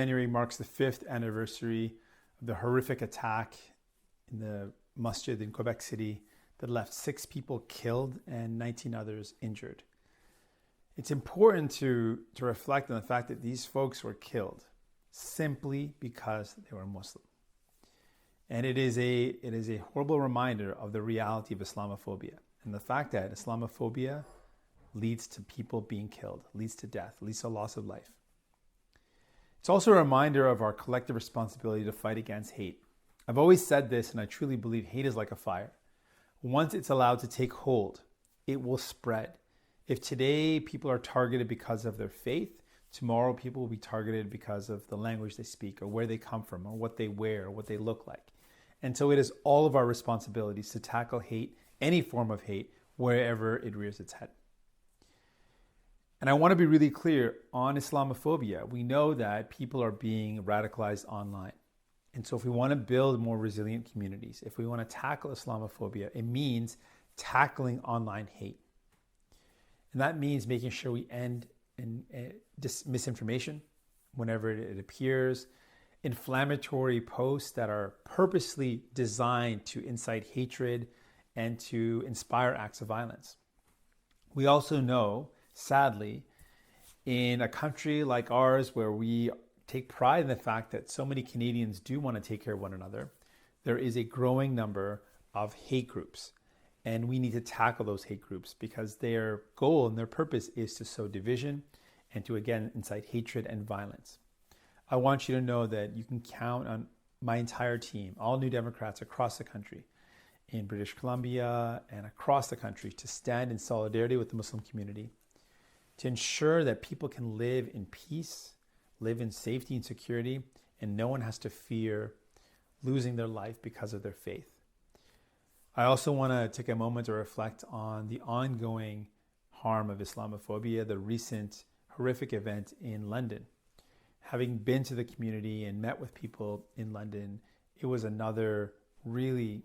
January marks the 5th anniversary of the horrific attack in the masjid in Quebec City that left 6 people killed and 19 others injured. It's important to reflect on the fact that these folks were killed simply because they were Muslim. And it is a horrible reminder of the reality of Islamophobia and the fact that Islamophobia leads to people being killed, leads to death, leads to loss of life. It's also a reminder of our collective responsibility to fight against hate. I've always said this, and I truly believe hate is like a fire. Once it's allowed to take hold, it will spread. If today people are targeted because of their faith, tomorrow people will be targeted because of the language they speak or where they come from or what they wear or what they look like. And so it is all of our responsibilities to tackle hate, any form of hate, wherever it rears its head. And I want to be really clear on Islamophobia. We know that people are being radicalized online. And so if we want to build more resilient communities, if we want to tackle Islamophobia, it means tackling online hate. And that means making sure we end misinformation whenever it appears, inflammatory posts that are purposely designed to incite hatred and to inspire acts of violence. We also know, sadly, in a country like ours where we take pride in the fact that so many Canadians do want to take care of one another, there is a growing number of hate groups. And we need to tackle those hate groups because their goal and their purpose is to sow division and to, again, incite hatred and violence. I want you to know that you can count on my entire team, all New Democrats across the country, in British Columbia and across the country, to stand in solidarity with the Muslim community, to ensure that people can live in peace, live in safety and security, and no one has to fear losing their life because of their faith. I also want to take a moment to reflect on the ongoing harm of Islamophobia, the recent horrific event in London. Having been to the community and met with people in London, it was another really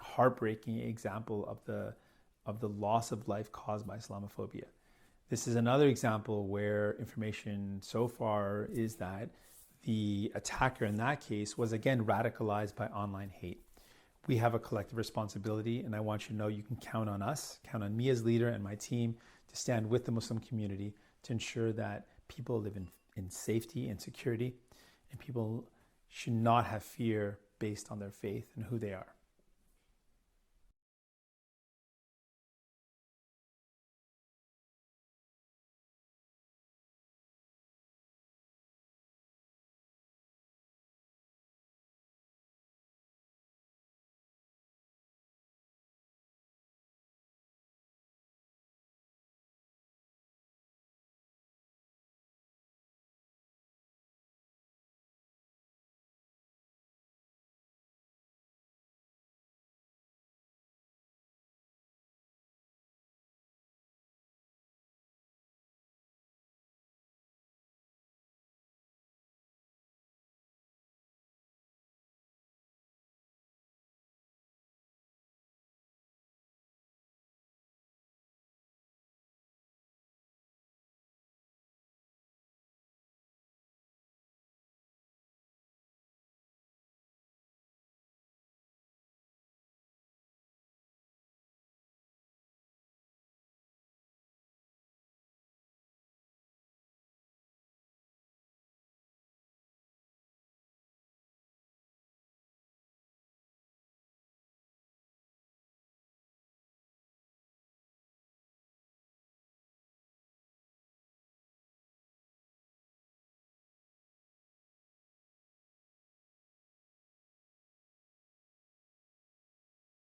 heartbreaking example of the loss of life caused by Islamophobia. This is another example where information so far is that the attacker in that case was again radicalized by online hate. We have a collective responsibility, and I want you to know you can count on us, count on me as leader and my team to stand with the Muslim community to ensure that people live in safety and security, and people should not have fear based on their faith and who they are.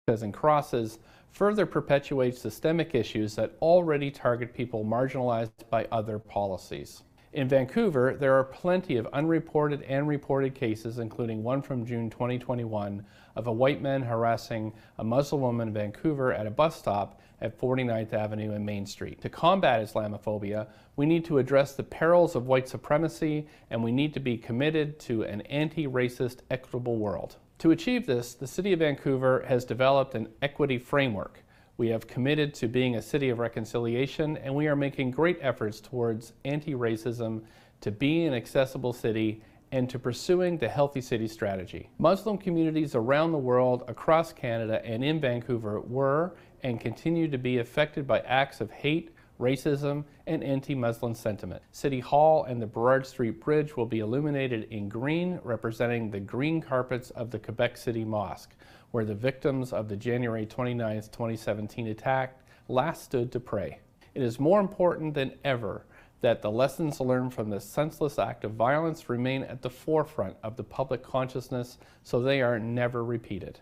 And crosses further perpetuates systemic issues that already target people marginalized by other policies. In Vancouver, there are plenty of unreported and reported cases, including one from June 2021 of a white man harassing a Muslim woman in Vancouver at a bus stop at 49th Avenue and Main Street. To combat Islamophobia, we need to address the perils of white supremacy, and we need to be committed to an anti-racist, equitable world. To achieve this, the City of Vancouver has developed an equity framework. We have committed to being a city of reconciliation, and we are making great efforts towards anti-racism, to be an accessible city, and to pursuing the Healthy City strategy. Muslim communities around the world, across Canada, and in Vancouver were and continue to be affected by acts of hate, racism, and anti-Muslim sentiment. City Hall and the Burrard Street Bridge will be illuminated in green, representing the green carpets of the Quebec City Mosque, where the victims of the January 29, 2017 attack last stood to pray. It is more important than ever that the lessons learned from this senseless act of violence remain at the forefront of the public consciousness so they are never repeated.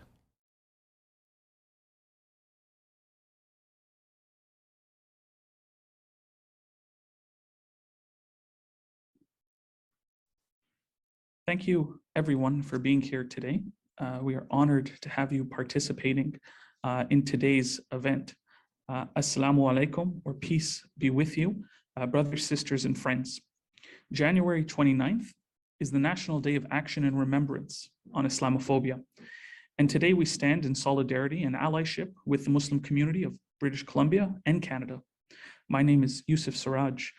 Thank you, everyone, for being here today. We are honored to have you participating in today's event. Assalamu alaikum, or peace be with you, brothers, sisters, and friends. January 29th is the National Day of Action and Remembrance on Islamophobia. And today we stand in solidarity and allyship with the Muslim community of British Columbia and Canada. My name is Yusuf Siraj,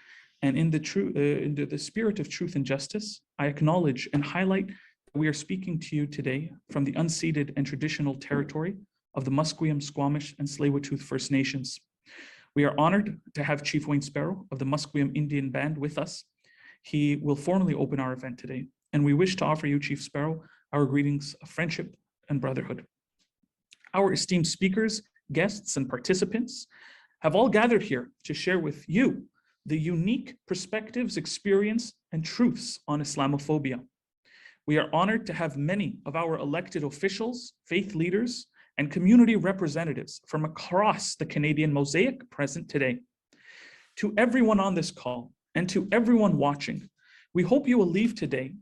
and in the spirit of truth and justice, I acknowledge and highlight that we are speaking to you today from the unceded and traditional territory of the Musqueam, Squamish, and Tsleil-Waututh First Nations. We are honored to have Chief Wayne Sparrow of the Musqueam Indian Band with us. He will formally open our event today, and we wish to offer you, Chief Sparrow, our greetings of friendship and brotherhood. Our esteemed speakers, guests, and participants have all gathered here to share with you the unique perspectives, experience, and truths on Islamophobia. We are honored to have many of our elected officials, faith leaders, and community representatives from across the Canadian mosaic present today. To everyone on this call and to everyone watching, we hope you will leave today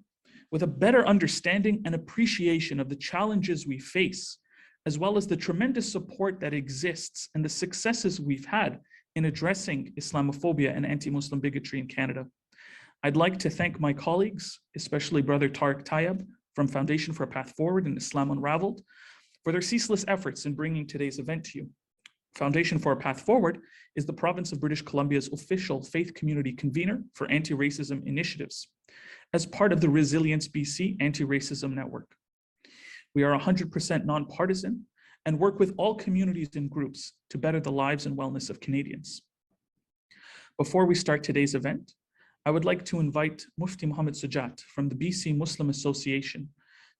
with a better understanding and appreciation of the challenges we face, as well as the tremendous support that exists and the successes we've had in addressing Islamophobia and anti-Muslim bigotry in Canada. I'd like to thank my colleagues, especially Brother Tariq Tayyab from Foundation for a Path Forward and Islam Unravelled, for their ceaseless efforts in bringing today's event to you. Foundation for a Path Forward is the province of British Columbia's official faith community convener for anti-racism initiatives as part of the Resilience BC Anti-Racism Network. We are 100% nonpartisan and work with all communities and groups to better the lives and wellness of Canadians. Before we start today's event, I would like to invite Mufti Muhammad Sajjad from the BC Muslim Association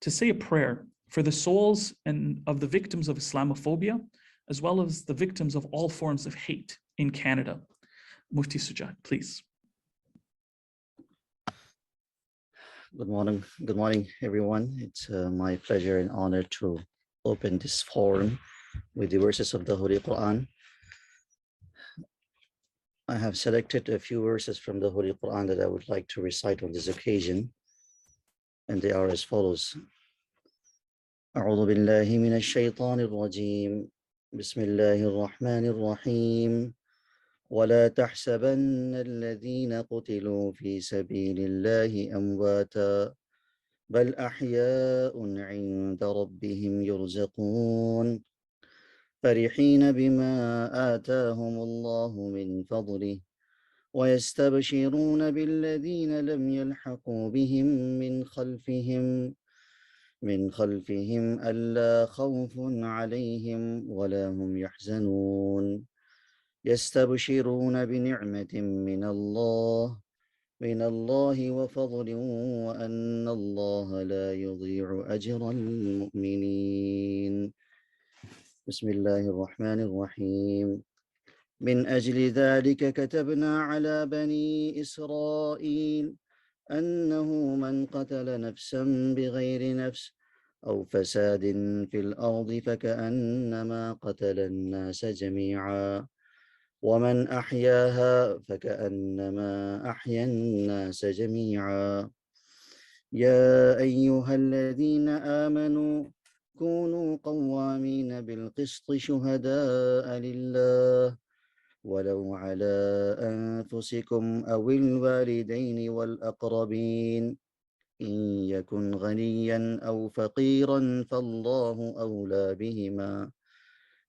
to say a prayer for the souls of the victims of Islamophobia, as well as the victims of all forms of hate in Canada. Mufti Sajjad, please. Good morning, everyone. It's my pleasure and honor to open this forum with the verses of the Holy Quran. I have selected a few verses from the Holy Quran that I would like to recite on this occasion, and they are as follows. أعوذ بالله من الشيطان الرجيم بسم الله الرحمن الرحيم ولا تحسبن الذين قتلوا في سبيل الله أمواتا بل أحياء عند ربهم يرزقون فرحين بما آتاهم الله من فضله ويستبشرون بالذين لم يلحقوا بهم من خلفهم ألا خوف عليهم ولا هم يحزنون يستبشرون بنعمة من الله وفضل وأن الله لا يضيع أجر المؤمنين بسم الله الرحمن الرحيم من أجل ذلك كتبنا على بني إسرائيل أنه من قتل نفسا بغير نفس أو فساد في الأرض فكأنما قتل الناس جميعا ومن أحياها فكأنما أحيا الناس جميعا يا أيها الذين آمنوا كونوا قوامين بالقسط شهداء لله ولو على أنفسكم أو الوالدين والأقربين إن يكن غنيا أو فقيرا فالله أولى بهما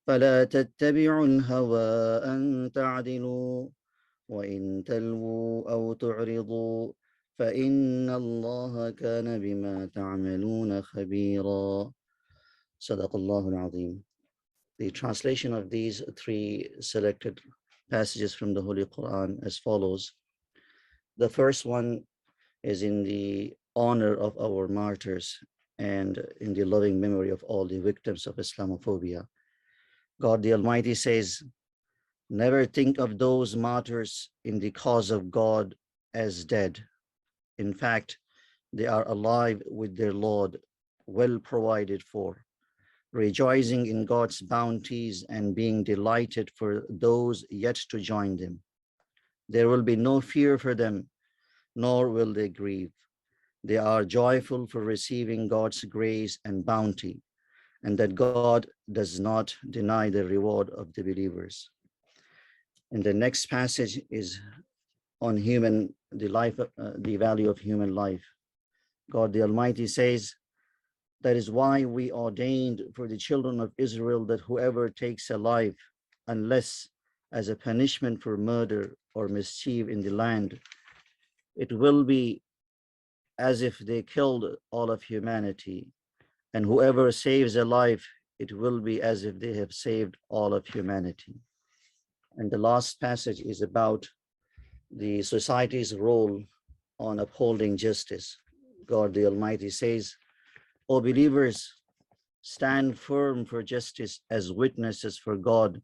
فلا تتبعوا الهوى أن تعدلوا وإن تلووا أو تعرضوا فإن الله كان بما تعملون خبيرا. صدق الله العظيم. The translation of these three selected passages from the Holy Quran as follows. The first one is in the honor of our martyrs and in the loving memory of all the victims of Islamophobia. God the Almighty says, never think of those martyrs in the cause of God as dead. In fact, they are alive with their Lord, well provided for, rejoicing in God's bounties and being delighted for those yet to join them. There will be no fear for them, nor will they grieve. They are joyful for receiving God's grace and bounty, and that God does not deny the reward of the believers. And the next passage is on the value of human life. God the Almighty says, that is why we ordained for the children of Israel that whoever takes a life, unless as a punishment for murder or mischief in the land, it will be as if they killed all of humanity. And whoever saves a life, it will be as if they have saved all of humanity. And the last passage is about the society's role on upholding justice. God the Almighty says, O believers, stand firm for justice as witnesses for God,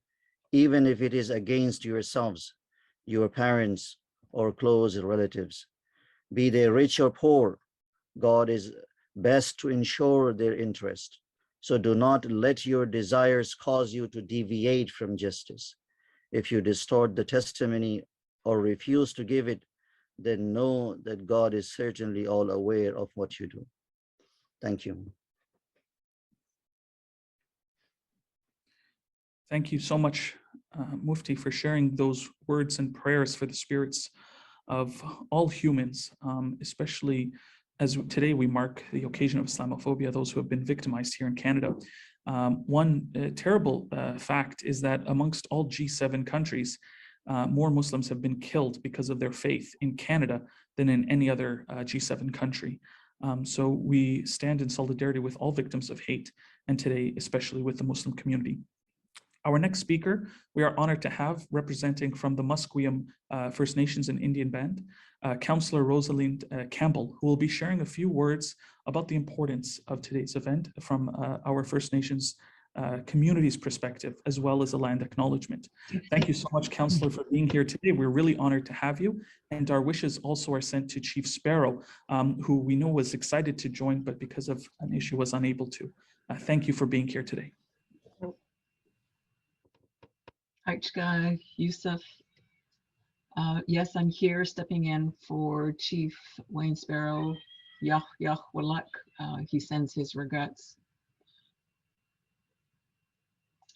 even if it is against yourselves, your parents, or close relatives. Be they rich or poor, God is best to ensure their interest. So do not let your desires cause you to deviate from justice. If you distort the testimony or refuse to give it, then know that God is certainly all aware of what you do. Thank you. Thank you so much, Mufti, for sharing those words and prayers for the spirits of all humans, especially as today we mark the occasion of Islamophobia, those who have been victimized here in Canada. One terrible fact is that amongst all G7 countries, more Muslims have been killed because of their faith in Canada than in any other G7 country. So we stand in solidarity with all victims of hate, and today especially with the Muslim community. Our next speaker, we are honored to have, representing from the Musqueam First Nations and Indian Band, Councillor Rosalind Campbell, who will be sharing a few words about the importance of today's event from our First Nations community's perspective, as well as a land acknowledgement. Thank you so much, Councillor, for being here today. We're really honored to have you, and our wishes also are sent to Chief Sparrow, who we know was excited to join, but because of an issue was unable to. Thank you for being here today. Aichka, Yusuf. Yes, I'm here stepping in for Chief Wayne Sparrow. Yah Walak. He sends his regrets.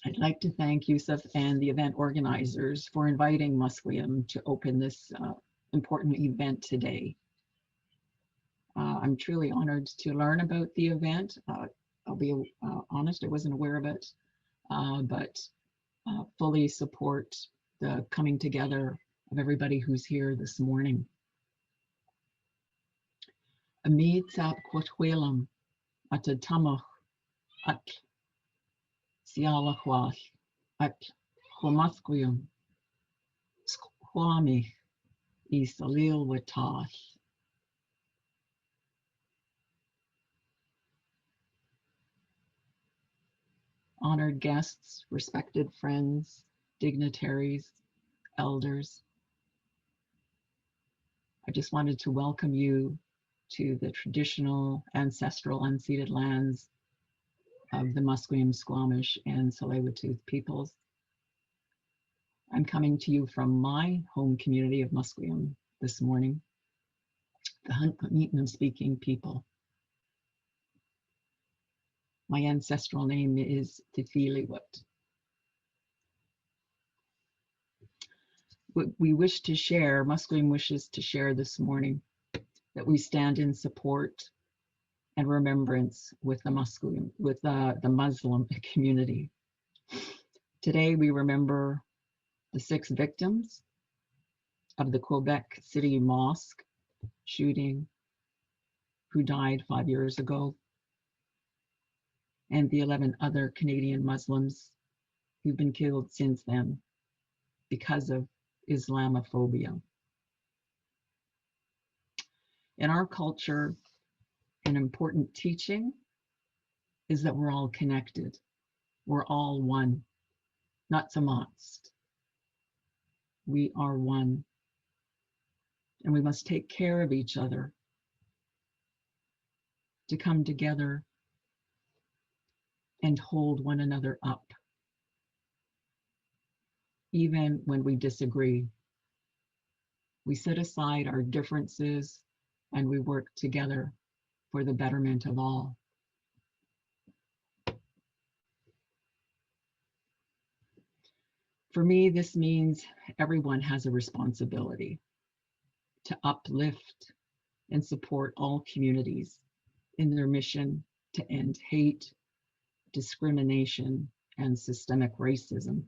I'd like to thank Yusuf and the event organizers for inviting Musqueam to open this important event today. I'm truly honored to learn about the event. I'll be honest, I wasn't aware of it, but fully support the coming together of everybody who's here this morning. Amid sap kwatwelam atatamach at sialachwach at homasquium squami isalil watach. Honored guests, respected friends, dignitaries, elders. I just wanted to welcome you to the traditional ancestral unceded lands of the Musqueam, Squamish, and Tsleil-Waututh peoples. I'm coming to you from my home community of Musqueam this morning, the Huntputneeton speaking people. My ancestral name is Tithiliwut. What we wish to share, Musqueam wishes to share this morning, that we stand in support and remembrance with the Musqueam, with the Muslim community. Today we remember the 6 victims of the Quebec City Mosque shooting who died 5 years ago, and the 11 other Canadian Muslims who've been killed since then because of Islamophobia. In our culture, an important teaching is that we're all connected. We're all one, not zamaatst. We are one, and we must take care of each other to come together and hold one another up, even when we disagree. We set aside our differences and we work together for the betterment of all. For me, this means everyone has a responsibility to uplift and support all communities in their mission to end hate, discrimination, and systemic racism.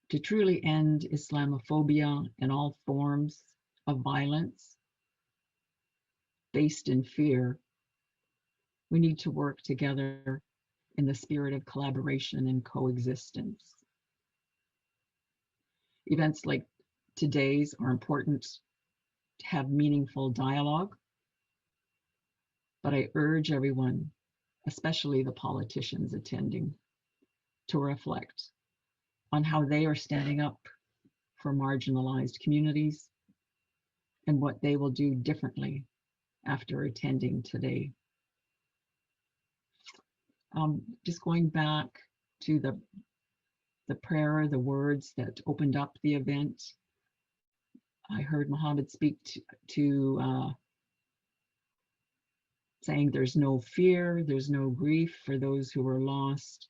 To truly end Islamophobia and all forms of violence based in fear, we need to work together in the spirit of collaboration and coexistence. Events like today's are important to have meaningful dialogue, but I urge everyone, especially the politicians attending, to reflect on how they are standing up for marginalized communities and what they will do differently after attending today. Just going back to the prayer, the words that opened up the event, I heard Muhammad speak to saying there's no fear, there's no grief for those who were lost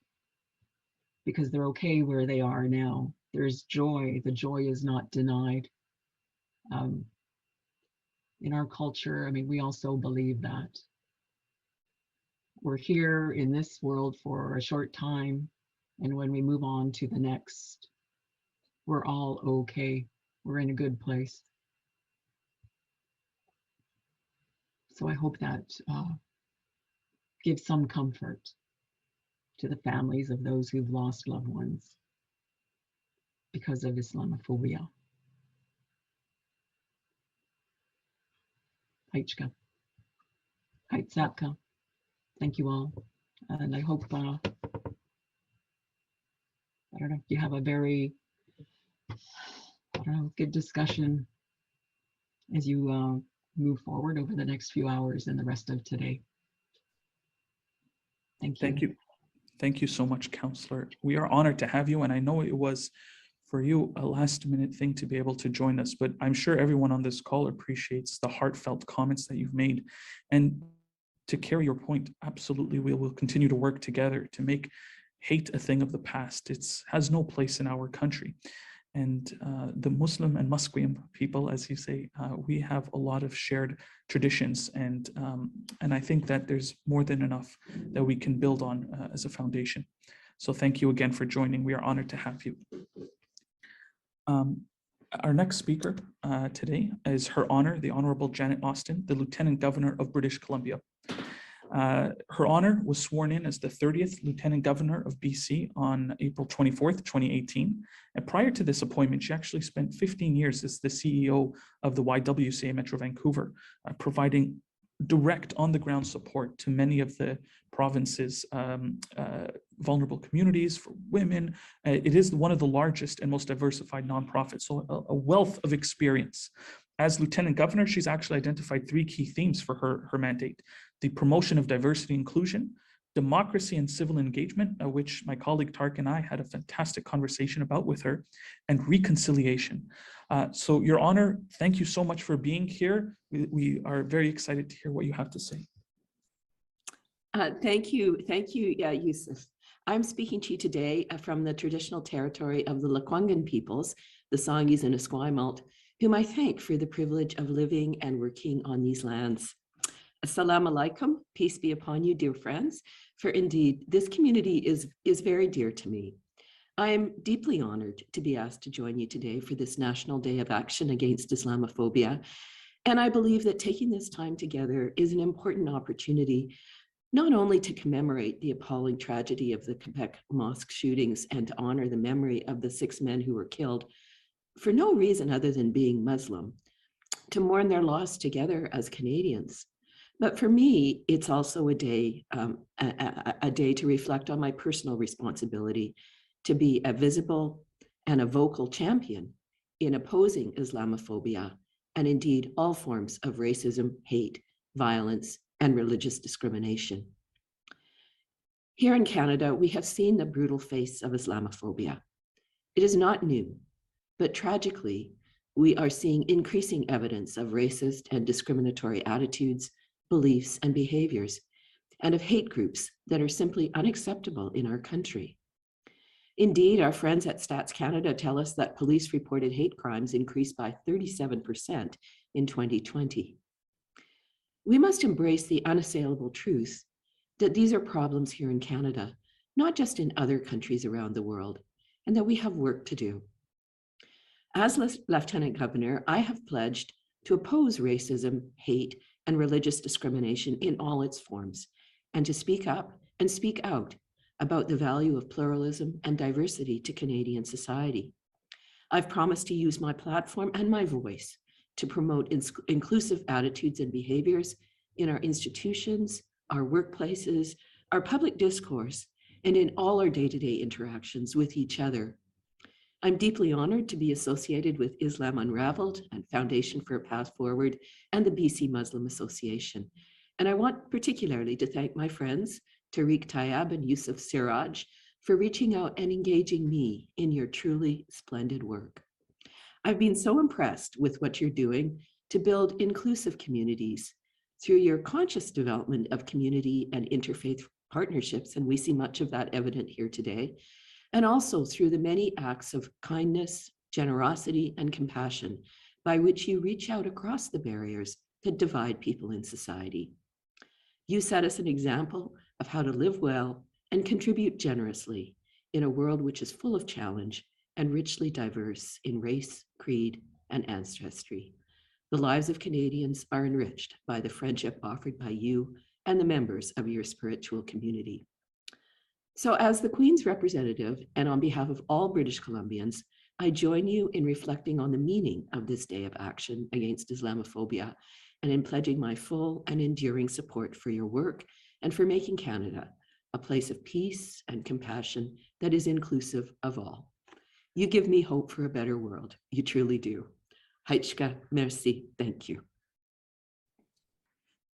because they're okay where they are now. There's joy, the joy is not denied. In our culture, I mean, we also believe that. We're here in this world for a short time, and when we move on to the next, we're all okay. We're in a good place. So I hope that gives some comfort to the families of those who've lost loved ones because of Islamophobia. Aichka. Aitzapka. Thank you all. And I hope, I don't know, you have a very, good discussion as you move forward over the next few hours and the rest of today. Thank you. Thank you. Thank you so much, Counselor. We are honored to have you, and I know it was for you a last-minute thing to be able to join us, but I'm sure everyone on this call appreciates the heartfelt comments that you've made. And to carry your point, absolutely, we will continue to work together to make hate a thing of the past. It has no place in our country. And the Muslim and Musqueam people, as you say, we have a lot of shared traditions, and I think that there's more than enough that we can build on as a foundation. So thank you again for joining. We are honored to have you. Our next speaker today is Her Honor, the Honorable Janet Austin, the Lieutenant Governor of British Columbia. Her Honor was sworn in as the 30th Lieutenant Governor of BC on April 24th, 2018. And prior to this appointment, she actually spent 15 years as the CEO of the YWCA Metro Vancouver, providing direct on-the-ground support to many of the province's vulnerable communities for women. It is one of the largest and most diversified nonprofits, so a wealth of experience. As Lieutenant Governor, she's actually identified 3 key themes for her mandate: the promotion of diversity and inclusion, democracy and civil engagement, which my colleague Tark and I had a fantastic conversation about with her, and reconciliation. So Your Honor, thank you so much for being here. We are very excited to hear what you have to say. Thank you, Yusuf. I'm speaking to you today from the traditional territory of the Lekwungen peoples, the Songhees and Esquimalt, whom I thank for the privilege of living and working on these lands. Assalamu alaikum, peace be upon you, dear friends, for indeed, this community is very dear to me. I am deeply honored to be asked to join you today for this National Day of Action Against Islamophobia. And I believe that taking this time together is an important opportunity, not only to commemorate the appalling tragedy of the Quebec mosque shootings and to honor the memory of the 6 men who were killed for no reason other than being Muslim, to mourn their loss together as Canadians. But for me, it's also a day to reflect on my personal responsibility to be a visible and a vocal champion in opposing Islamophobia and indeed all forms of racism, hate, violence, and religious discrimination. Here in Canada, we have seen the brutal face of Islamophobia. It is not new, but tragically, we are seeing increasing evidence of racist and discriminatory attitudes, beliefs, and behaviors, and of hate groups that are simply unacceptable in our country. Indeed, our friends at Stats Canada tell us that police-reported hate crimes increased by 37% in 2020. We must embrace the unassailable truth that these are problems here in Canada, not just in other countries around the world, and that we have work to do. As Lieutenant Governor, I have pledged to oppose racism, hate, and religious discrimination in all its forms, and to speak up and speak out about the value of pluralism and diversity to Canadian society. I've promised to use my platform and my voice to promote inclusive attitudes and behaviors in our institutions, our workplaces, our public discourse, and in all our day-to-day interactions with each other. I'm deeply honored to be associated with Islam Unravelled and Foundation for a Path Forward and the BC Muslim Association. And I want particularly to thank my friends, Tariq Tayyab and Yusuf Siraj, for reaching out and engaging me in your truly splendid work. I've been so impressed with what you're doing to build inclusive communities through your conscious development of community and interfaith partnerships, and we see much of that evident here today, and also through the many acts of kindness, generosity, and compassion by which you reach out across the barriers that divide people in society. You set us an example of how to live well and contribute generously in a world which is full of challenge and richly diverse in race, creed, and ancestry. The lives of Canadians are enriched by the friendship offered by you and the members of your spiritual community. So as the Queen's representative and on behalf of all British Columbians, I join you in reflecting on the meaning of this day of action against Islamophobia and in pledging my full and enduring support for your work and for making Canada a place of peace and compassion that is inclusive of all. You give me hope for a better world. You truly do. Haichka, merci, thank you.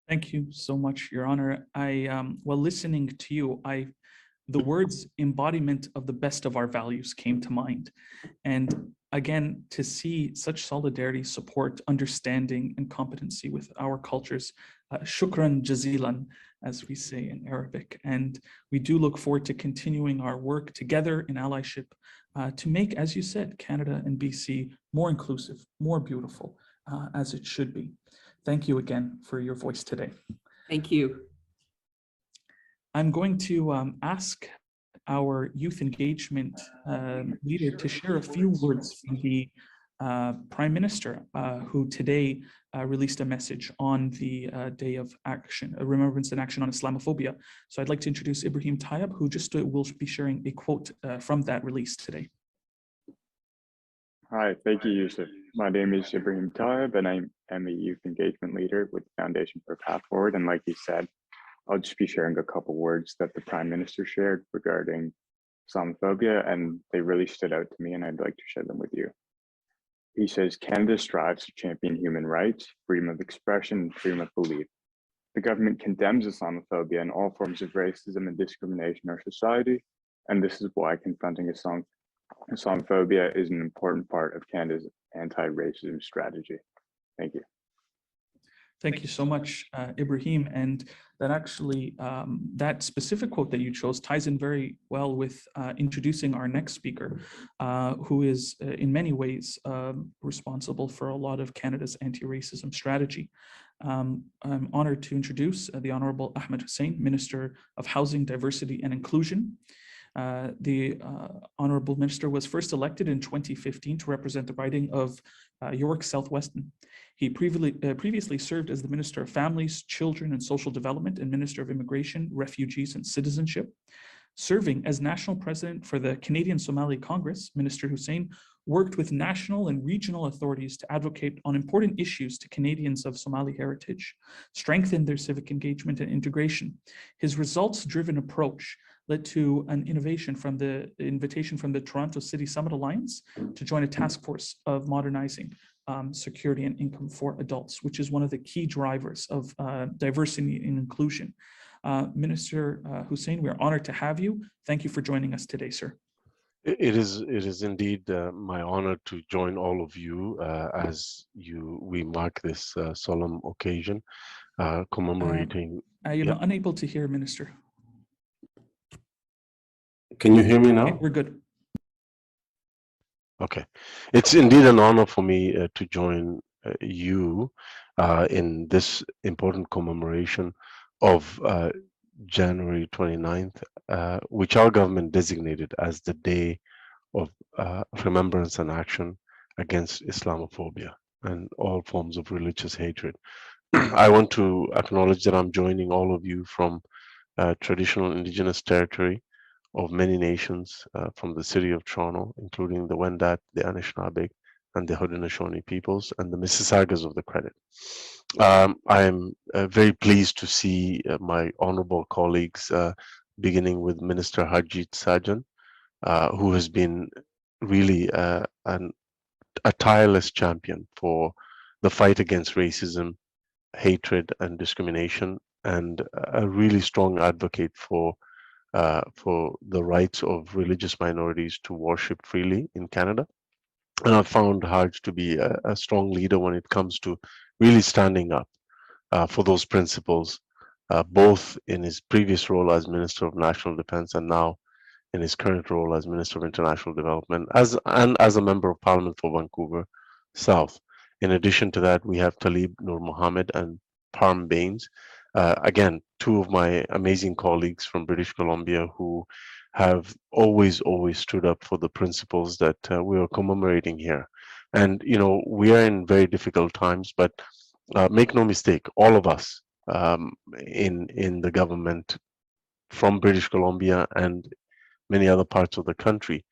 Thank you so much, Your Honor. While listening to you, the words embodiment of the best of our values came to mind. And again, to see such solidarity, support, understanding, and competency with our cultures, shukran jazilan, as we say in Arabic. And we do look forward to continuing our work together in allyship to make, as you said, Canada and BC more inclusive, more beautiful, as it should be. Thank you again for your voice today. Thank you. I'm going to ask our youth engagement leader to share a few words from the Prime Minister, who today released a message on the Day of Action, Remembrance and Action on Islamophobia. So I'd like to introduce Ibrahim Tayyab, who just will be sharing a quote from that release today. Hi, thank you, Yusuf. My name is Ibrahim Tayyab, and I am a youth engagement leader with the Foundation for a Path Forward. And like you said, I'll just be sharing a couple words that the Prime Minister shared regarding Islamophobia, and they really stood out to me, and I'd like to share them with you. He says, Canada strives to champion human rights, freedom of expression, and freedom of belief. The government condemns Islamophobia and all forms of racism and discrimination in our society, and this is why confronting Islamophobia is an important part of Canada's anti-racism strategy. Thank you. Thank you so much, Ibrahim. And that actually, that specific quote that you chose ties in very well with introducing our next speaker, who is in many ways responsible for a lot of Canada's anti-racism strategy. I'm honored to introduce the Honorable Ahmed Hussein, Minister of Housing, Diversity and Inclusion. The Honorable Minister was first elected in 2015 to represent the riding of York Southwestern. He previously served as the Minister of Families, Children and Social Development and Minister of Immigration, Refugees and Citizenship. Serving as National President for the Canadian Somali Congress, Minister Hussein worked with national and regional authorities to advocate on important issues to Canadians of Somali heritage, strengthen their civic engagement and integration. His results-driven approach led to an invitation from the Toronto City Summit Alliance to join a task force of modernizing security and income for adults, which is one of the key drivers of diversity and inclusion. Minister Hussein, we are honored to have you. Thank you for joining us today, sir. It is indeed my honor to join all of you as we mark this solemn occasion commemorating. I am unable to hear, Minister. Can you hear me now? Okay, we're good. Okay, it's indeed an honor for me to join you in this important commemoration of January 29th, which our government designated as the Day of Remembrance and Action against Islamophobia and all forms of religious hatred. I want to acknowledge that I'm joining all of you from traditional indigenous territory of many nations from the city of Toronto, including the Wendat, the Anishinaabe, and the Haudenosaunee peoples, and the Mississaugas of the Credit. I am very pleased to see my honorable colleagues, beginning with Minister Harjeet Sajjan, who has been really a tireless champion for the fight against racism, hatred, and discrimination, and a really strong advocate for the rights of religious minorities to worship freely in Canada. And I found Harj to be a strong leader when it comes to really standing up for those principles, both in his previous role as Minister of National Defense and now in his current role as Minister of International Development and as a Member of Parliament for Vancouver South. In addition to that, we have Talib Nur Mohammed and Parm Baines, again, two of my amazing colleagues from British Columbia who have always stood up for the principles that we are commemorating here. And, you know, we are in very difficult times, but make no mistake, all of us in the government from British Columbia and many other parts of the country,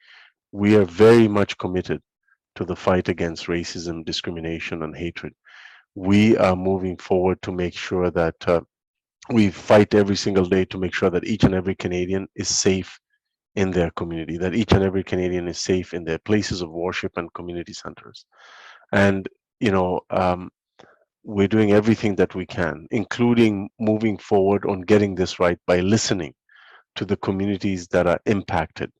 we are very much committed to the fight against racism, discrimination, and hatred. We are moving forward to make sure that we fight every single day to make sure that each and every Canadian is safe in their community, that each and every Canadian is safe in their places of worship and community centers. And, you know, we're doing everything that we can, including moving forward on getting this right by listening to the communities that are impacted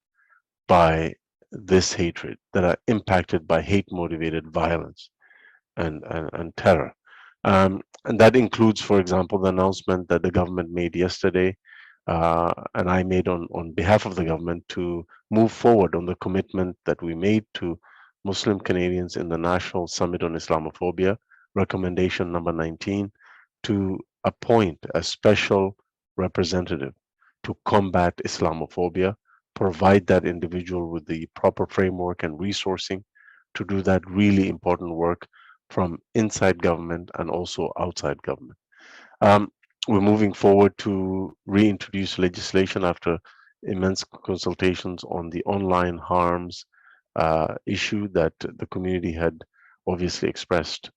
by this hatred, that are impacted by hate-motivated violence and terror. And that includes, for example, the announcement that the government made yesterday, and I made on behalf of the government to move forward on the commitment that we made to Muslim Canadians in the National Summit on Islamophobia, recommendation number 19, to appoint a special representative to combat Islamophobia, provide that individual with the proper framework and resourcing to do that really important work from inside government and also outside government. We're moving forward to reintroduce legislation after immense consultations on the online harms issue that the community had obviously expressed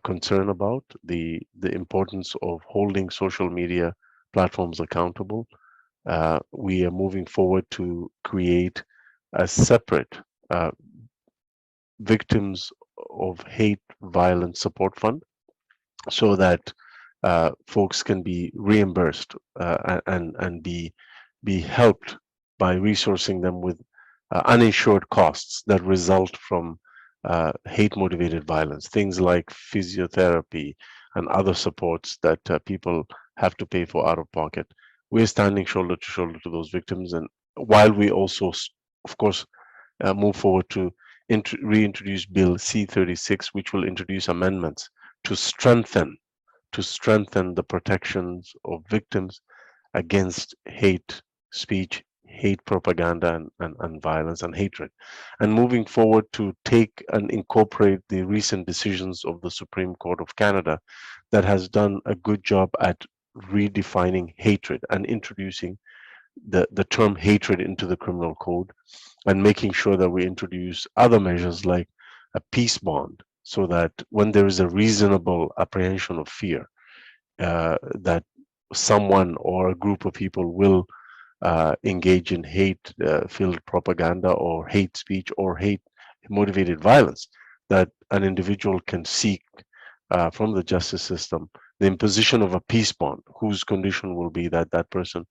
concern about, the importance of holding social media platforms accountable. We are moving forward to create a separate victims of hate violence support fund so that folks can be reimbursed and be helped by resourcing them with uninsured costs that result from hate motivated violence, things like physiotherapy and other supports that people have to pay for out of pocket. We're standing shoulder to shoulder to those victims, and while we also, of course, move forward to reintroduce Bill C-36, which will introduce amendments to strengthen the protections of victims against hate speech, hate propaganda and violence and hatred, and moving forward to take and incorporate the recent decisions of the Supreme Court of Canada that has done a good job at redefining hatred and introducing the term hatred into the criminal code, and making sure that we introduce other measures like a peace bond, so that when there is a reasonable apprehension of fear that someone or a group of people will engage in hate-filled propaganda or hate speech or hate-motivated violence, that an individual can seek from the justice system the imposition of a peace bond, whose condition will be that that person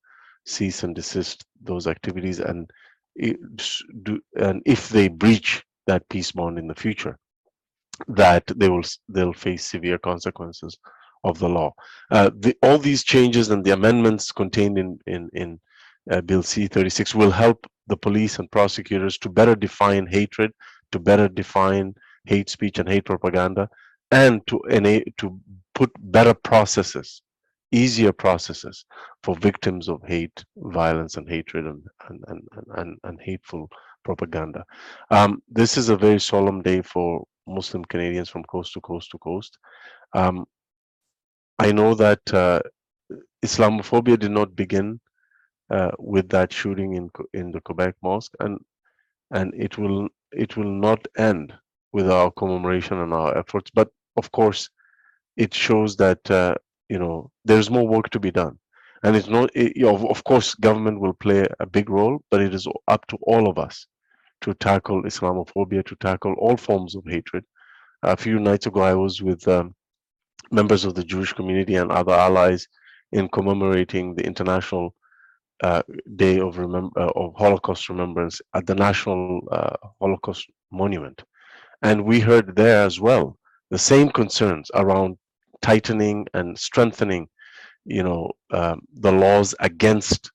cease and desist those activities, and if they breach that peace bond in the future, that they'll face severe consequences of the law. All these changes and the amendments contained in Bill C-36 will help the police and prosecutors to better define hatred, to better define hate speech and hate propaganda, and to put better processes, easier processes for victims of hate, violence, and hatred and hateful propaganda. This is a very solemn day for Muslim Canadians from coast to coast to coast. I know that Islamophobia did not begin with that shooting in the Quebec mosque, and it will not end with our commemoration and our efforts. But of course, it shows that there's more work to be done, and it's not. Of course, government will play a big role, but it is up to all of us to tackle Islamophobia, to tackle all forms of hatred. A few nights ago, I was with members of the Jewish community and other allies in commemorating the International Day of Holocaust Remembrance at the National Holocaust Monument. And we heard there as well the same concerns around tightening and strengthening, the laws against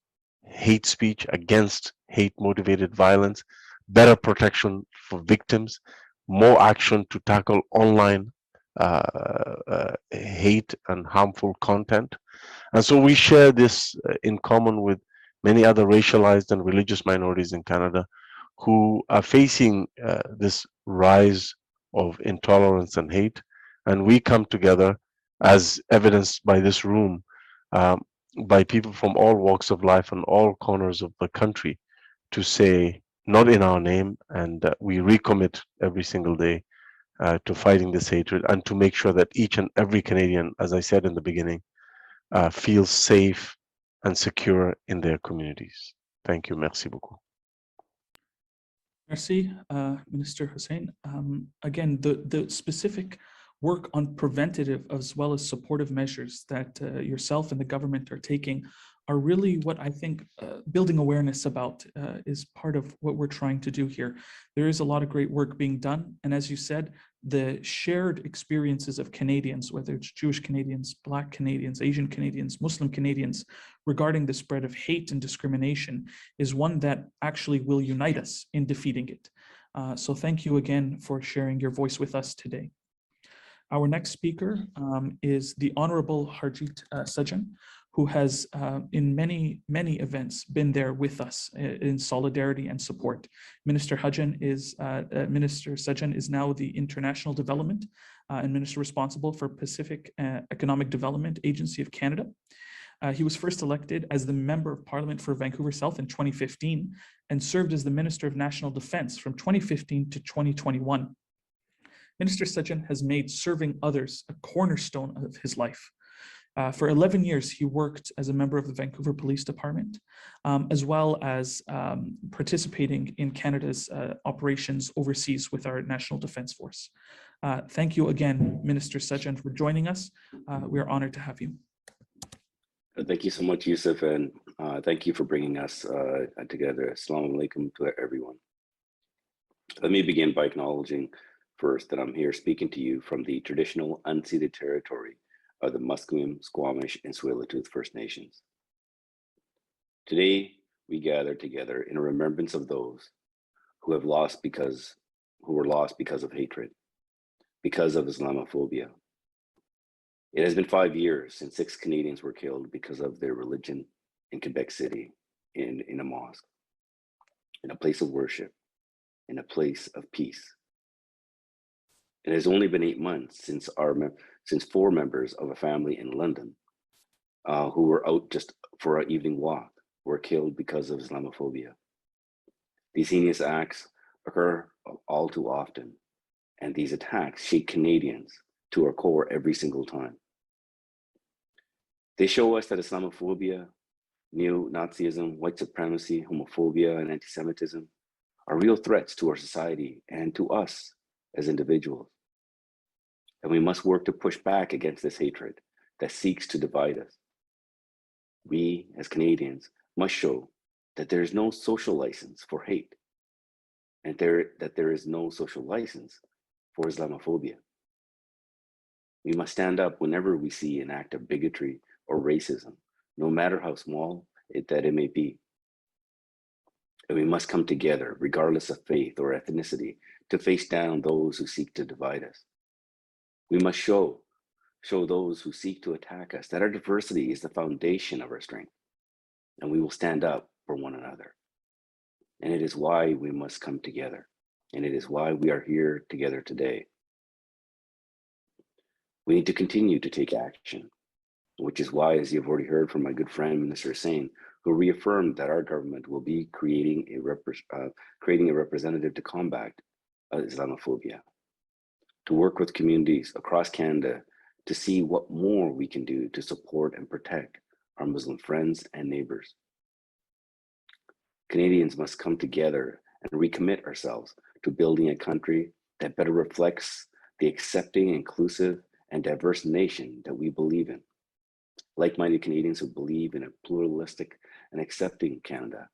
hate speech, against hate-motivated violence, better protection for victims, more action to tackle online hate and harmful content. And so we share this in common with many other racialized and religious minorities in Canada who are facing this rise of intolerance and hate. And we come together, as evidenced by this room, by people from all walks of life and all corners of the country, to say, not in our name, and we recommit every single day to fighting this hatred, and to make sure that each and every Canadian, as I said in the beginning, feels safe and secure in their communities. Thank you. Merci beaucoup. Merci, Minister Hussein. Again, the specific work on preventative as well as supportive measures that yourself and the government are taking are really what I think building awareness about is part of what we're trying to do here. There is a lot of great work being done. And as you said, the shared experiences of Canadians, whether it's Jewish Canadians, Black Canadians, Asian Canadians, Muslim Canadians, regarding the spread of hate and discrimination is one that actually will unite us in defeating it. So thank you again for sharing your voice with us today. Our next speaker is the Honorable Harjeet Sajjan, who has in many events been there with us in solidarity and support. Minister Sajjan is now the International Development and Minister responsible for Pacific Economic Development Agency of Canada. He was first elected as the Member of Parliament for Vancouver South in 2015 and served as the Minister of National Defence from 2015 to 2021. Minister Sajjan has made serving others a cornerstone of his life. For 11 years, he worked as a member of the Vancouver Police Department, as well as participating in Canada's operations overseas with our National Defence Force. Thank you again, Minister Sajjan, for joining us. We are honored to have you. Thank you so much, Yusuf, and thank you for bringing us together. Assalamu alaikum to everyone. Let me begin by acknowledging first that I'm here speaking to you from the traditional unceded territory of the Musqueam, Squamish, and Tsleil-Waututh First Nations. Today, we gather together in remembrance of those who were lost because of hatred, because of Islamophobia. It has been 5 years since 6 Canadians were killed because of their religion in Quebec City in a mosque. in a place of worship, in a place of peace. It has only been 8 months since 4 members of a family in London who were out just for an evening walk were killed because of Islamophobia. These heinous acts occur all too often, and these attacks shake Canadians to our core every single time. They show us that Islamophobia, neo-Nazism, white supremacy, homophobia, and anti-Semitism are real threats to our society and to us as individuals. And we must work to push back against this hatred that seeks to divide us. We, as Canadians, must show that there is no social license for hate, and that there is no social license for Islamophobia. We must stand up whenever we see an act of bigotry or racism, no matter how small it may be. And we must come together, regardless of faith or ethnicity, to face down those who seek to divide us. We must show those who seek to attack us that our diversity is the foundation of our strength, and we will stand up for one another. And it is why we must come together, and it is why we are here together today. We need to continue to take action, which is why, as you've already heard from my good friend, Minister Hussain, who reaffirmed that our government will be creating a representative to combat Islamophobia, to work with communities across Canada to see what more we can do to support and protect our Muslim friends and neighbors. Canadians must come together and recommit ourselves to building a country that better reflects the accepting, inclusive, and diverse nation that we believe in. Like-minded Canadians who believe in a pluralistic and accepting Canada,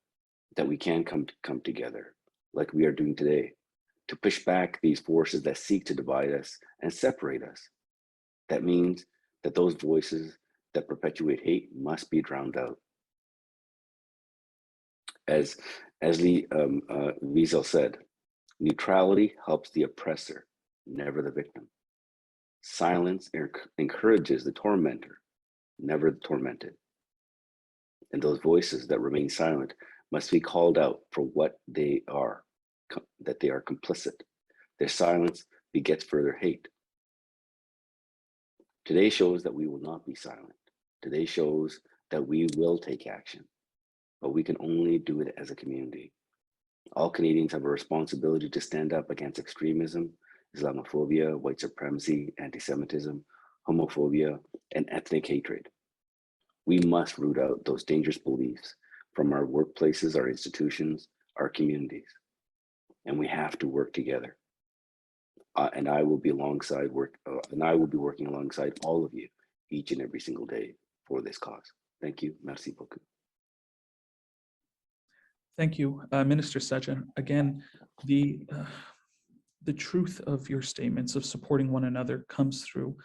that we can come together, like we are doing today, to push back these forces that seek to divide us and separate us. That means that those voices that perpetuate hate must be drowned out. As Lee Wiesel said, neutrality helps the oppressor, never the victim. Silence encourages the tormentor, never the tormented. And those voices that remain silent must be called out for what they are, that they are complicit. Their silence begets further hate. Today shows that we will not be silent. Today shows that we will take action, but we can only do it as a community. All Canadians have a responsibility to stand up against extremism, Islamophobia, white supremacy, anti-Semitism, homophobia, and ethnic hatred. We must root out those dangerous beliefs from our workplaces, our institutions, our communities, and we have to work together. And I will be working alongside all of you each and every single day for this cause. Thank you. Merci beaucoup. Thank you, Minister Sajjan. Again, the truth of your statements of supporting one another comes through.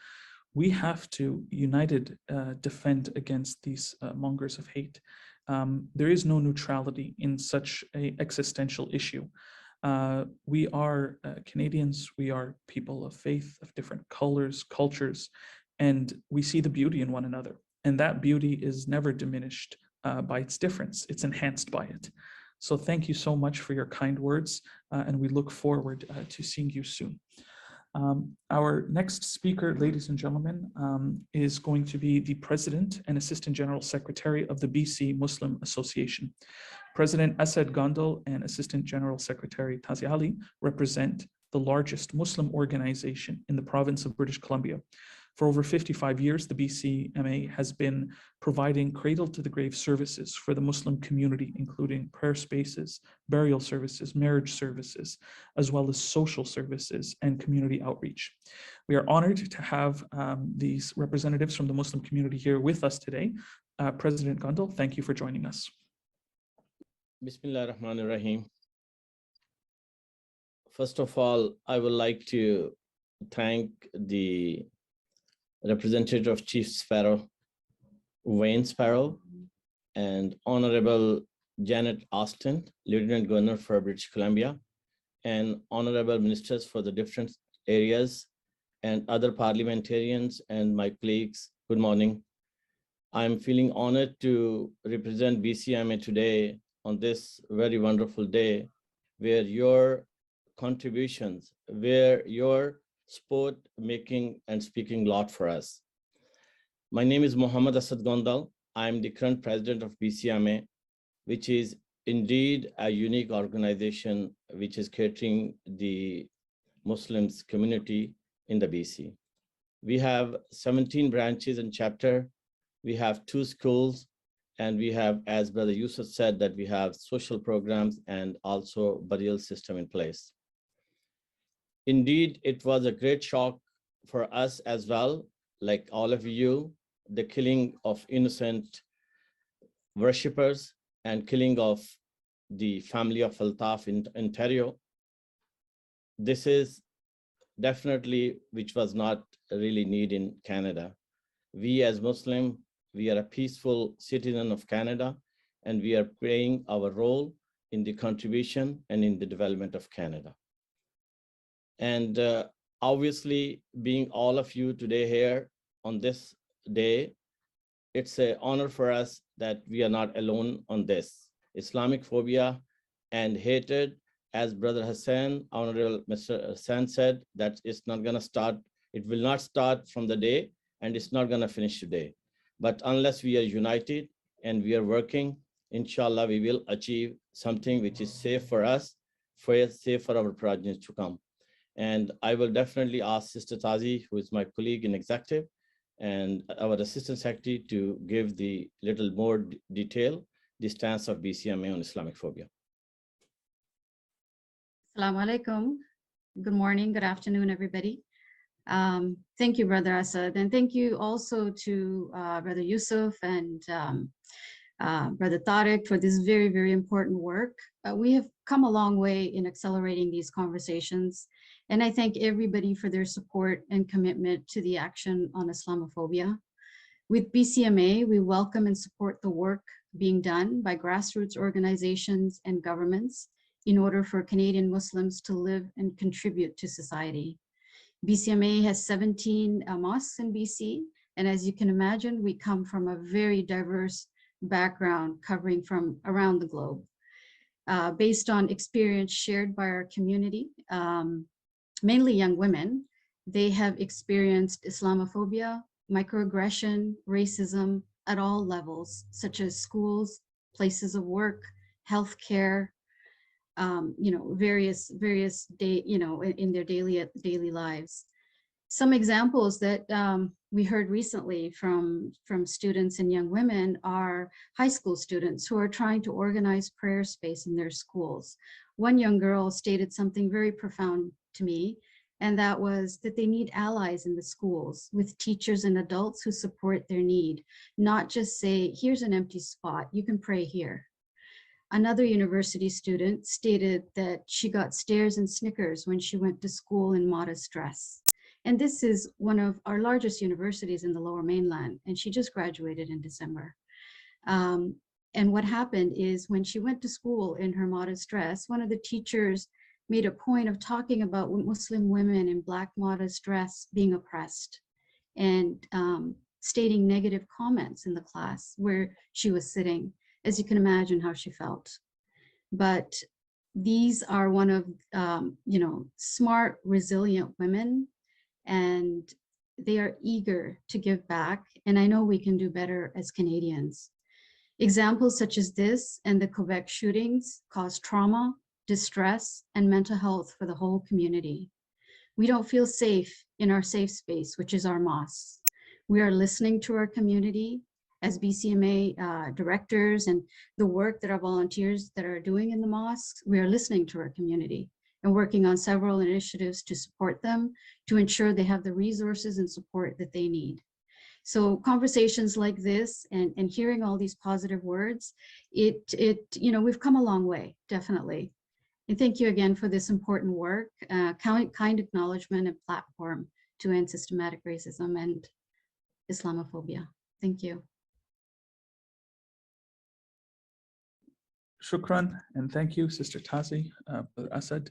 We have to united defend against these mongers of hate. There is no neutrality in such an existential issue. We are Canadians, we are people of faith, of different colors, cultures, and we see the beauty in one another. And that beauty is never diminished by its difference, it's enhanced by it. So thank you so much for your kind words, and we look forward to seeing you soon. Our next speaker, ladies and gentlemen, is going to be the President and Assistant General Secretary of the BC Muslim Association. President Asad Gondal and Assistant General Secretary Tazi Ali represent the largest Muslim organization in the province of British Columbia. For over 55 years, the BCMA has been providing cradle-to-the-grave services for the Muslim community, including prayer spaces, burial services, marriage services, as well as social services and community outreach. We are honored to have these representatives from the Muslim community here with us today. President Gondal, thank you for joining us. Bismillah ar-Rahman ar-Rahim. First of all, I would like to thank the representative of Chief Sparrow, Wayne Sparrow, and Honorable Janet Austin, Lieutenant Governor for British Columbia, and Honorable Ministers for the different areas, and other parliamentarians and my colleagues. Good morning. I'm feeling honored to represent BCMA today on this very wonderful day, where your contributions, where your sport making and speaking a lot for us. My name is Muhammad Asad Gondal. I'm the current president of BCMA, which is indeed a unique organization which is catering the Muslims community in the BC. We have 17 branches and chapter. We have 2 schools, and we have, as Brother Yusuf said, that we have social programs and also burial system in place. Indeed, it was a great shock for us as well, like all of you, the killing of innocent worshippers and killing of the family of Altaf in Ontario. This is definitely which was not really needed in Canada. We as Muslim, we are a peaceful citizen of Canada, and we are playing our role in the contribution and in the development of Canada. And obviously, being all of you today here on this day, it's an honor for us that we are not alone on this. Islamic phobia and hatred, as Brother Hassan, Honorable Mr. Hassan said, that it's not going to start, it will not start from the day, and it's not going to finish today. But unless we are united and we are working, inshallah, we will achieve something which is safe for us, safe for our progeny to come. And I will definitely ask Sister Tazi, who is my colleague in executive, and our Assistant Secretary to give the little more detail, the stance of BCMA on Islamic phobia. Assalamu alaikum. Good morning, good afternoon, everybody. Thank you, Brother Asad, and thank you also to Brother Yusuf and Brother Tariq for this very, very important work. We have come a long way in accelerating these conversations, and I thank everybody for their support and commitment to the action on Islamophobia. With BCMA, we welcome and support the work being done by grassroots organizations and governments in order for Canadian Muslims to live and contribute to society. BCMA has 17 mosques in BC, and as you can imagine, we come from a very diverse background covering from around the globe. Based on experience shared by our community, mainly young women, they have experienced Islamophobia, microaggression, racism at all levels, such as schools, places of work, healthcare, various in their daily lives. Some examples that we heard recently from students and young women are high school students who are trying to organize prayer space in their schools. One young girl stated something very profound to me, and that was that they need allies in the schools with teachers and adults who support their need, not just say, here's an empty spot, you can pray here. Another university student stated that she got stares and snickers when she went to school in modest dress. And this is one of our largest universities in the Lower Mainland, and she just graduated in December. And what happened is when she went to school in her modest dress, one of the teachers made a point of talking about Muslim women in Black modest dress being oppressed and stating negative comments in the class where she was sitting. As you can imagine how she felt. But these are one of, smart, resilient women, and they are eager to give back. And I know we can do better as Canadians. Examples such as this and the Quebec shootings cause trauma, distress, and mental health for the whole community. We don't feel safe in our safe space, which is our mosques. We are listening to our community as BCMA directors and the work that our volunteers that are doing in the mosques. We are listening to our community and working on several initiatives to support them, to ensure they have the resources and support that they need. So conversations like this and hearing all these positive words, we've come a long way, definitely. And thank you again for this important work, kind acknowledgement and platform to end systematic racism and Islamophobia. Thank you. Shukran, and thank you, Sister Tazi, Brother Asad.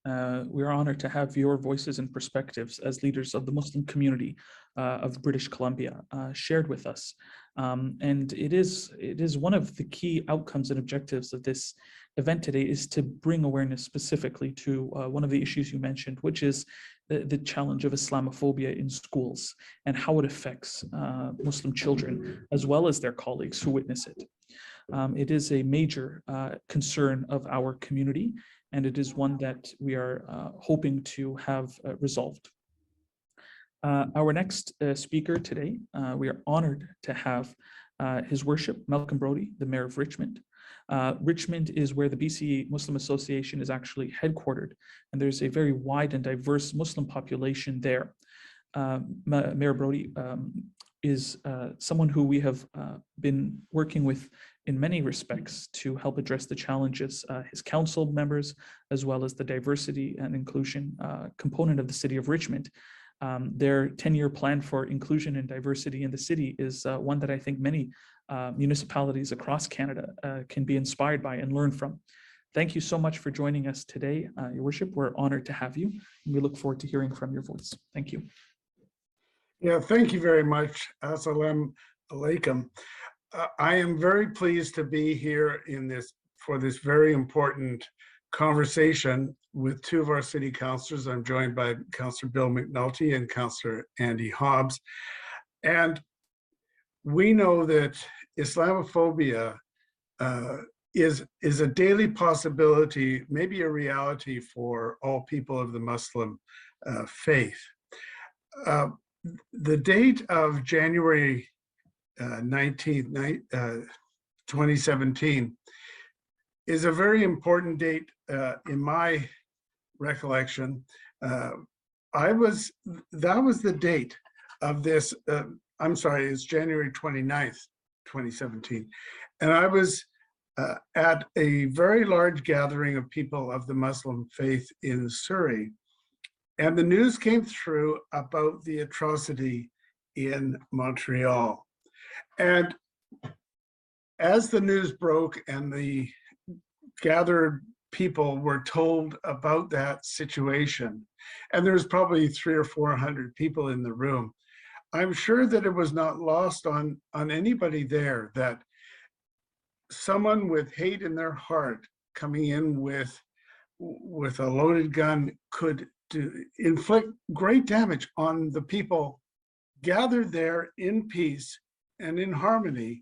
We are honored to have your voices and perspectives as leaders of the Muslim community of British Columbia shared with us. And it is one of the key outcomes and objectives of this event today is to bring awareness specifically to one of the issues you mentioned, which is the challenge of Islamophobia in schools and how it affects Muslim children as well as their colleagues who witness it. It is a major concern of our community, and it is one that we are hoping to have resolved. Our next speaker today, we are honored to have His Worship Malcolm Brodie, the Mayor of Richmond. Richmond is where the BC Muslim Association is actually headquartered, and there's a very wide and diverse Muslim population there. Mayor Brodie is someone who we have been working with in many respects to help address the challenges, his council members, as well as the diversity and inclusion component of the city of Richmond. Their 10-year plan for inclusion and diversity in the city is one that I think many municipalities across Canada can be inspired by and learn from. Thank you so much for joining us today, Your Worship. We're honored to have you, and we look forward to hearing from your voice. Thank you. Yeah, thank you very much. Assalamu alaikum. I am very pleased to be here for this very important conversation with two of our city councillors. I'm joined by Councillor Bill McNulty and Councillor Andy Hobbs. And we know that Islamophobia is a daily possibility, maybe a reality for all people of the Muslim faith. The date of January 19th, 2017 is a very important date in my recollection. That was the date of this, I'm sorry, it's January 29th, 2017. And I was at a very large gathering of people of the Muslim faith in Surrey. And the news came through about the atrocity in Montreal. And as the news broke and the gathered people were told about that situation, and there was probably 300 or 400 people in the room, I'm sure that it was not lost on anybody there that someone with hate in their heart coming in with a loaded gun could inflict great damage on the people gathered there in peace and in harmony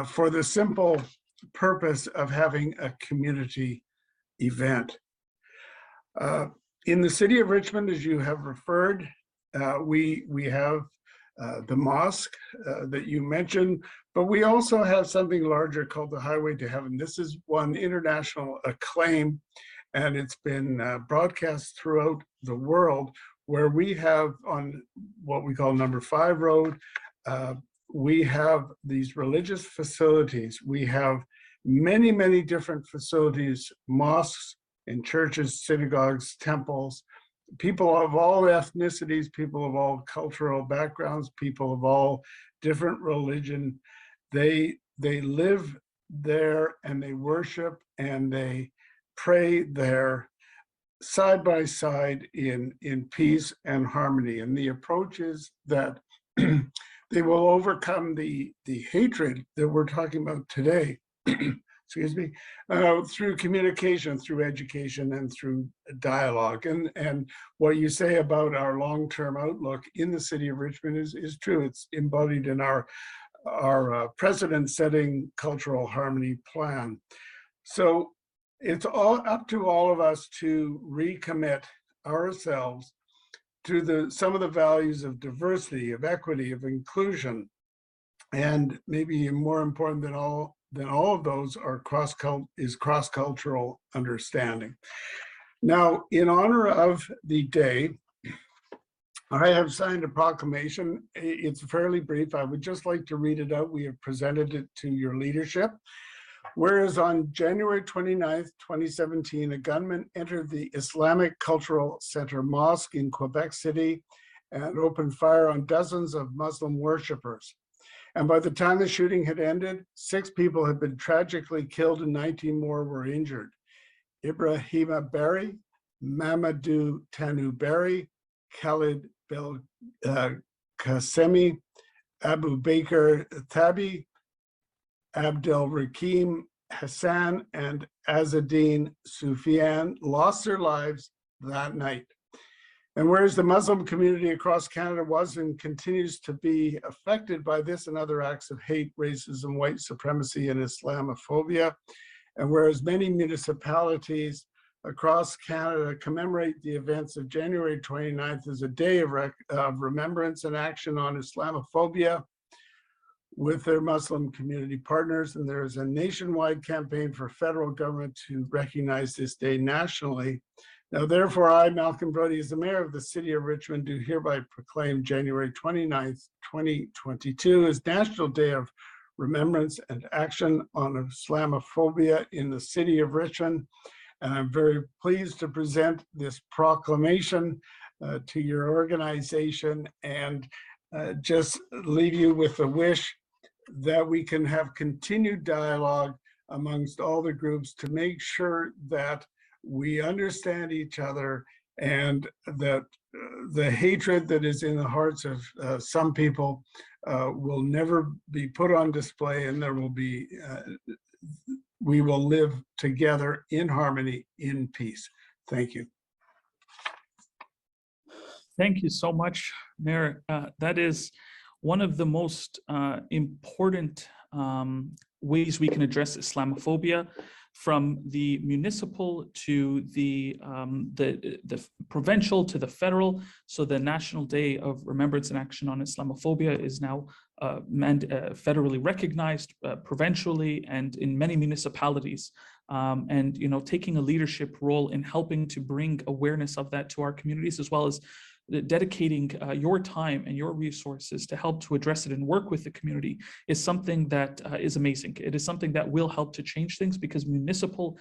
for the simple purpose of having a community event. In the city of Richmond, as you have referred, we have the mosque that you mentioned, but we also have something larger called the Highway to Heaven. This is one international acclaim, and it's been broadcast throughout the world, where we have on what we call Number 5 Road, we have these religious facilities. We have many, many different facilities, mosques and churches, synagogues, temples, people of all ethnicities, people of all cultural backgrounds, people of all different religion. They live there and they worship and they pray there side by side in peace and harmony. And the approach is that they will overcome the hatred that we're talking about today, excuse me, through communication, through education, and through dialogue. And what you say about our long-term outlook in the city of Richmond is true. It's embodied in our precedent-setting cultural harmony plan. So it's all up to all of us to recommit ourselves to some of the values of diversity, of equity, of inclusion, and maybe more important than all of those are cross-cultural understanding. Now, in honor of the day, I have signed a proclamation. It's fairly brief. I would just like to read it out. We have presented it to your leadership. Whereas on January 29th, 2017, a gunman entered the Islamic Cultural Center Mosque in Quebec City and opened fire on dozens of Muslim worshippers. And by the time the shooting had ended, 6 people had been tragically killed and 19 more were injured. Ibrahima Berry, Mamadou Tanouberry, Khalid Qasemi, Abu Bakr Tabi, Abdel Rakim Hassan, and Azadine Soufiane lost their lives that night. And whereas the Muslim community across Canada was and continues to be affected by this and other acts of hate, racism, white supremacy, and Islamophobia, and whereas many municipalities across Canada commemorate the events of January 29th as a day of remembrance and action on Islamophobia with their Muslim community partners, and there is a nationwide campaign for federal government to recognize this day nationally. Now, therefore, I, Malcolm Brody, as the mayor of the city of Richmond, do hereby proclaim January 29th, 2022 as National Day of Remembrance and Action on Islamophobia in the city of Richmond. And I'm very pleased to present this proclamation to your organization and just leave you with a wish that we can have continued dialogue amongst all the groups to make sure that we understand each other and that the hatred that is in the hearts of some people will never be put on display, and there will be, we will live together in harmony, in peace. Thank you. Thank you so much, Mayor. That is one of the most important ways we can address Islamophobia, from the municipal to the provincial to the federal. So the National Day of Remembrance and Action on Islamophobia is now federally recognized, provincially, and in many municipalities. And taking a leadership role in helping to bring awareness of that to our communities, as well as dedicating your time and your resources to help to address it and work with the community, is something that is amazing. It is something that will help to change things, because municipal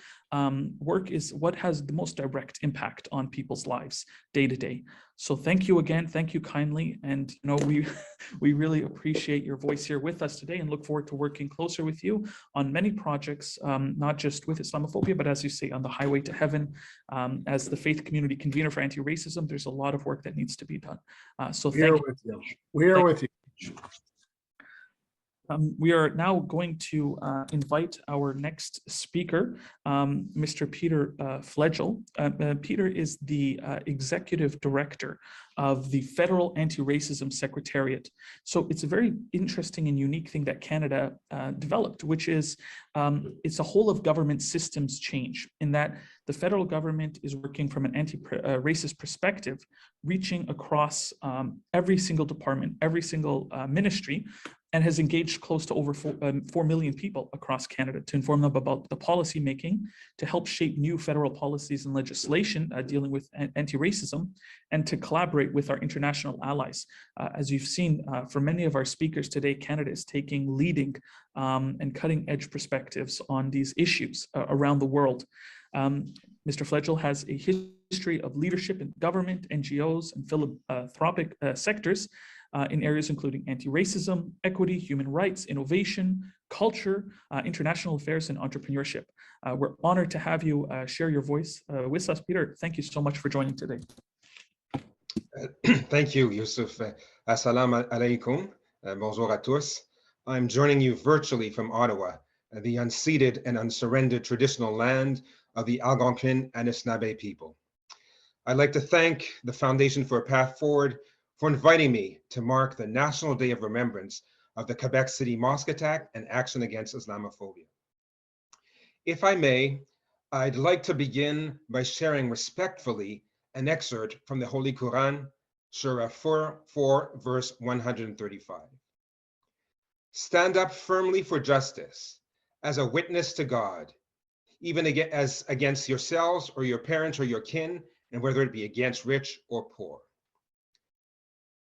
work is what has the most direct impact on people's lives day to day. So thank you again, thank you kindly, and we really appreciate your voice here with us today, and look forward to working closer with you on many projects, not just with Islamophobia, but as you say, on the highway to heaven. As the faith community convener for anti-racism, there's a lot of work that needs to be done. So thank you. We are with you. We are now going to invite our next speaker, Mr. Peter Fledgel. Peter is the Executive Director of the Federal Anti-Racism Secretariat. So it's a very interesting and unique thing that Canada developed, which is it's a whole of government systems change, in that the federal government is working from an anti-racist perspective, reaching across every single department, every single ministry, and has engaged close to over 4 million people across Canada to inform them about the policy making, to help shape new federal policies and legislation dealing with anti-racism, and to collaborate with our international allies. As you've seen for many of our speakers today, Canada is taking leading and cutting edge perspectives on these issues around the world. Mr. Fledgel has a history of leadership in government, NGOs, and philanthropic sectors, in areas including anti-racism, equity, human rights, innovation, culture, international affairs, and entrepreneurship. We're honored to have you share your voice with us, Peter. Thank you so much for joining today. Thank you, Yusuf. Assalamu alaikum. Bonjour à tous. I'm joining you virtually from Ottawa, the unceded and unsurrendered traditional land of the Algonquin and Anishinaabe people. I'd like to thank the Foundation for a Path Forward for inviting me to mark the National Day of Remembrance of the Quebec City mosque attack and action against Islamophobia. If I may, I'd like to begin by sharing respectfully an excerpt from the Holy Quran, Surah 4, verse 135. Stand up firmly for justice as a witness to God, even as against yourselves or your parents or your kin, and whether it be against rich or poor.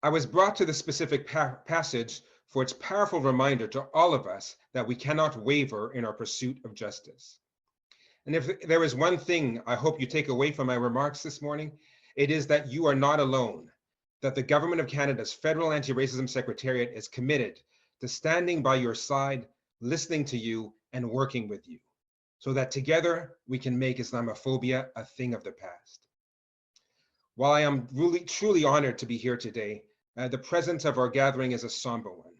I was brought to this specific passage for its powerful reminder to all of us that we cannot waver in our pursuit of justice. And if there is one thing I hope you take away from my remarks this morning, it is that you are not alone, that the Government of Canada's Federal Anti-Racism Secretariat is committed to standing by your side, listening to you, and working with you, so that together we can make Islamophobia a thing of the past. While I am really truly honored to be here today, the presence of our gathering is a somber one,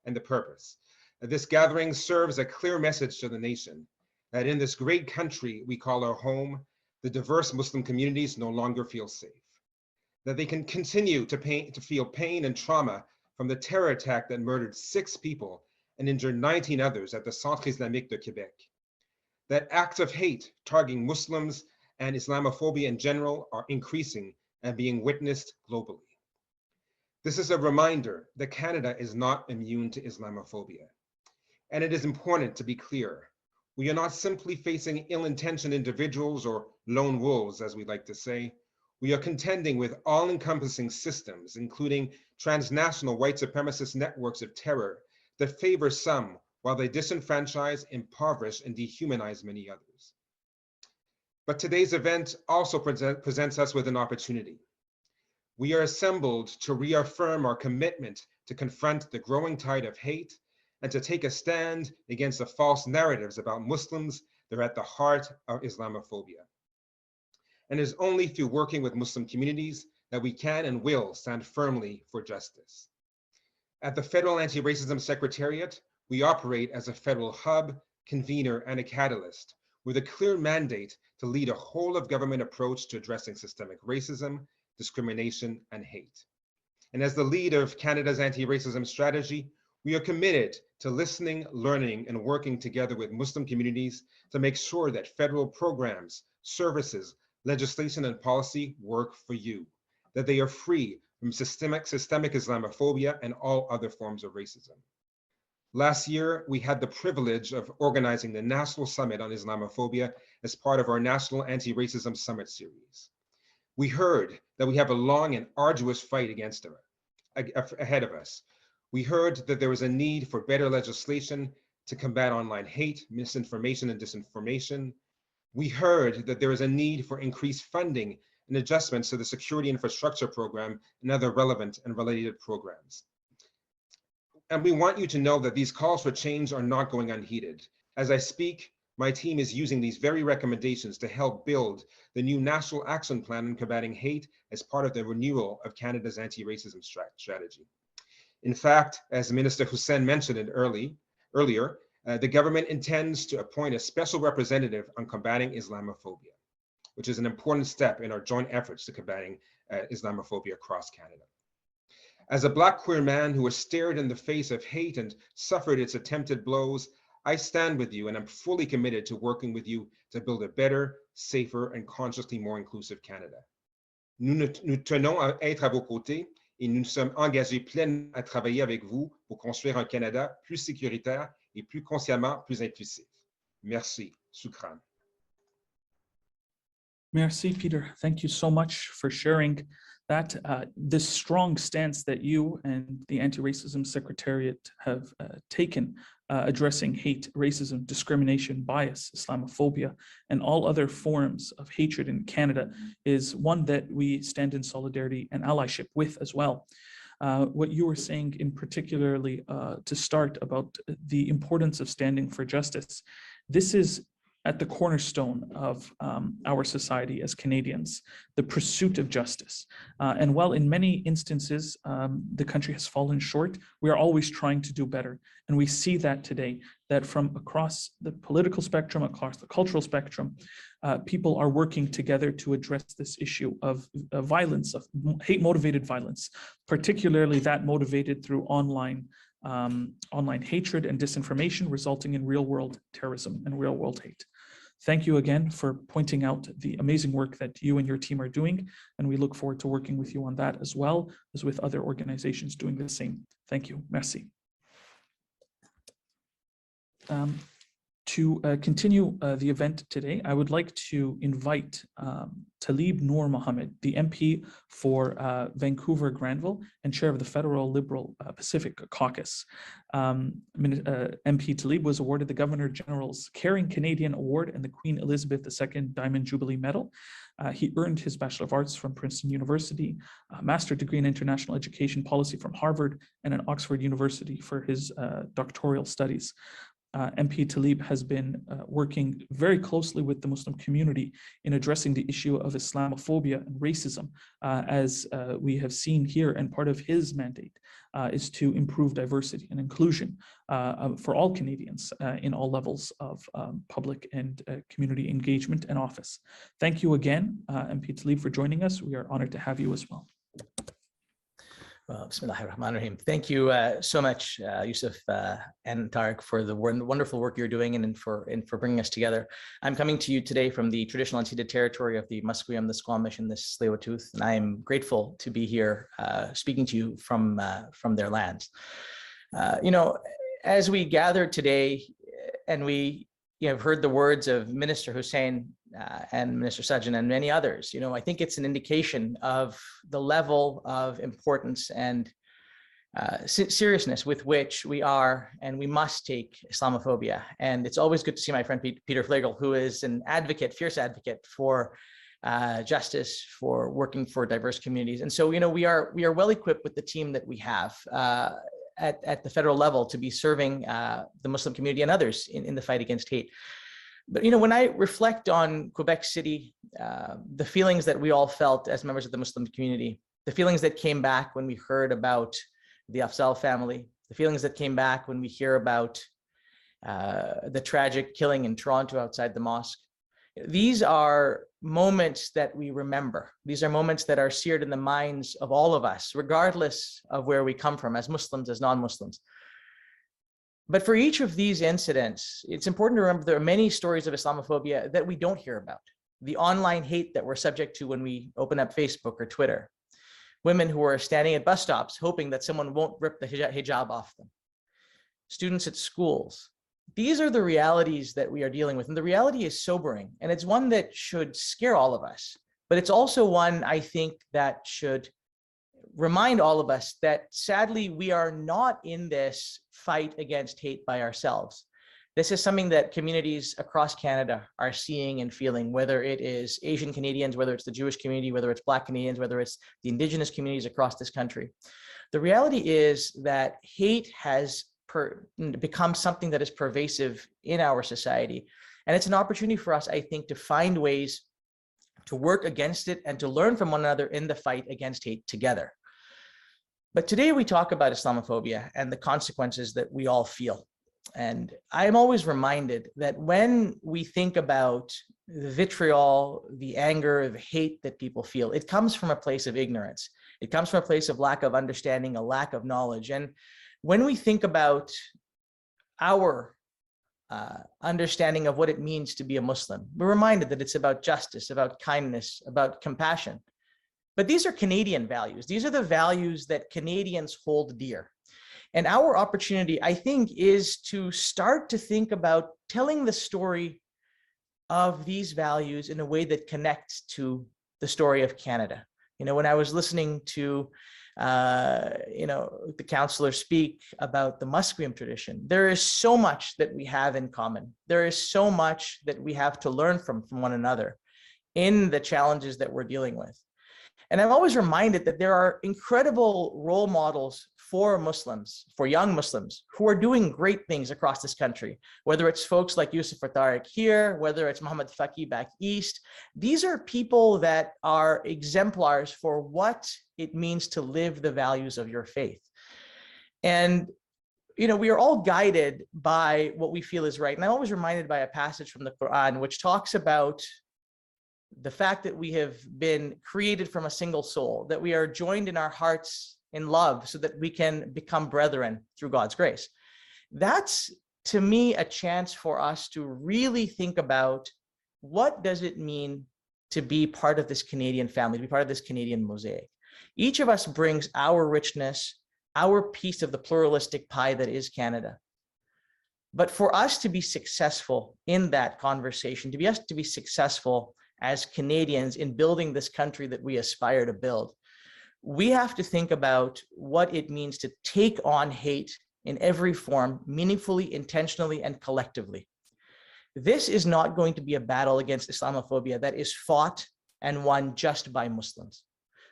and the purpose. This gathering serves a clear message to the nation that in this great country we call our home, the diverse Muslim communities no longer feel safe, that they can continue to feel pain and trauma from the terror attack that murdered 6 people and injured 19 others at the Centre Islamique de Québec, that acts of hate targeting Muslims and Islamophobia in general are increasing and being witnessed globally. This is a reminder that Canada is not immune to Islamophobia. And it is important to be clear. We are not simply facing ill-intentioned individuals or lone wolves, as we like to say. We are contending with all-encompassing systems, including transnational white supremacist networks of terror that favor some while they disenfranchise, impoverish, and dehumanize many others. But today's event also presents us with an opportunity. We are assembled to reaffirm our commitment to confront the growing tide of hate and to take a stand against the false narratives about Muslims that are at the heart of Islamophobia. And it is only through working with Muslim communities that we can and will stand firmly for justice. At the Federal Anti-Racism Secretariat, we operate as a federal hub, convener, and a catalyst with a clear mandate to lead a whole-of-government approach to addressing systemic racism, discrimination, and hate. And as the lead of Canada's anti-racism strategy, we are committed to listening, learning, and working together with Muslim communities to make sure that federal programs, services, legislation, and policy work for you, that they are free from systemic Islamophobia and all other forms of racism. Last year, we had the privilege of organizing the National Summit on Islamophobia as part of our National Anti-Racism Summit series. We heard that we have a long and arduous fight ahead of us. We heard that there was a need for better legislation to combat online hate, misinformation, and disinformation. We heard that there is a need for increased funding and adjustments to the Security Infrastructure Program and other relevant and related programs. And we want you to know that these calls for change are not going unheeded. As I speak, my team is using these very recommendations to help build the new National Action Plan on Combating Hate as part of the renewal of Canada's anti-racism strategy. In fact, as Minister Hussein mentioned it earlier, the government intends to appoint a special representative on combating Islamophobia, which is an important step in our joint efforts to combating Islamophobia across Canada. As a Black queer man who was stared in the face of hate and suffered its attempted blows, I stand with you and I'm fully committed to working with you to build a better, safer, and consciously more inclusive Canada. Nous tenons à être à vos côtés et nous sommes engagés pleinement à travailler avec vous pour construire un Canada plus sécuritaire et plus consciemment plus inclusif. Merci. Shukran. Merci, Peter. Thank you so much for sharing that. This strong stance that you and the Anti-Racism Secretariat have taken addressing hate, racism, discrimination, bias, Islamophobia, and all other forms of hatred in Canada is one that we stand in solidarity and allyship with as well. What you were saying in particularly to start about the importance of standing for justice, this is at the cornerstone of our society as Canadians, the pursuit of justice. And while in many instances, the country has fallen short, we are always trying to do better. And we see that today, that from across the political spectrum, across the cultural spectrum, people are working together to address this issue of violence, of hate-motivated violence, particularly that motivated through online hatred and disinformation, resulting in real-world terrorism and real-world hate. Thank you again for pointing out the amazing work that you and your team are doing, and we look forward to working with you on that as well as with other organizations doing the same. Thank you. Merci. To continue the event today, I would like to invite Talib Noor Mohammed, the MP for Vancouver Granville and chair of the Federal Liberal Pacific Caucus. MP Talib was awarded the Governor General's Caring Canadian Award and the Queen Elizabeth II Diamond Jubilee Medal. He earned his Bachelor of Arts from Princeton University, a master's degree in international education policy from Harvard, and an Oxford University for his doctoral studies. MP Tlaib has been working very closely with the Muslim community in addressing the issue of Islamophobia and racism, as we have seen here, and part of his mandate is to improve diversity and inclusion for all Canadians in all levels of public and community engagement and office. Thank you again, MP Tlaib, for joining us. We are honored to have you as well. Well, Bismillahirrahmanirrahim. Thank you so much, Yusuf and Tariq, for the wonderful work you're doing and for bringing us together. I'm coming to you today from the traditional unceded territory of the Musqueam, the Squamish, and the Tsleil-Waututh, and I am grateful to be here speaking to you from their lands. You know, as we gather today, and we have heard the words of Minister Hussein and Minister Sajjan and many others, you know, I think it's an indication of the level of importance and seriousness with which we are and we must take Islamophobia. And it's always good to see my friend Peter Flegel, who is an advocate, fierce advocate for justice, for working for diverse communities. And so, you know, we are well equipped with the team that we have at the federal level to be serving the Muslim community and others in the fight against hate. But, you know, when I reflect on Quebec City, the feelings that we all felt as members of the Muslim community, the feelings that came back when we heard about the Afzal family, the feelings that came back when we hear about the tragic killing in Toronto outside the mosque, these are moments that we remember. These are moments that are seared in the minds of all of us, regardless of where we come from, as Muslims, as non-Muslims. But for each of these incidents, it's important to remember there are many stories of Islamophobia that we don't hear about. The online hate that we're subject to when we open up Facebook or Twitter. Women who are standing at bus stops hoping that someone won't rip the hijab off them. Students at schools. These are the realities that we are dealing with. And the reality is sobering. And it's one that should scare all of us. But it's also one, I think, that should remind all of us that sadly, we are not in this fight against hate by ourselves. This is something that communities across Canada are seeing and feeling, whether it is Asian Canadians, whether it's the Jewish community, whether it's Black Canadians, whether it's the Indigenous communities across this country. The reality is that hate has become something that is pervasive in our society. And it's an opportunity for us, I think, to find ways to work against it and to learn from one another in the fight against hate together. But today we talk about Islamophobia and the consequences that we all feel. And I am always reminded that when we think about the vitriol, the anger, the hate that people feel, it comes from a place of ignorance. It comes from a place of lack of understanding, a lack of knowledge. And when we think about our understanding of what it means to be a Muslim, we're reminded that it's about justice, about kindness, about compassion. But these are Canadian values. These are the values that Canadians hold dear. And our opportunity, I think, is to start to think about telling the story of these values in a way that connects to the story of Canada. You know, when I was listening to, the counselor speak about the Musqueam tradition, there is so much that we have in common. There is so much that we have to learn from one another in the challenges that we're dealing with. And I'm always reminded that there are incredible role models for Muslims, for young Muslims, who are doing great things across this country, whether it's folks like Yusuf or Tariq here, whether it's Muhammad Faki back east. These are people that are exemplars for what it means to live the values of your faith. And, you know, we are all guided by what we feel is right. And I'm always reminded by a passage from the Quran, which talks about the fact that we have been created from a single soul, that we are joined in our hearts in love so that we can become brethren through God's grace. That's, to me, a chance for us to really think about what does it mean to be part of this Canadian family, to be part of this Canadian mosaic. Each of us brings our richness, our piece of the pluralistic pie that is Canada. But for us to be successful in that conversation, to be successful as Canadians in building this country that we aspire to build, we have to think about what it means to take on hate in every form, meaningfully, intentionally, and collectively. This is not going to be a battle against Islamophobia that is fought and won just by Muslims.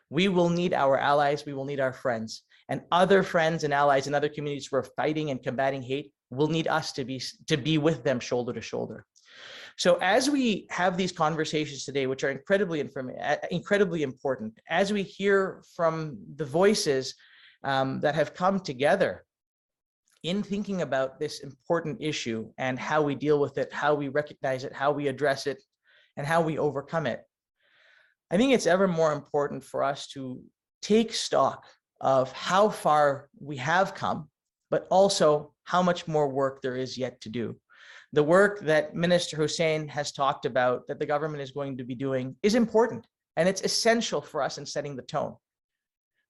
We will need our allies, we will need our friends, and other friends and allies in other communities who are fighting and combating hate will need us to be with them shoulder to shoulder. So as we have these conversations today, which are incredibly important, as we hear from the voices that have come together in thinking about this important issue and how we deal with it, how we recognize it, how we address it, and how we overcome it, I think it's ever more important for us to take stock of how far we have come, but also how much more work there is yet to do. The work that Minister Hussein has talked about that the government is going to be doing is important, and it's essential for us in setting the tone.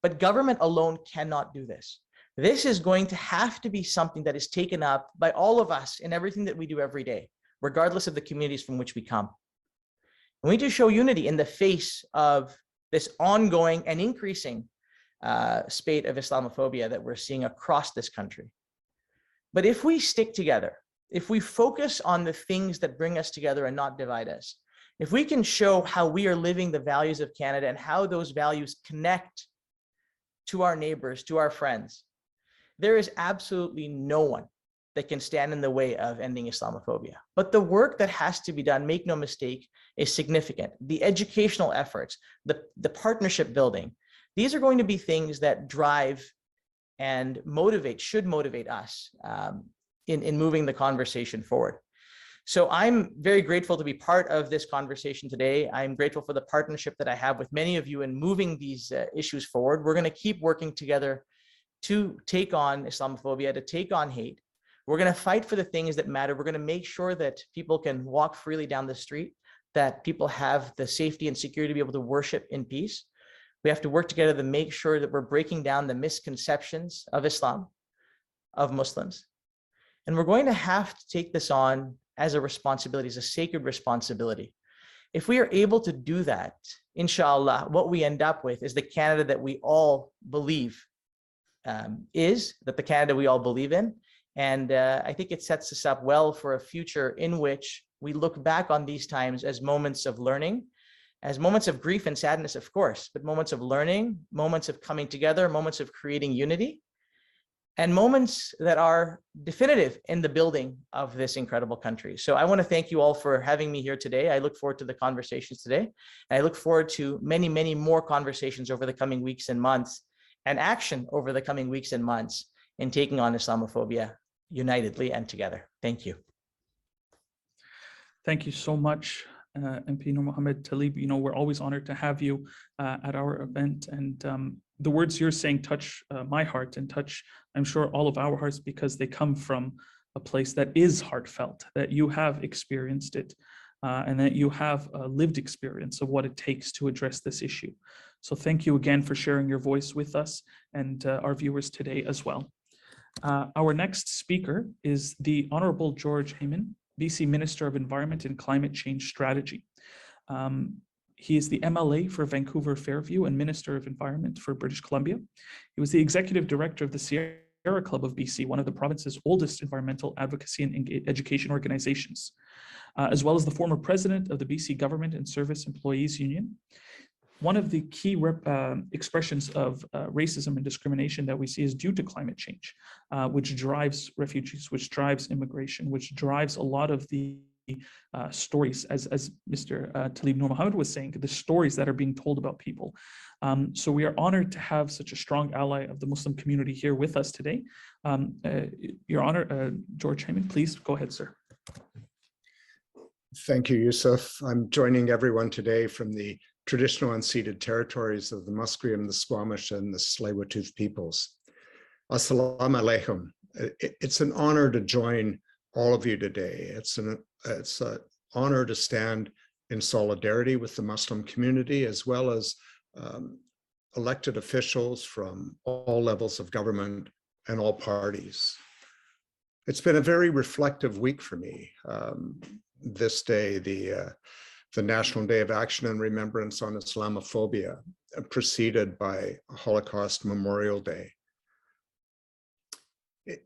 But government alone cannot do this. This is going to have to be something that is taken up by all of us in everything that we do every day, regardless of the communities from which we come. And we need to show unity in the face of this ongoing and increasing spate of Islamophobia that we're seeing across this country. But if we stick together, if we focus on the things that bring us together and not divide us, if we can show how we are living the values of Canada and how those values connect to our neighbors, to our friends, there is absolutely no one that can stand in the way of ending Islamophobia. But the work that has to be done, make no mistake, is significant. The educational efforts, the partnership building, these are going to be things that drive and should motivate us in moving the conversation forward. So I'm very grateful to be part of this conversation today. I'm grateful for the partnership that I have with many of you in moving these issues forward. We're going to keep working together to take on Islamophobia, to take on hate. We're going to fight for the things that matter. We're going to make sure that people can walk freely down the street, that people have the safety and security to be able to worship in peace. We have to work together to make sure that we're breaking down the misconceptions of Islam, of Muslims. And we're going to have to take this on as a responsibility, as a sacred responsibility. If we are able to do that, inshallah, what we end up with is the Canada that we all believe the Canada we all believe in. And I think it sets us up well for a future in which we look back on these times as moments of learning, as moments of grief and sadness, of course, but moments of learning, moments of coming together, moments of creating unity, and moments that are definitive in the building of this incredible country. So I want to thank you all for having me here today. I look forward to the conversations today. And I look forward to many, many more conversations over the coming weeks and months, and action over the coming weeks and months in taking on Islamophobia unitedly and together. Thank you. Thank you so much, MP Nur Mohammed Talib. You know, we're always honored to have you at our event, and the words you're saying touch my heart and touch, I'm sure, all of our hearts, because they come from a place that is heartfelt, that you have experienced it, and that you have a lived experience of what it takes to address this issue. So thank you again for sharing your voice with us and our viewers today as well. Our next speaker is the Honorable George Heyman, BC Minister of Environment and Climate Change Strategy. He is the MLA for Vancouver Fairview and Minister of Environment for British Columbia. He was the Executive Director of the Sierra Club of BC, one of the province's oldest environmental advocacy and education organizations, as well as the former President of the BC Government and Service Employees Union. One of the key expressions of racism and discrimination that we see is due to climate change, which drives refugees, which drives immigration, which drives a lot of the stories, as Mr. Talib Nur Mohammed was saying, the stories that are being told about people. So we are honored to have such a strong ally of the Muslim community here with us today. Your Honor, George Heyman, please go ahead, sir. Thank you, Yusuf. I'm joining everyone today from the traditional unceded territories of the Musqueam, the Squamish, and the Tsleil-Waututh peoples. Assalamu alaikum. It's an honor to join all of you today. It's an honor to stand in solidarity with the Muslim community, as well as elected officials from all levels of government and all parties. It's been a very reflective week for me. This day, the National Day of Action and Remembrance on Islamophobia, preceded by Holocaust Memorial Day.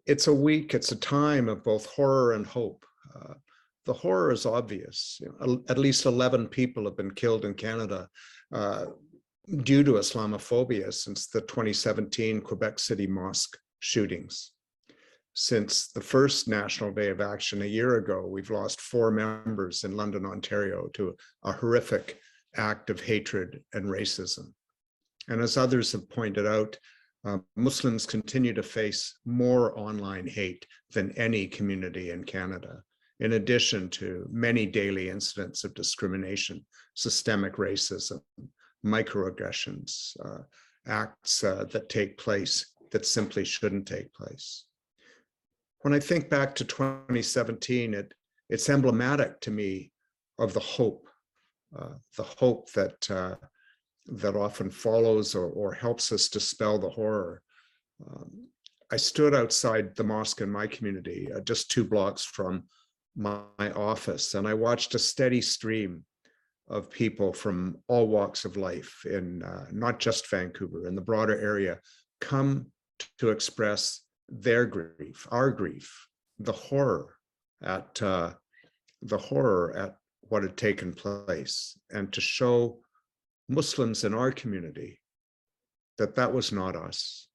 It's a week, it's a time of both horror and hope. The horror is obvious. At least 11 people have been killed in Canada due to Islamophobia since the 2017 Quebec City mosque shootings. Since the first National Day of Action a year ago, we've lost 4 members in London, Ontario, to a horrific act of hatred and racism. And as others have pointed out, Muslims continue to face more online hate than any community in Canada, in addition to many daily incidents of discrimination, systemic racism, microaggressions, acts that take place that simply shouldn't take place. When I think back to 2017, it's emblematic to me of the hope that often follows or helps us dispel the horror. I stood outside the mosque in my community, just 2 blocks from my office, and I watched a steady stream of people from all walks of life in not just Vancouver, in the broader area, come to express their grief, our grief, the horror at what had taken place, and to show Muslims in our community that that was not us,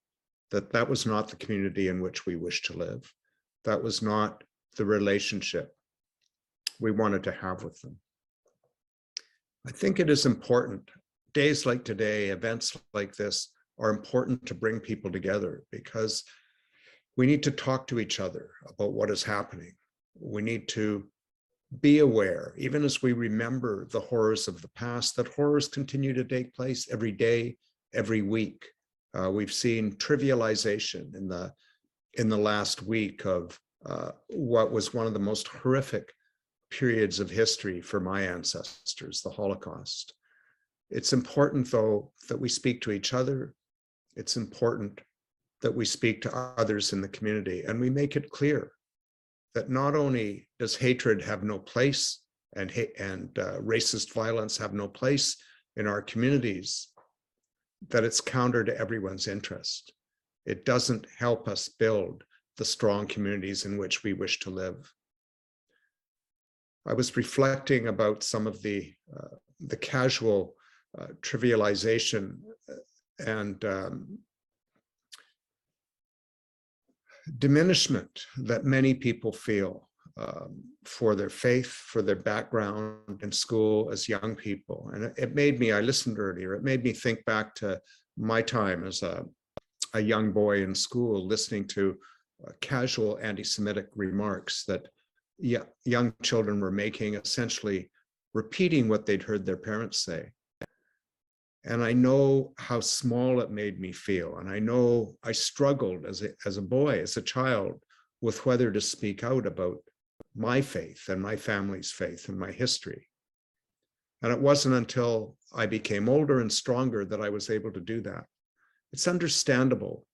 that was not the community in which we wish to live, that was not the relationship we wanted to have with them. I think it is important, days like today, events like this are important to bring people together, because we need to talk to each other about what is happening. We need to be aware, even as we remember the horrors of the past, that horrors continue to take place every day, every week. We've seen trivialization in the last week of what was one of the most horrific periods of history for my ancestors, the Holocaust. It's important, though, that we speak to each other. It's important that we speak to others in the community, and we make it clear that not only does hatred have no place and racist violence have no place in our communities, that it's counter to everyone's interest. It doesn't help us build the strong communities in which we wish to live. I was reflecting about some of the casual trivialization and diminishment that many people feel for their faith, for their background in school as young people. And it made me, I listened earlier, it made me think back to my time as a young boy in school, listening to casual anti-Semitic remarks that young children were making, essentially repeating what they'd heard their parents say. And I know how small it made me feel. And I know I struggled as a boy, as a child, with whether to speak out about my faith and my family's faith and my history. And it wasn't until I became older and stronger that I was able to do that. It's understandable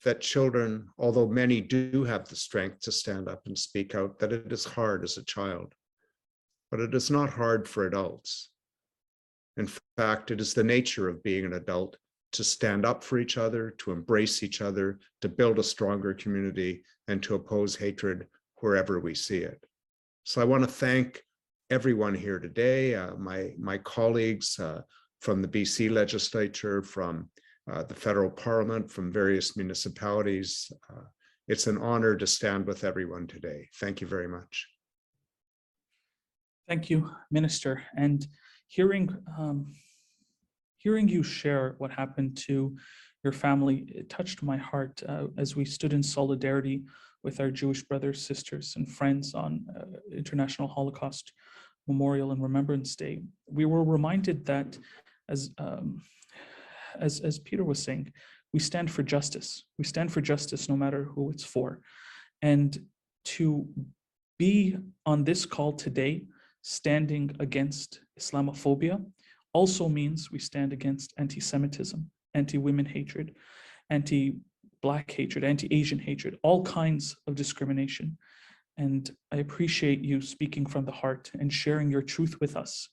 that children, although many do have the strength to stand up and speak out, that it is hard as a child. But it is not hard for adults. In fact, it is the nature of being an adult to stand up for each other, to embrace each other, to build a stronger community, and to oppose hatred wherever we see it. So I want to thank everyone here today, my colleagues from the BC legislature, from the federal parliament, from various municipalities. It's an honor to stand with everyone today. Thank you very much. Thank you, Minister. And hearing you share what happened to your family, it touched my heart as we stood in solidarity with our Jewish brothers, sisters, and friends on International Holocaust Memorial and Remembrance Day. We were reminded that, as Peter was saying, we stand for justice. We stand for justice no matter who it's for. And to be on this call today, standing against Islamophobia, also means we stand against anti-Semitism, anti-women hatred, anti-Black hatred, anti-Asian hatred, all kinds of discrimination. And I appreciate you speaking from the heart and sharing your truth with us.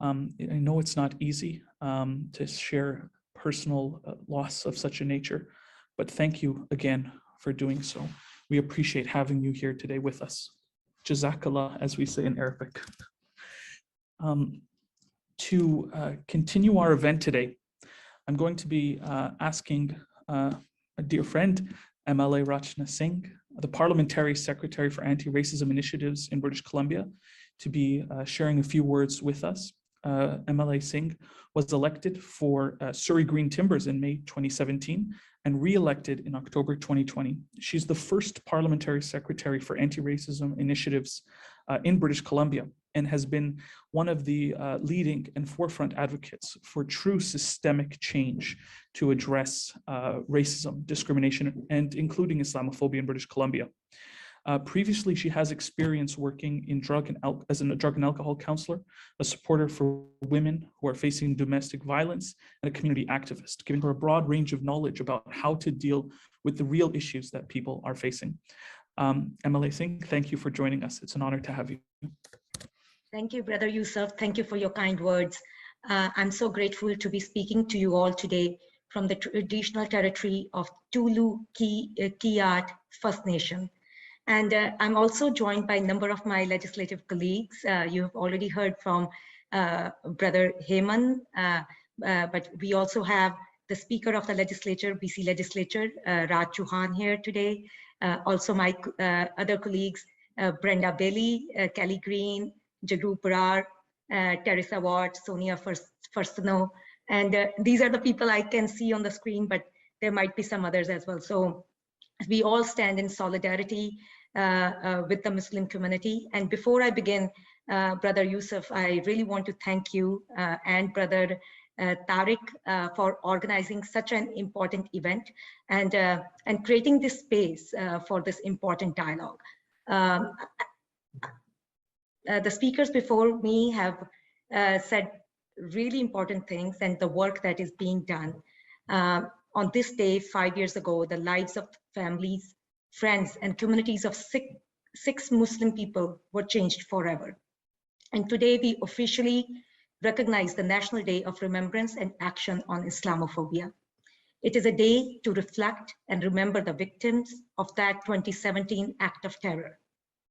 I know it's not easy to share personal loss of such a nature, but thank you again for doing so. We appreciate having you here today with us. Jazakallah, as we say in Arabic. To continue our event today, I'm going to be asking a dear friend, Mla Rachna Singh, the Parliamentary Secretary for Anti-Racism Initiatives in British Columbia, to be sharing a few words with us. Mla Singh was elected for Surrey Green Timbers in May 2017 and re-elected in October 2020. She's the first Parliamentary Secretary for Anti-Racism Initiatives in British Columbia and has been one of the leading and forefront advocates for true systemic change to address racism, discrimination, and including Islamophobia in British Columbia. Previously, she has experience working in as a drug and alcohol counselor, a supporter for women who are facing domestic violence, and a community activist, giving her a broad range of knowledge about how to deal with the real issues that people are facing. Mla Singh, thank you for joining us. It's an honor to have you. Thank you, Brother Yusuf. Thank you for your kind words. I'm so grateful to be speaking to you all today from the traditional territory of Tulu Kiat First Nation. And I'm also joined by a number of my legislative colleagues. You have already heard from Brother Heyman, but we also have the Speaker of the Legislature, BC Legislature, Raj Chauhan here today. Also my other colleagues, Brenda Bailey, Kelly Green, Jagru Parar, Theresa Watt, Sonia Firstano. And these are the people I can see on the screen, but there might be some others as well. So we all stand in solidarity with the Muslim community. And before I begin, Brother Yusuf, I really want to thank you and Brother Tariq for organizing such an important event and creating this space for this important dialogue. The speakers before me have said really important things and the work that is being done. On this day, 5 years ago, the lives of families, friends, and communities of six Muslim people were changed forever. And today we officially recognize the National Day of Remembrance and Action on Islamophobia. It is a day to reflect and remember the victims of that 2017 act of terror.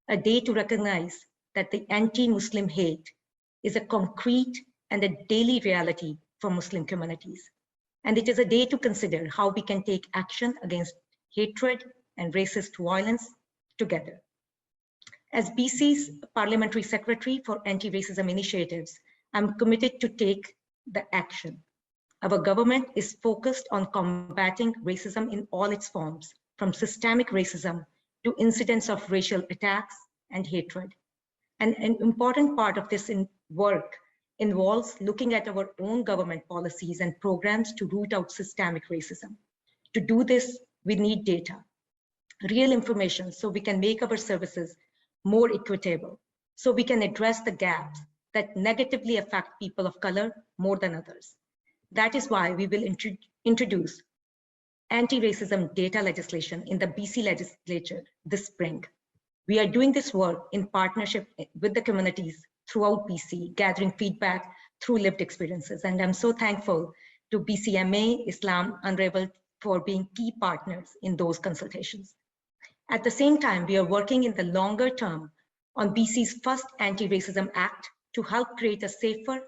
A day to recognize that the anti-Muslim hate is a concrete and a daily reality for Muslim communities. And it is a day to consider how we can take action against hatred and racist violence together. As BC's Parliamentary Secretary for Anti-Racism Initiatives, I'm committed to take the action. Our government is focused on combating racism in all its forms, from systemic racism to incidents of racial attacks and hatred. And an important part of this work involves looking at our own government policies and programs to root out systemic racism. To do this, we need data, real information, so we can make our services more equitable, so we can address the gaps that negatively affect people of color more than others. That is why we will introduce anti-racism data legislation in the BC legislature this spring. We are doing this work in partnership with the communities throughout BC, gathering feedback through lived experiences. And I'm so thankful to BCMA, Islam Unravelled, for being key partners in those consultations. At the same time, we are working in the longer term on BC's first Anti-Racism Act to help create a safer,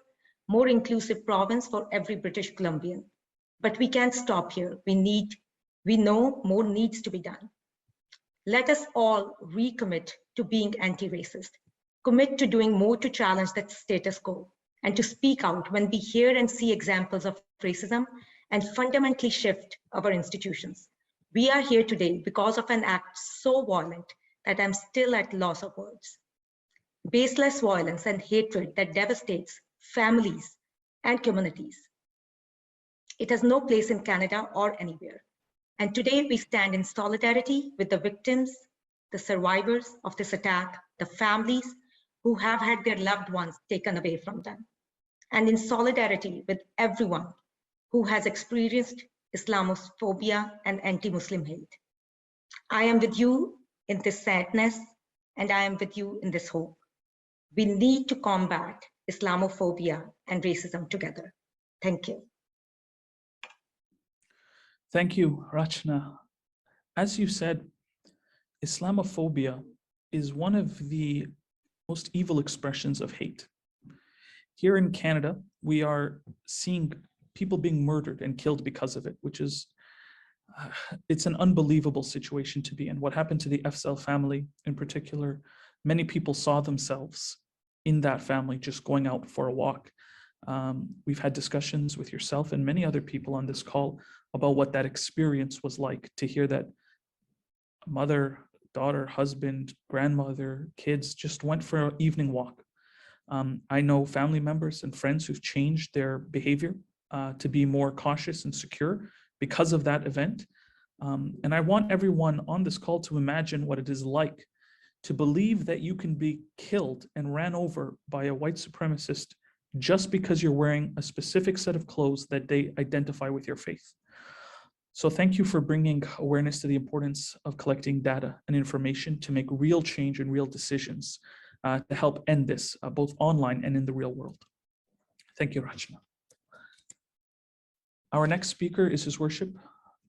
more inclusive province for every British Columbian. But we can't stop here. We know more needs to be done. Let us all recommit to being anti-racist, commit to doing more to challenge that status quo, and to speak out when we hear and see examples of racism and fundamentally shift our institutions. We are here today because of an act so violent that I'm still at loss of words. Baseless violence and hatred that devastates families and communities. It has no place in Canada or anywhere. And today we stand in solidarity with the victims, the survivors of this attack, the families who have had their loved ones taken away from them, and in solidarity with everyone who has experienced Islamophobia and anti-Muslim hate. I am with you in this sadness, and I am with you in this hope. We need to combat Islamophobia and racism together. Thank you. Thank you, Rachna. As you said, Islamophobia is one of the most evil expressions of hate. Here in Canada, we are seeing people being murdered and killed because of it, which is it's an unbelievable situation to be in. What happened to the Afzal family in particular, many people saw themselves in that family just going out for a walk. We've had discussions with yourself and many other people on this call about what that experience was like, to hear that mother, daughter, husband, grandmother, kids just went for an evening walk. I know family members and friends who've changed their behavior to be more cautious and secure because of that event. And I want everyone on this call to imagine what it is like to believe that you can be killed and ran over by a white supremacist just because you're wearing a specific set of clothes that they identify with your faith. So thank you for bringing awareness to the importance of collecting data and information to make real change and real decisions to help end this, both online and in the real world. Thank you, Rachna. Our next speaker is His Worship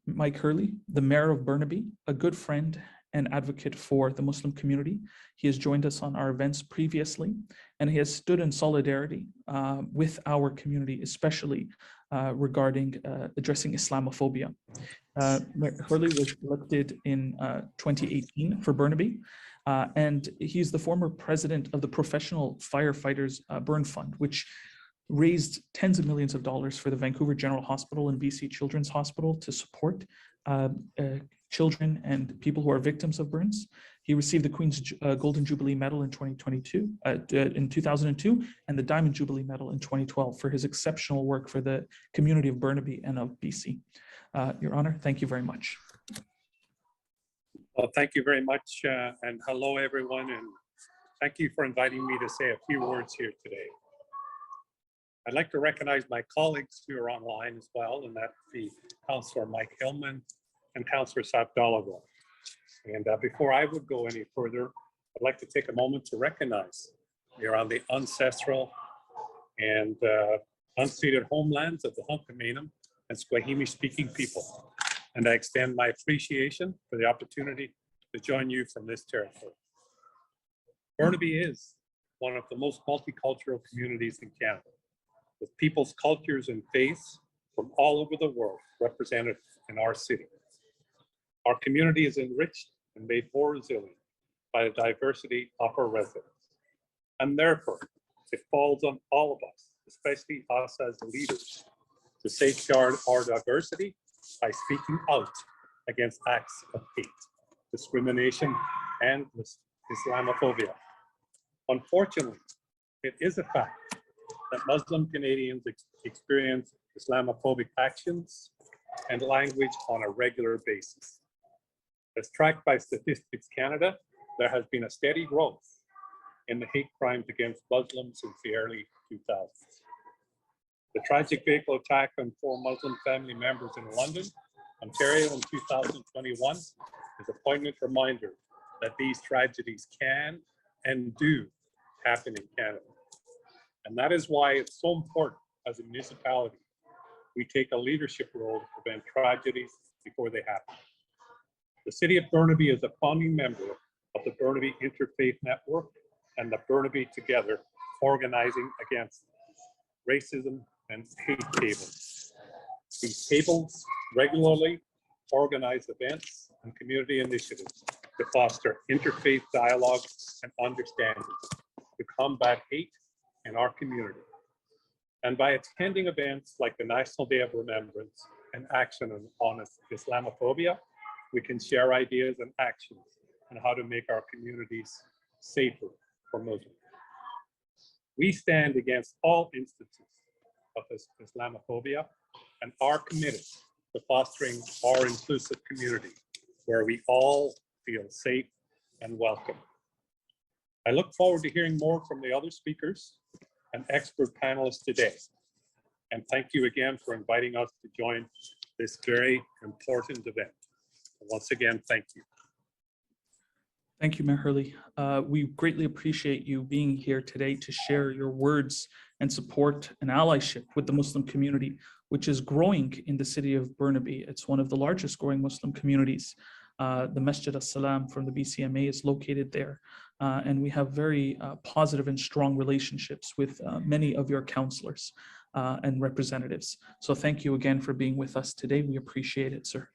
Mike Hurley, the Mayor of Burnaby, a good friend and advocate for the Muslim community. He has joined us on our events previously, and he has stood in solidarity with our community, especially regarding addressing Islamophobia. Hurley was elected in 2018 for Burnaby, and he's the former president of the Professional Firefighters Burn Fund, which raised tens of millions of dollars for the Vancouver General Hospital and BC Children's Hospital to support children and people who are victims of burns. He received the Queen's Golden Jubilee Medal in 2002, and the Diamond Jubilee Medal in 2012 for his exceptional work for the community of Burnaby and of BC. Your Honor, thank you very much. Well, thank you very much, and hello everyone, and thank you for inviting me to say a few words here today. I'd like to recognize my colleagues who are online as well, and that would be Councillor Mike Heyman and Councillor Sabdallah. And before I would go any further, I'd like to take a moment to recognize you're on the ancestral and unceded homelands of the Hunkaminam and Squamish speaking people. And I extend my appreciation for the opportunity to join you from this territory. Burnaby is one of the most multicultural communities in Canada, with people's cultures and faiths from all over the world represented in our city. Our community is enriched and made more resilient by the diversity of our residents. And therefore, it falls on all of us, especially us as leaders, to safeguard our diversity by speaking out against acts of hate, discrimination, and Islamophobia. Unfortunately, it is a fact that Muslim Canadians experience Islamophobic actions and language on a regular basis. As tracked by Statistics Canada, there has been a steady growth in the hate crimes against Muslims since the early 2000s. The tragic vehicle attack on 4 Muslim family members in London, Ontario in 2021 is a poignant reminder that these tragedies can and do happen in Canada. And that is why it's so important as a municipality, we take a leadership role to prevent tragedies before they happen. The City of Burnaby is a founding member of the Burnaby Interfaith Network and the Burnaby Together Organizing Against Racism and Hate tables. These tables regularly organize events and community initiatives to foster interfaith dialogue and understanding, to combat hate in our community. And by attending events like the National Day of Remembrance and Action on Islamophobia, we can share ideas and actions on how to make our communities safer for Muslims. We stand against all instances of Islamophobia and are committed to fostering our inclusive community where we all feel safe and welcome. I look forward to hearing more from the other speakers and expert panelists today. And thank you again for inviting us to join this very important event. Once again, thank you. Thank you, Mayor Hurley. We greatly appreciate you being here today to share your words and support and allyship with the Muslim community, which is growing in the city of Burnaby. It's one of the largest growing Muslim communities. The Masjid as-Salam from the BCMA is located there. And we have very positive and strong relationships with many of your councillors and representatives. So thank you again for being with us today. We appreciate it, sir.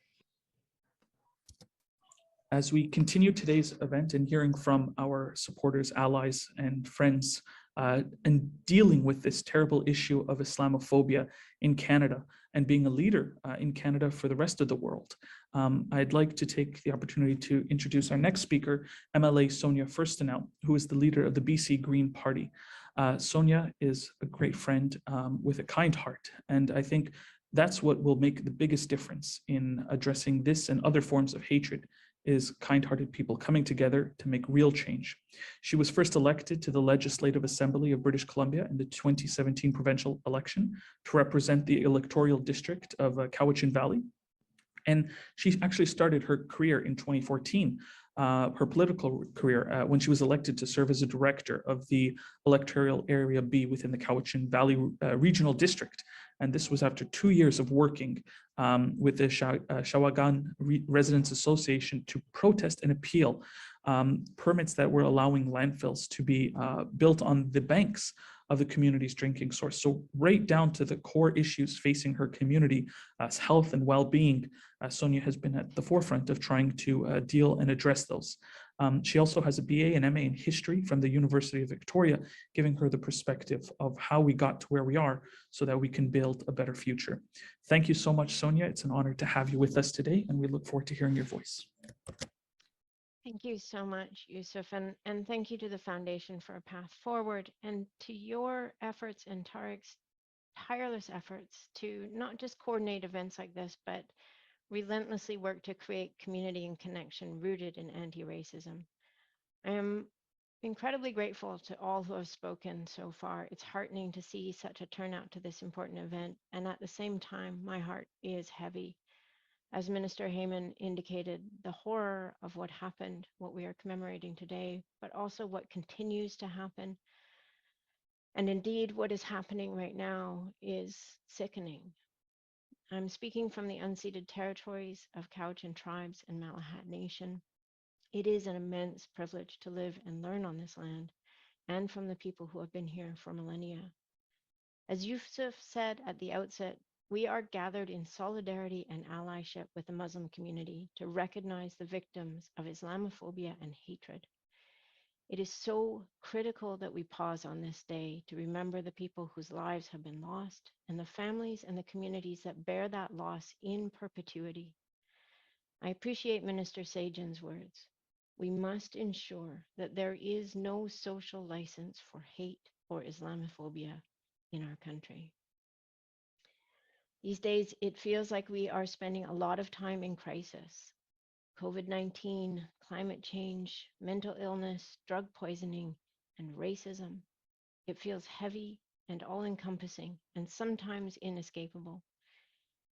As we continue today's event and hearing from our supporters, allies, and friends, and dealing with this terrible issue of Islamophobia in Canada and being a leader in Canada for the rest of the world, I'd like to take the opportunity to introduce our next speaker, MLA Sonia Furstenau, who is the leader of the BC Green Party. Sonia is a great friend with a kind heart, and I think that's what will make the biggest difference in addressing this and other forms of hatred, is kind-hearted people coming together to make real change. She was first elected to the Legislative Assembly of British Columbia in the 2017 provincial election to represent the electoral district of Cowichan Valley. And she actually started her career in 2014, her political career, when she was elected to serve as a director of the electoral area B within the Cowichan Valley Regional District. And this was after 2 years of working with the Shawagan Residents Association to protest and appeal permits that were allowing landfills to be built on the banks of the community's drinking source. So right down to the core issues facing her community, health and well-being, Sonia has been at the forefront of trying to deal and address those. She also has a BA and MA in history from the University of Victoria, giving her the perspective of how we got to where we are so that we can build a better future. Thank you so much, Sonia. It's an honor to have you with us today, and we look forward to hearing your voice. Thank you so much, Yusuf, and thank you to the Foundation for a Path Forward, and to your efforts and Tariq's tireless efforts to not just coordinate events like this, but relentlessly work to create community and connection rooted in anti-racism. I am incredibly grateful to all who have spoken so far. It's heartening to see such a turnout to this important event, and at the same time, my heart is heavy. As Minister Heyman indicated, the horror of what happened, what we are commemorating today, but also what continues to happen. And indeed, what is happening right now is sickening. I'm speaking from the unceded territories of Cowichan tribes and Malahat Nation. It is an immense privilege to live and learn on this land, and from the people who have been here for millennia. As Yusuf said at the outset, we are gathered in solidarity and allyship with the Muslim community to recognize the victims of Islamophobia and hatred. It is so critical that we pause on this day to remember the people whose lives have been lost and the families and the communities that bear that loss in perpetuity. I appreciate Minister Sajjan's words. We must ensure that there is no social license for hate or Islamophobia in our country. These days, it feels like we are spending a lot of time in crisis. COVID-19, climate change, mental illness, drug poisoning, and racism. It feels heavy and all-encompassing and sometimes inescapable.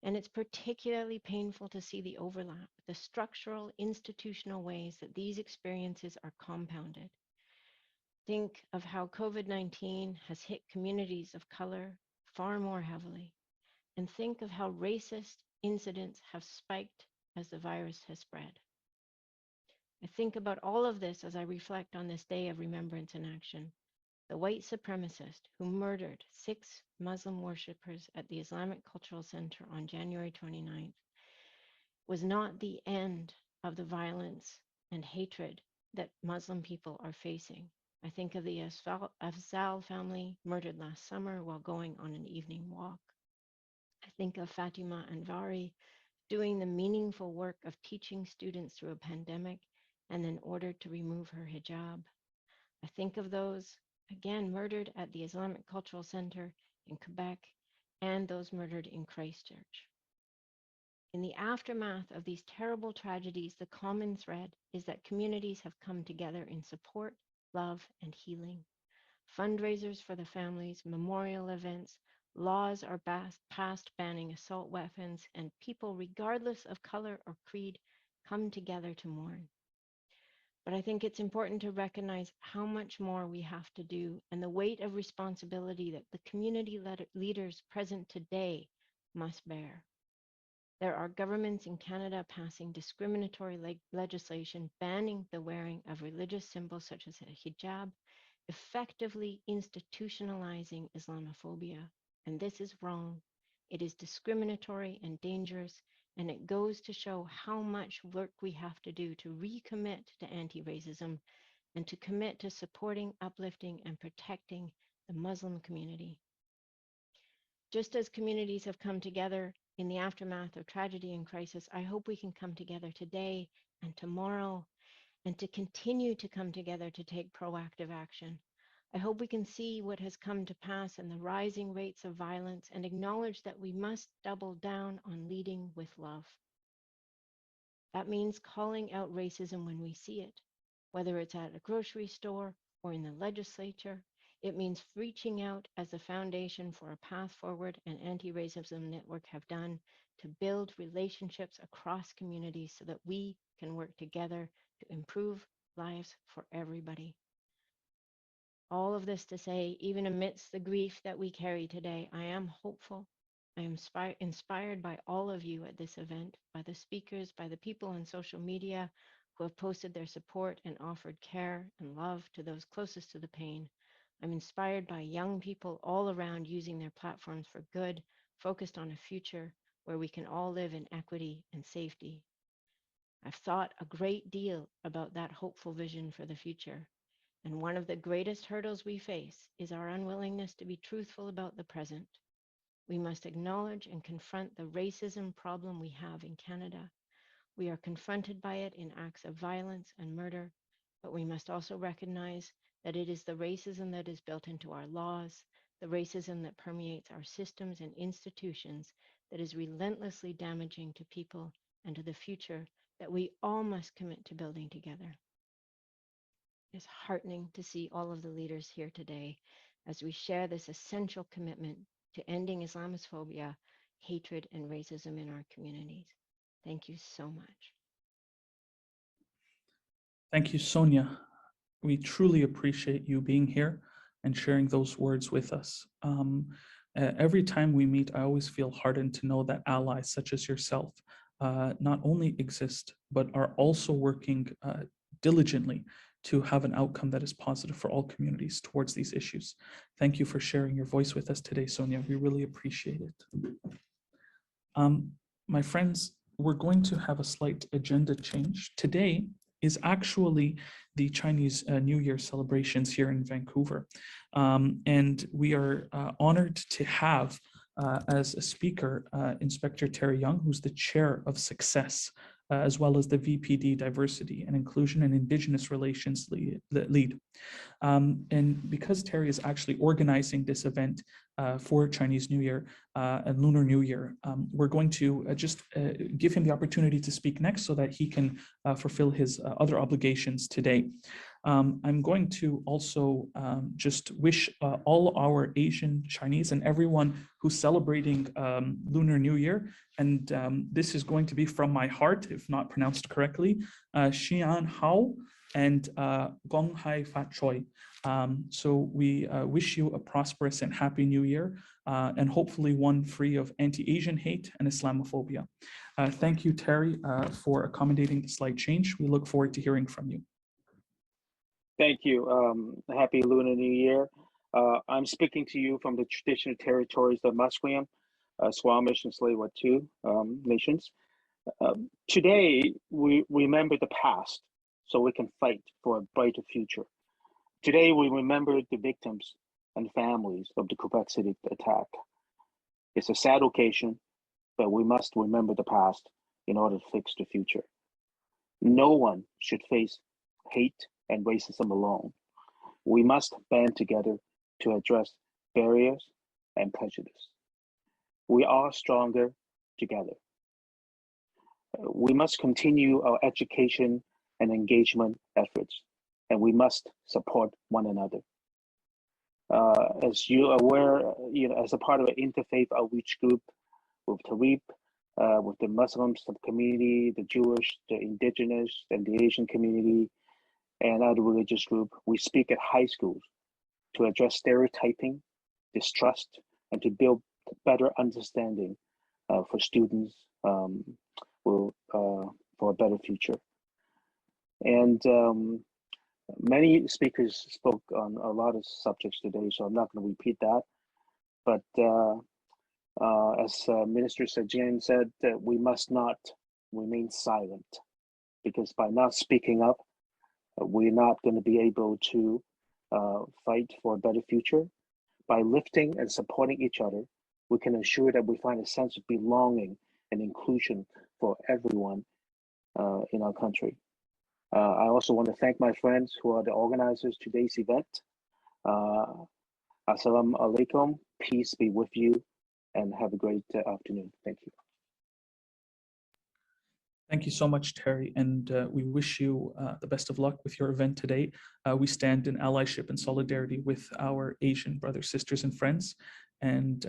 And it's particularly painful to see the overlap, the structural, institutional ways that these experiences are compounded. Think of how COVID-19 has hit communities of color far more heavily. And think of how racist incidents have spiked as the virus has spread. I think about all of this as I reflect on this day of remembrance and action. The white supremacist who murdered 6 Muslim worshippers at the Islamic Cultural Center on January 29th was not the end of the violence and hatred that Muslim people are facing. I think of the Afzal family murdered last summer while going on an evening walk. I think of Fatima Anvari doing the meaningful work of teaching students through a pandemic and then ordered to remove her hijab. I think of those, again, murdered at the Islamic Cultural Center in Quebec and those murdered in Christchurch. In the aftermath of these terrible tragedies, the common thread is that communities have come together in support, love, and healing. Fundraisers for the families, memorial events, laws are passed banning assault weapons, and people, regardless of color or creed, come together to mourn. But I think it's important to recognize how much more we have to do and the weight of responsibility that the community leaders present today must bear. There are governments in Canada passing discriminatory legislation banning the wearing of religious symbols such as a hijab, effectively institutionalizing Islamophobia. And this is wrong. It is discriminatory and dangerous, And it goes to show how much work we have to do to recommit to anti-racism and to commit to supporting, uplifting, and protecting the Muslim community. Just as communities have come together in the aftermath of tragedy and crisis, I hope we can come together today and tomorrow and to continue to come together to take proactive action. I hope we can see what has come to pass in the rising rates of violence and acknowledge that we must double down on leading with love. That means calling out racism when we see it, whether it's at a grocery store or in the legislature. It means reaching out as the Foundation for a Path Forward and Anti-Racism Network have done to build relationships across communities so that we can work together to improve lives for everybody. All of this to say, even amidst the grief that we carry today, I am hopeful. I am inspired by all of you at this event, by the speakers, by the people on social media who have posted their support and offered care and love to those closest to the pain. I'm inspired by young people all around using their platforms for good, focused on a future where we can all live in equity and safety. I've thought a great deal about that hopeful vision for the future. And one of the greatest hurdles we face is our unwillingness to be truthful about the present. We must acknowledge and confront the racism problem we have in Canada. We are confronted by it in acts of violence and murder, but we must also recognize that it is the racism that is built into our laws, the racism that permeates our systems and institutions that is relentlessly damaging to people and to the future that we all must commit to building together. It's heartening to see all of the leaders here today as we share this essential commitment to ending Islamophobia, hatred, and racism in our communities. Thank you so much. Thank you, Sonia. We truly appreciate you being here and sharing those words with us. Every time we meet, I always feel heartened to know that allies such as yourself not only exist, but are also working diligently to have an outcome that is positive for all communities towards these issues. Thank you for sharing your voice with us today, Sonia. We really appreciate it. My friends, we're going to have a slight agenda change. Today is actually the Chinese New Year celebrations here in Vancouver. And we are honored to have as a speaker, Inspector Terry Young, who's the chair of Success, as well as the VPD Diversity and Inclusion and Indigenous Relations lead. And because Terry is actually organizing this event for Chinese New Year and Lunar New Year, we're going to just give him the opportunity to speak next so that he can fulfill his other obligations today. I'm going to also just wish all our Asian Chinese and everyone who's celebrating Lunar New Year, and this is going to be from my heart, if not pronounced correctly, Xian Hao and Gong Hai Fat Choi. So we wish you a prosperous and happy New Year, and hopefully one free of anti-Asian hate and Islamophobia. Thank you, Terry, for accommodating the slight change. We look forward to hearing from you. Thank you. Happy Lunar New Year. I'm speaking to you from the traditional territories of Musqueam, Squamish, and Tsleil-Waututh nations. Today, we remember the past so we can fight for a brighter future. Today, we remember the victims and families of the Quebec City attack. It's a sad occasion, but we must remember the past in order to fix the future. No one should face hate and racism alone. We must band together to address barriers and prejudice. We are stronger together. We must continue our education and engagement efforts, and we must support one another. As you are aware, as a part of an interfaith outreach group with Tarif, with the Muslim community, the Jewish, the Indigenous, and the Asian community, and other religious group, we speak at high schools to address stereotyping, distrust, and to build better understanding for students for a better future. And many speakers spoke on a lot of subjects today, so I'm not going to repeat that. But As Minister Sajjan said, we must not remain silent, because by not speaking up, we're not going to be able to fight for a better future. By lifting and supporting each other, we can ensure that we find a sense of belonging and inclusion for everyone in our country. I also want to thank my friends who are the organizers of today's event. Assalamu alaikum, peace be with you, and have a great afternoon. Thank you. Thank you so much, Terry, and we wish you the best of luck with your event today. We stand in allyship and solidarity with our Asian brothers, sisters, and friends. And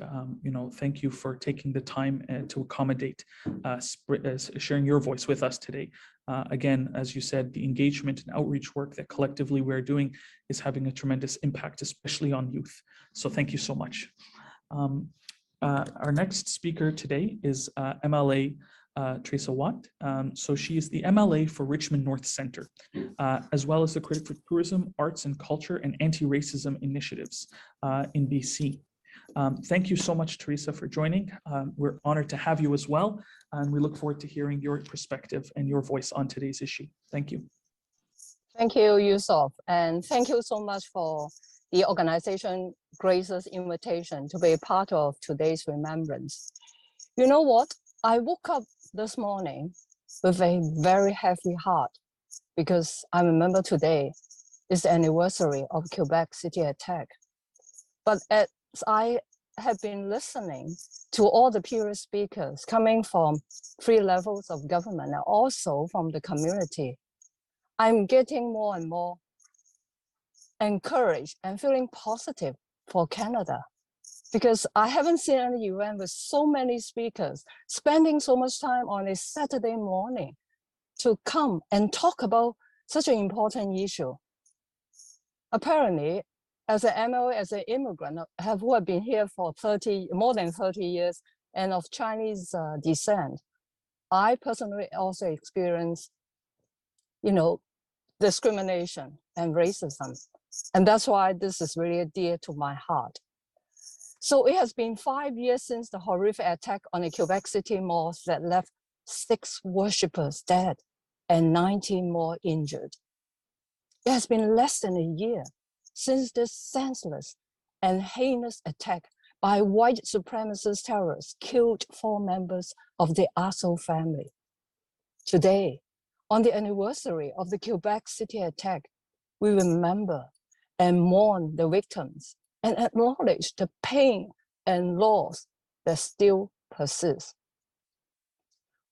thank you for taking the time to accommodate sharing your voice with us today. Again, as you said, the engagement and outreach work that collectively we're doing is having a tremendous impact, especially on youth. So thank you so much. Our next speaker today is Mla Theresa Watt. So she is the MLA for Richmond North Center, as well as the critic for tourism, arts and culture, and anti-racism initiatives in BC. Thank you so much, Theresa, for joining. We're honored to have you as well, and we look forward to hearing your perspective and your voice on today's issue. Thank you. Thank you, Yusuf, and thank you so much for the organization Grace's invitation to be a part of today's Remembrance. You know what? I woke up this morning with a very heavy heart because I remember today is the anniversary of Quebec City attack. But as I have been listening to all the previous speakers coming from 3 levels of government and also from the community, I'm getting more and more encouraged and feeling positive for Canada, because I haven't seen any event with so many speakers spending so much time on a Saturday morning to come and talk about such an important issue. Apparently, as an MLA, as an immigrant, who have been here for more than 30 years and of Chinese descent, I personally also experienced, discrimination and racism. And that's why this is really dear to my heart. So it has been 5 years since the horrific attack on the Quebec City mall that left 6 worshippers dead and 19 more injured. It has been less than a year since this senseless and heinous attack by white supremacist terrorists killed 4 members of the Asso family. Today, on the anniversary of the Quebec City attack, we remember and mourn the victims and acknowledge the pain and loss that still persists.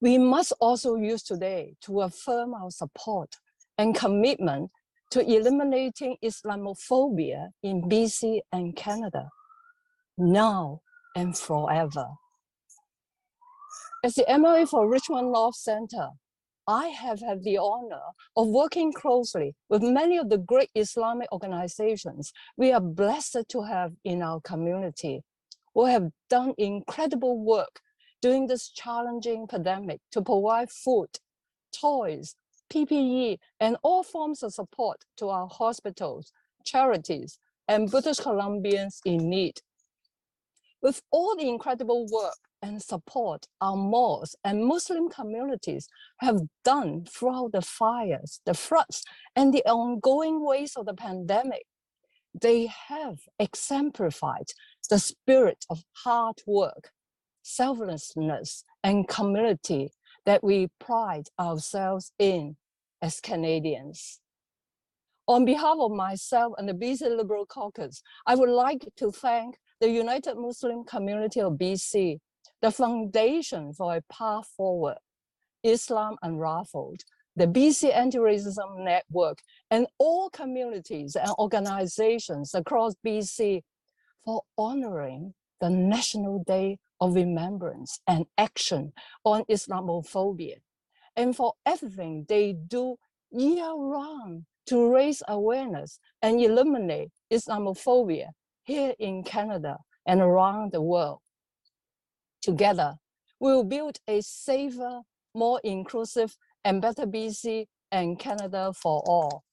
We must also use today to affirm our support and commitment to eliminating Islamophobia in BC and Canada, now and forever. As the MLA for Richmond North Center, I have had the honor of working closely with many of the great Islamic organizations we are blessed to have in our community, who have done incredible work during this challenging pandemic to provide food, toys, PPE, and all forms of support to our hospitals, charities, and British Columbians in need. With all the incredible work and support our mosques and Muslim communities have done throughout the fires, the floods, and the ongoing waves of the pandemic, they have exemplified the spirit of hard work, selflessness, and community that we pride ourselves in as Canadians. On behalf of myself and the BC Liberal Caucus, I would like to thank the United Muslim Community of BC, the Foundation for a Path Forward, Islam Unravelled, the BC Anti-Racism Network, and all communities and organizations across BC for honoring the National Day of Remembrance and Action on Islamophobia, and for everything they do year-round to raise awareness and eliminate Islamophobia here in Canada and around the world. Together, we will build a safer, more inclusive, and better BC and Canada for all.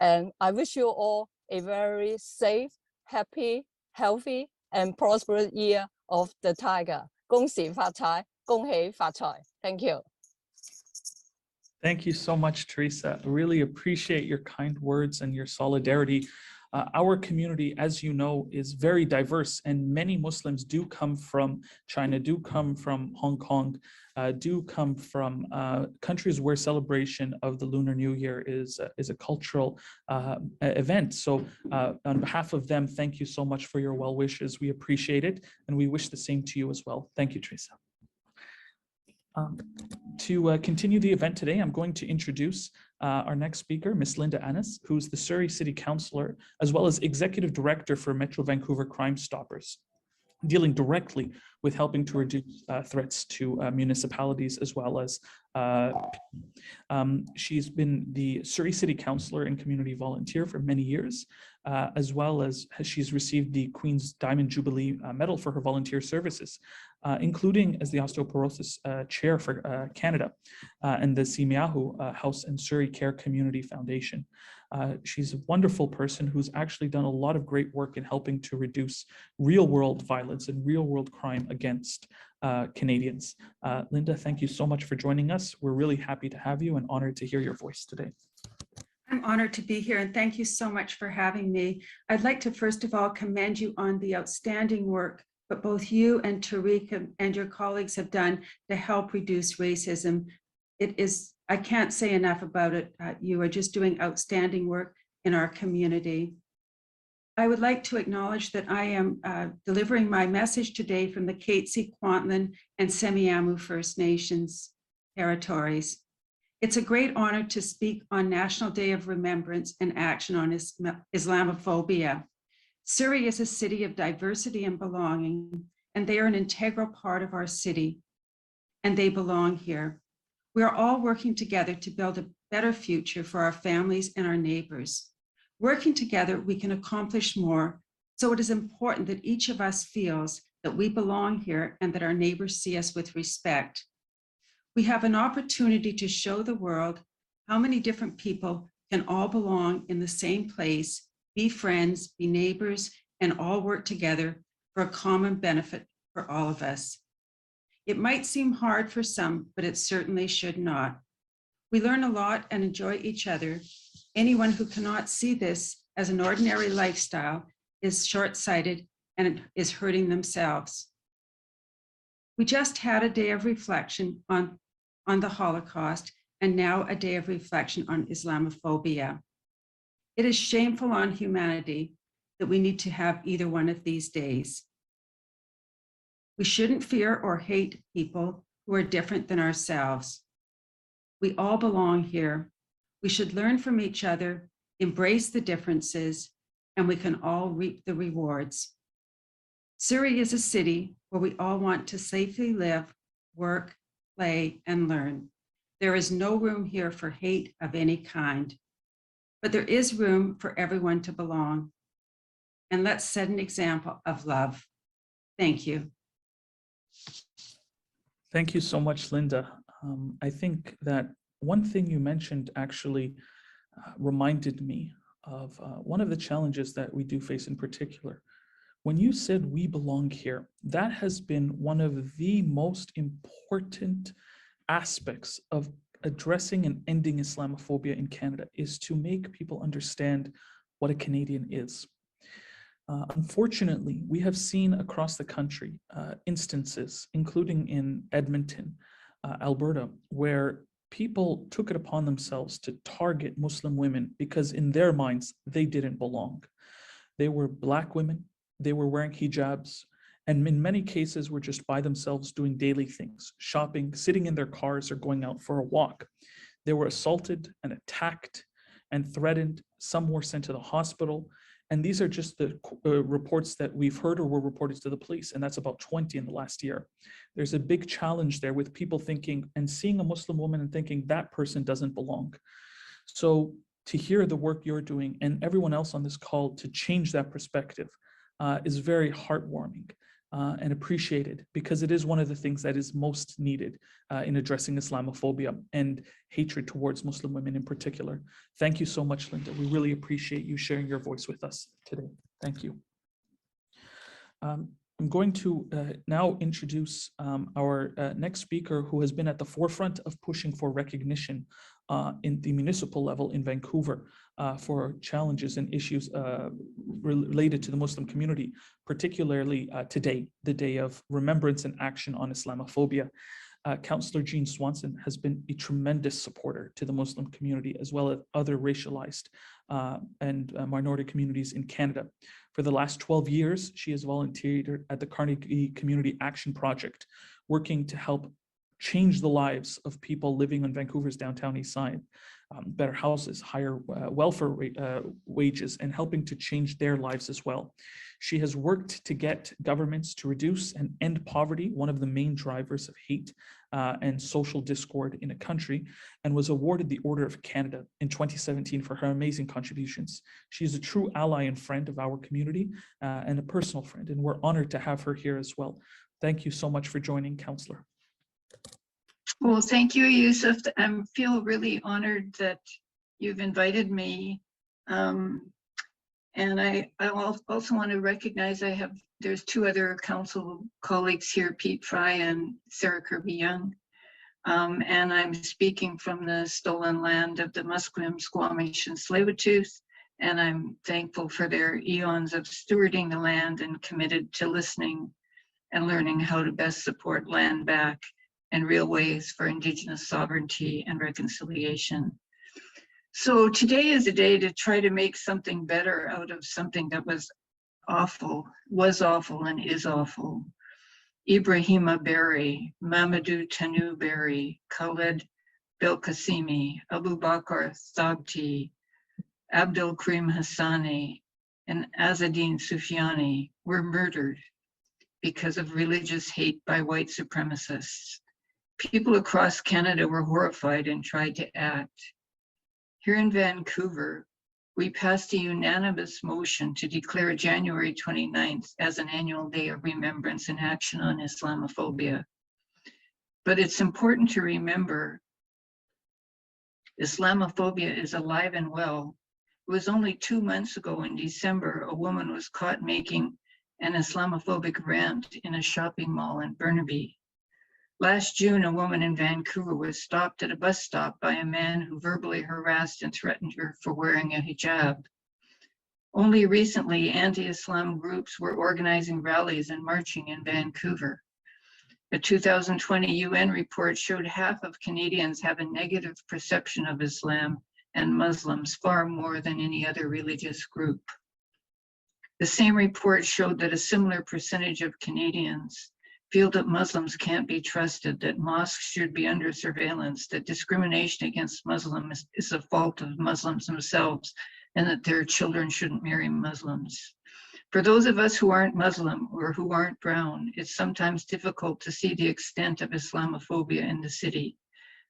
And I wish you all a very safe, happy, healthy, and prosperous year of the tiger. 恭喜發財，恭喜發財. Thank you. Thank you so much, Teresa. Really appreciate your kind words and your solidarity. Our community, as you know, is very diverse, and many Muslims do come from China, do come from Hong Kong, do come from countries where celebration of the Lunar New Year is a cultural event. So on behalf of them, thank you so much for your well wishes. We appreciate it, and we wish the same to you as well. Thank you, Teresa. To continue the event today, I'm going to introduce our next speaker, Ms. Linda Annis, who's the Surrey City Councillor, as well as Executive Director for Metro Vancouver Crime Stoppers, dealing directly with helping to reduce threats to municipalities, as well as she's been the Surrey City Councillor and Community Volunteer for many years, as well as she's received the Queen's Diamond Jubilee Medal for her volunteer services, including as the Osteoporosis Chair for Canada and the Simiahu House and Surrey Care Community Foundation. She's a wonderful person who's actually done a lot of great work in helping to reduce real-world violence and real-world crime against Canadians. Linda, thank you so much for joining us. We're really happy to have you and honored to hear your voice today. I'm honored to be here, and thank you so much for having me. I'd like to first of all commend you on the outstanding work that both you and Tariq and your colleagues have done to help reduce racism. It is, I can't say enough about it. You are just doing outstanding work in our community. I would like to acknowledge that I am delivering my message today from the Katzie, Kwantlen, and Semiahmoo First Nations territories. It's a great honor to speak on National Day of Remembrance and Action on Islamophobia. Surrey is a city of diversity and belonging, and they are an integral part of our city, and they belong here. We are all working together to build a better future for our families and our neighbors. Working together, we can accomplish more, so it is important that each of us feels that we belong here and that our neighbors see us with respect. We have an opportunity to show the world how many different people can all belong in the same place, be friends, be neighbors, and all work together for a common benefit for all of us. It might seem hard for some, but it certainly should not. We learn a lot and enjoy each other. Anyone who cannot see this as an ordinary lifestyle is short-sighted and is hurting themselves. We just had a day of reflection on the Holocaust, and now a day of reflection on Islamophobia. It is shameful on humanity that we need to have either one of these days. We shouldn't fear or hate people who are different than ourselves. We all belong here. We should learn from each other, embrace the differences, and we can all reap the rewards. Surrey is a city where we all want to safely live, work, play, and learn. There is no room here for hate of any kind, but there is room for everyone to belong. And let's set an example of love. Thank you. Thank you so much, Linda. I think that one thing you mentioned actually reminded me of one of the challenges that we do face in particular. When you said we belong here, that has been one of the most important aspects of addressing and ending Islamophobia in Canada, is to make people understand what a Canadian is. Unfortunately, we have seen across the country instances, including in Edmonton, Alberta, where people took it upon themselves to target Muslim women because in their minds, they didn't belong. They were Black women, they were wearing hijabs, and in many cases were just by themselves doing daily things, shopping, sitting in their cars, or going out for a walk. They were assaulted and attacked and threatened. Some were sent to the hospital. And these are just the reports that we've heard or were reported to the police, and that's about 20 in the last year. There's a big challenge there with people thinking and seeing a Muslim woman and thinking that person doesn't belong. So to hear the work you're doing and everyone else on this call to change that perspective is very heartwarming and appreciated, because it is one of the things that is most needed in addressing Islamophobia and hatred towards Muslim women in particular. Thank you so much, Linda. We really appreciate you sharing your voice with us today. Thank you. I'm going to now introduce our next speaker, who has been at the forefront of pushing for recognition in the municipal level in Vancouver for challenges and issues related to the Muslim community, particularly today, the day of remembrance and action on Islamophobia. Councillor Jean Swanson has been a tremendous supporter to the Muslim community, as well as other racialized and minority communities in Canada. For the last 12 years, she has volunteered at the Carnegie Community Action Project, working to help change the lives of people living on Vancouver's downtown east side, better houses, higher welfare wages, and helping to change their lives as well. She has worked to get governments to reduce and end poverty, one of the main drivers of hate and social discord in a country, and was awarded the Order of Canada in 2017 for her amazing contributions. She is a true ally and friend of our community and a personal friend, and we're honored to have her here as well. Thank you so much for joining, Councillor. Well, thank you, Yusuf. I feel really honored that you've invited me. And I also want to recognize there's two other council colleagues here, Pete Fry and Sarah Kirby-Young. And I'm speaking from the stolen land of the Musqueam, Squamish, and Tsleil-Waututh. And I'm thankful for their eons of stewarding the land and committed to listening and learning how to best support land back and real ways for Indigenous sovereignty and reconciliation. So today is a day to try to make something better out of something that was awful and is awful. Ibrahima Berry, Mamadou Tanu Berry, Khaled Belkacemi, Abu Bakr Thabti, Abdul Karim Hassani, and Azadine Sufyani were murdered because of religious hate by white supremacists. People across Canada were horrified and tried to act. Here in Vancouver, we passed a unanimous motion to declare January 29th as an annual day of remembrance and action on Islamophobia. But it's important to remember Islamophobia is alive and well. It was only 2 months ago in December, a woman was caught making an Islamophobic rant in a shopping mall in Burnaby. Last June, a woman in Vancouver was stopped at a bus stop by a man who verbally harassed and threatened her for wearing a hijab. Only recently, anti-Islam groups were organizing rallies and marching in Vancouver. A 2020 UN report showed half of Canadians have a negative perception of Islam and Muslims, far more than any other religious group. The same report showed that a similar percentage of Canadians feel that Muslims can't be trusted, that mosques should be under surveillance, that discrimination against Muslims is a fault of Muslims themselves, and that their children shouldn't marry Muslims. For those of us who aren't Muslim or who aren't brown, it's sometimes difficult to see the extent of Islamophobia in the city.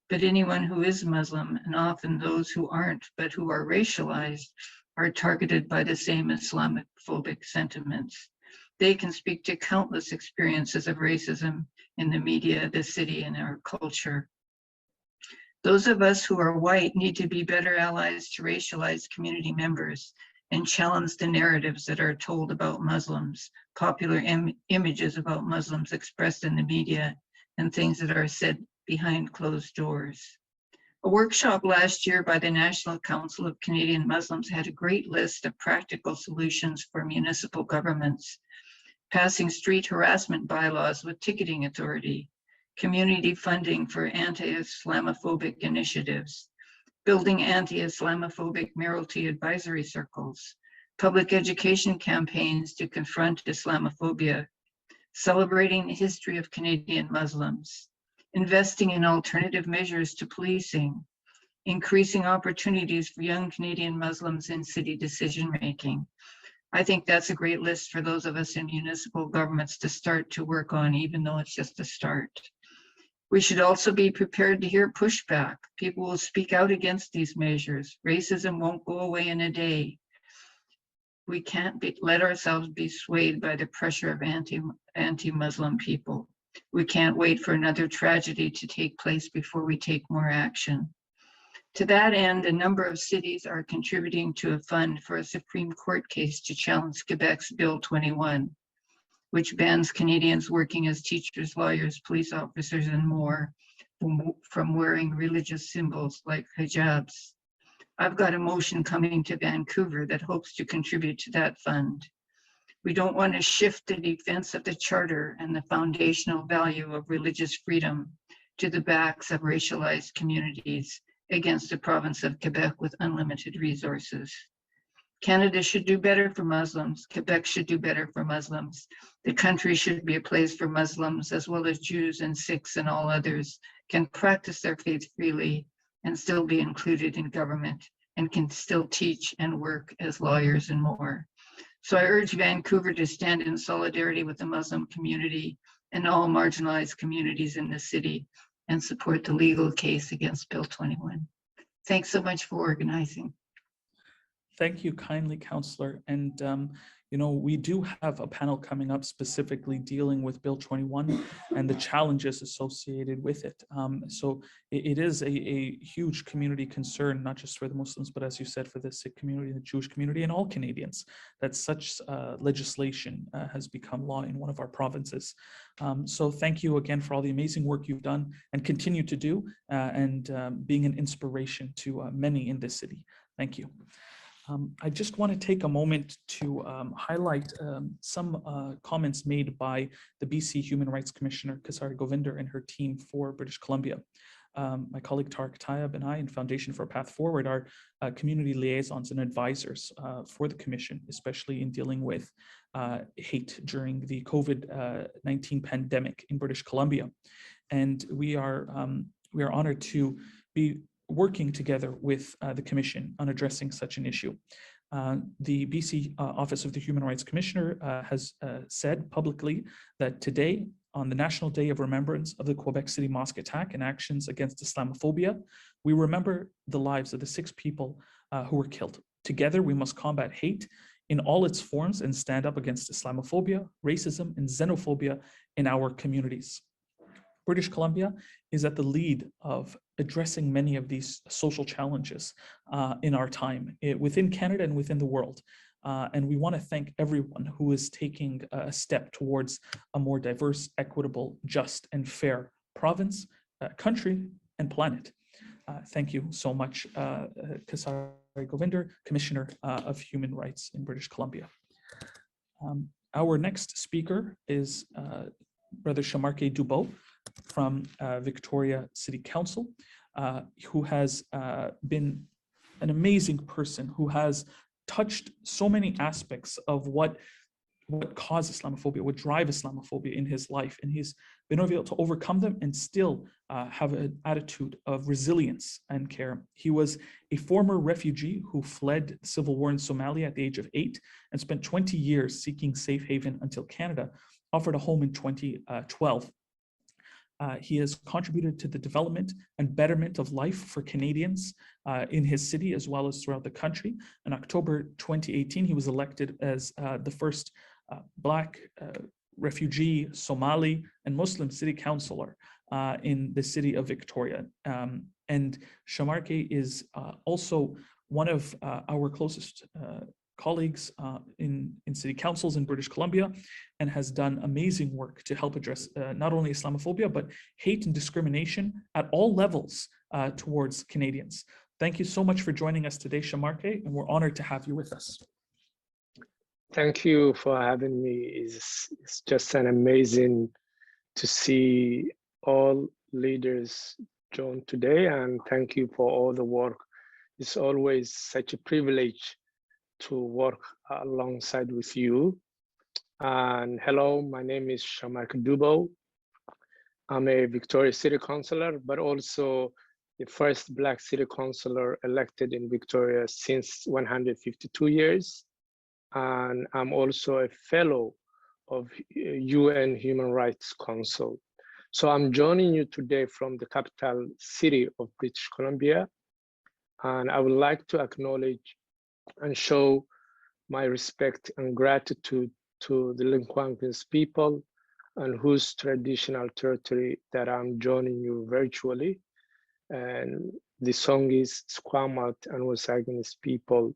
But anyone who is Muslim, and often those who aren't, but who are racialized, are targeted by the same Islamophobic sentiments. They can speak to countless experiences of racism in the media, the city, and our culture. Those of us who are white need to be better allies to racialized community members and challenge the narratives that are told about Muslims, popular images about Muslims expressed in the media, and things that are said behind closed doors. A workshop last year by the National Council of Canadian Muslims had a great list of practical solutions for municipal governments: passing street harassment bylaws with ticketing authority, community funding for anti-Islamophobic initiatives, building anti-Islamophobic mayoralty advisory circles, public education campaigns to confront Islamophobia, celebrating the history of Canadian Muslims, investing in alternative measures to policing, increasing opportunities for young Canadian Muslims in city decision-making. I think that's a great list for those of us in municipal governments to start to work on, even though it's just a start. We should also be prepared to hear pushback. People will speak out against these measures. Racism won't go away in a day. We can't let ourselves be swayed by the pressure of anti-Muslim people. We can't wait for another tragedy to take place before we take more action. To that end, a number of cities are contributing to a fund for a Supreme Court case to challenge Quebec's Bill 21. which bans Canadians working as teachers, lawyers, police officers, and more from wearing religious symbols like hijabs. I've got a motion coming to Vancouver that hopes to contribute to that fund. We don't want to shift the defense of the Charter and the foundational value of religious freedom to the backs of racialized communities against the province of Quebec with unlimited resources. Canada should do better for Muslims. Quebec should do better for Muslims. The country should be a place for Muslims as well as Jews and Sikhs and all others can practice their faith freely and still be included in government and can still teach and work as lawyers and more. So I urge Vancouver to stand in solidarity with the Muslim community and all marginalized communities in the city and support the legal case against Bill 21. Thanks so much for organizing. Thank you kindly, Councillor. And, you know, we do have a panel coming up specifically dealing with Bill 21 and the challenges associated with it. So it is a huge community concern, not just for the Muslims, but as you said, for the Sikh community, the Jewish community, and all Canadians, that such legislation has become law in one of our provinces. So thank you again for all the amazing work you've done and continue to do, and being an inspiration to many in this city. Thank you. I just want to take a moment to highlight some comments made by the BC Human Rights Commissioner, Kesari Govinder, and her team for British Columbia. My colleague Tariq Tayyab and I in Foundation for a Path Forward are community liaisons and advisors for the Commission, especially in dealing with hate during the COVID-19 pandemic in British Columbia. And we are honored to be working together with the Commission on addressing such an issue. The BC Office of the Human Rights Commissioner has said publicly that today, on the National Day of Remembrance of the Quebec City Mosque attack and actions against Islamophobia, we remember the lives of the 6 people who were killed. Together, we must combat hate in all its forms and stand up against Islamophobia, racism, and xenophobia in our communities. British Columbia is at the lead of addressing many of these social challenges in our time within Canada and within the world. And we want to thank everyone who is taking a step towards a more diverse, equitable, just, and fair province, country, and planet. Thank you so much, Kesari Govinder, Commissioner of Human Rights in British Columbia. Our next speaker is Brother Shamarke Dubois from Victoria City Council, who has been an amazing person who has touched so many aspects of what cause Islamophobia, what drive Islamophobia in his life. And he's been able to overcome them and still have an attitude of resilience and care. He was a former refugee who fled civil war in Somalia at the age of 8 and spent 20 years seeking safe haven until Canada offered a home in 2012. He has contributed to the development and betterment of life for Canadians in his city as well as throughout the country. In October 2018, he was elected as the first Black refugee, Somali, and Muslim city councillor in the city of Victoria. And Shamarke is also one of our closest colleagues in city councils in British Columbia, and has done amazing work to help address not only Islamophobia, but hate and discrimination at all levels towards Canadians. Thank you so much for joining us today, Shamarke, and we're honored to have you with us. Thank you for having me. It's just an amazing to see all leaders join today, and thank you for all the work. It's always such a privilege to work alongside with you. And hello, my name is Shamarke Dubois. I'm a Victoria City Councillor, but also the first Black City Councillor elected in Victoria since 152 years. And I'm also a fellow of UN Human Rights Council. So I'm joining you today from the capital city of British Columbia. And I would like to acknowledge and show my respect and gratitude to the Lekwungen people and whose traditional territory that I'm joining you virtually. And the song is Squamish and Wasaganese people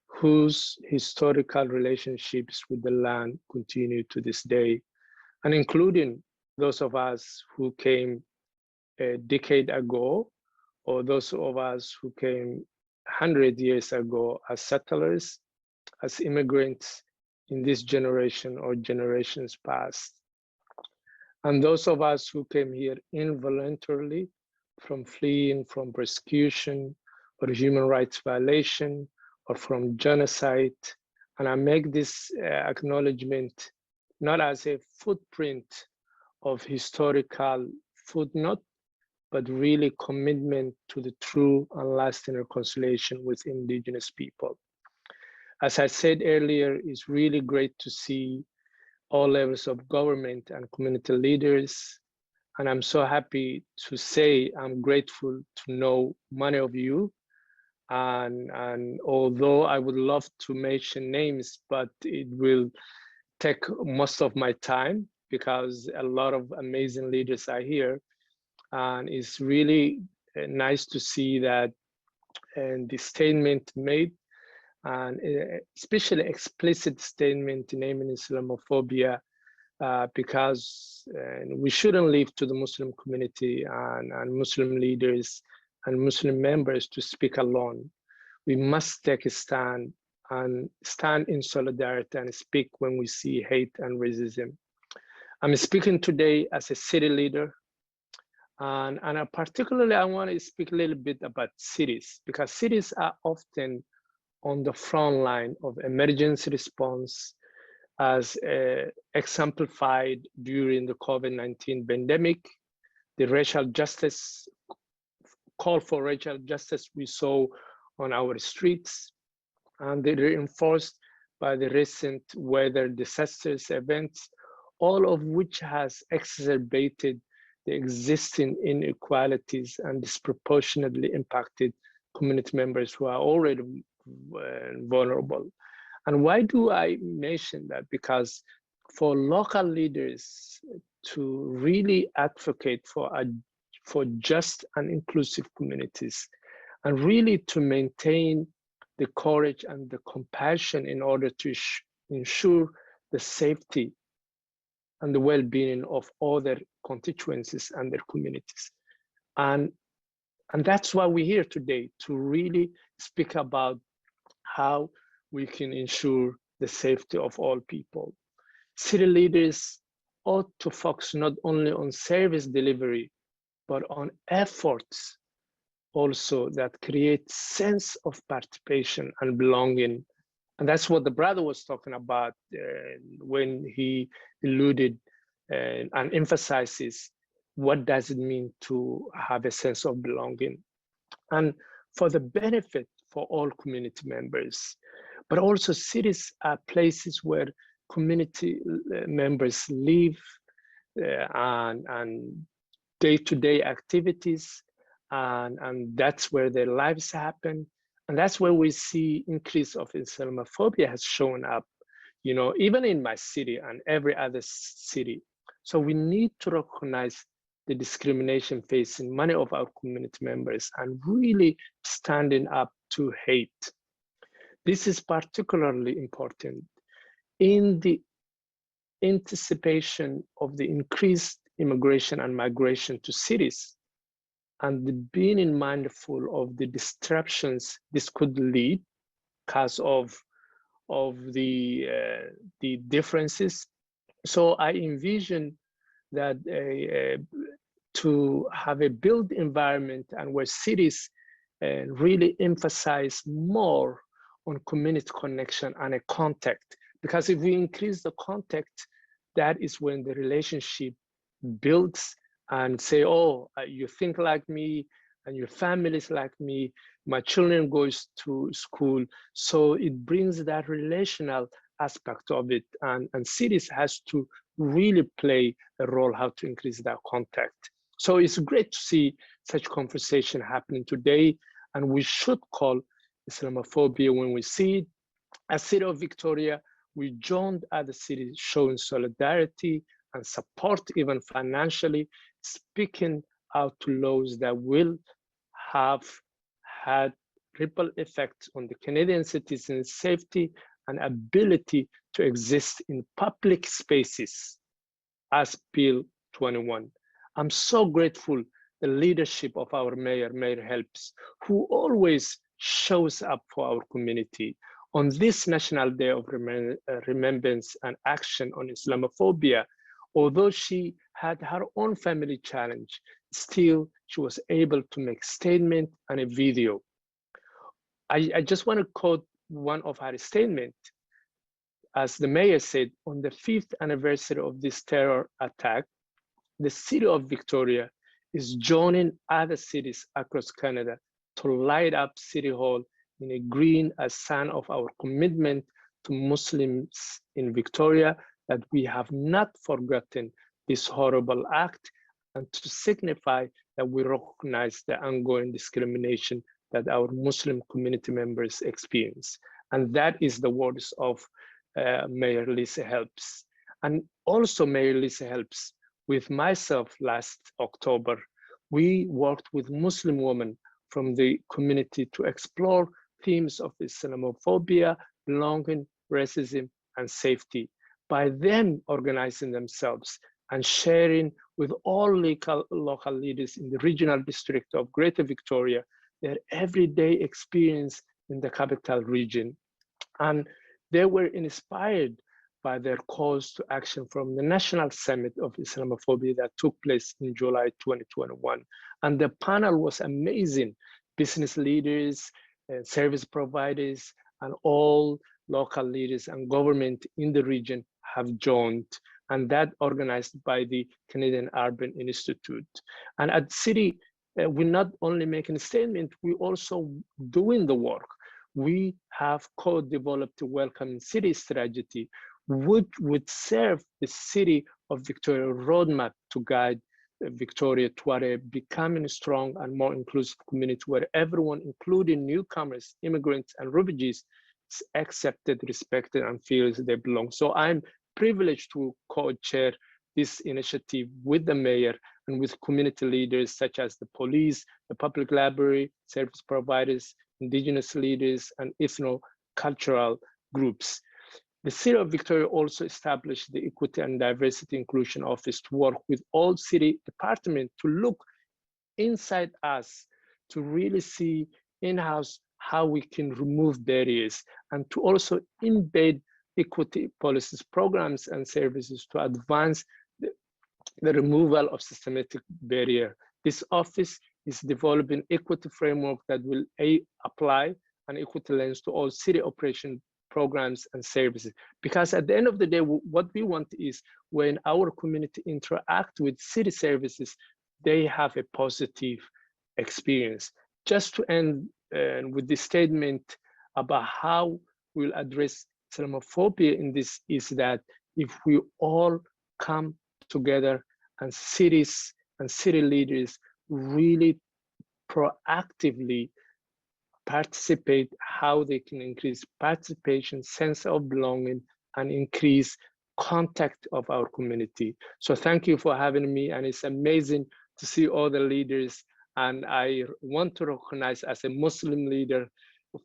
whose historical relationships with the land continue to this day, and including those of us who came a decade ago, or those of us who came 100 years ago as settlers, as immigrants in this generation or generations past. And those of us who came here involuntarily from fleeing from persecution or human rights violation or from genocide. And I make this acknowledgement not as a footprint of historical footnote, but really commitment to the true and lasting reconciliation with Indigenous people. As I said earlier, it's really great to see all levels of government and community leaders. And I'm so happy to say I'm grateful to know many of you. And although I would love to mention names, but it will take most of my time because a lot of amazing leaders are here. And it's really nice to see that the statement made, and especially explicit statement naming Islamophobia, because we shouldn't leave to the Muslim community and Muslim leaders and Muslim members to speak alone. We must take a stand and stand in solidarity and speak when we see hate and racism. I'm speaking today as a city leader, and particularly I want to speak a little bit about cities, because cities are often on the front line of emergency response, as exemplified during the COVID-19 pandemic, the racial justice, call for racial justice we saw on our streets, and they reinforced by the recent weather disasters events, all of which has exacerbated the existing inequalities and disproportionately impacted community members who are already vulnerable. And why do I mention that? Because for local leaders to really advocate for just and inclusive communities, and really to maintain the courage and the compassion in order to ensure the safety and the well-being of all their constituencies and their communities. And that's why we're here today, to really speak about how we can ensure the safety of all people. City leaders ought to focus not only on service delivery, but on efforts also that create sense of participation and belonging. And that's what the brother was talking about when he alluded and emphasizes what does it mean to have a sense of belonging, and for the benefit for all community members. But also cities are places where community members live and day-to-day activities, and that's where their lives happen. And that's where we see increase of Islamophobia has shown up, you know, even in my city and every other city. So we need to recognize the discrimination facing many of our community members and really standing up to hate. This is particularly important in the anticipation of the increased immigration and migration to cities, and being mindful of the disruptions this could lead because of the differences. So I envision that to have a built environment and where cities really emphasize more on community connection and a contact, because if we increase the contact, that is when the relationship builds and say, oh, you think like me and your family is like me, my children goes to school. So it brings that relational aspect of it, and cities has to really play a role how to increase that contact. So it's great to see such conversation happening today, and we should call Islamophobia when we see it. As City of Victoria, we joined other cities showing solidarity and support, even financially, speaking out to laws that will have had ripple effects on the Canadian citizens' safety and ability to exist in public spaces as Bill 21. I'm so grateful the leadership of our mayor, Mayor Helps, who always shows up for our community. On this National Day of Remembrance and Action on Islamophobia, although she had her own family challenge, still she was able to make statement and a video. I just want to quote one of her statements. As the mayor said, on the 5th anniversary of this terror attack, the city of Victoria is joining other cities across Canada to light up City Hall in a green as sign of our commitment to Muslims in Victoria, that we have not forgotten this horrible act, and to signify that we recognize the ongoing discrimination that our Muslim community members experience. And that is the words of Mayor Lisa Helps. And also Mayor Lisa Helps, with myself last October, we worked with Muslim women from the community to explore themes of Islamophobia, belonging, racism, and safety. By them organizing themselves and sharing with all local leaders in the regional district of Greater Victoria their everyday experience in the capital region. And they were inspired by their calls to action from the National Summit of Islamophobia that took place in July 2021. And the panel was amazing. Business leaders, service providers, and all local leaders and government in the region have joined, and that organized by the Canadian Urban Institute. And at City, we're not only making a statement, we're also doing the work. We have co-developed a welcoming city strategy, which would serve the city of Victoria roadmap to guide Victoria toward a becoming strong and more inclusive community where everyone, including newcomers, immigrants, and refugees, is accepted, respected, and feels they belong. So I'm privileged to co-chair this initiative with the mayor and with community leaders such as the police, the public library, service providers, Indigenous leaders, and ethno-cultural groups. The City of Victoria also established the Equity and Diversity Inclusion Office to work with all city departments to look inside us, to really see in-house how we can remove barriers, and to also embed equity policies, programs, and services to advance the removal of systematic barrier. This office is developing equity framework that will apply an equity lens to all city operation programs and services. Because at the end of the day, what we want is when our community interact with city services, they have a positive experience. Just to end with this statement about how we'll address Islamophobia in this is that if we all come together and cities and city leaders really proactively participate, how they can increase participation, sense of belonging, and increase contact of our community. So thank you for having me, and it's amazing to see all the leaders, and I want to recognize as a Muslim leader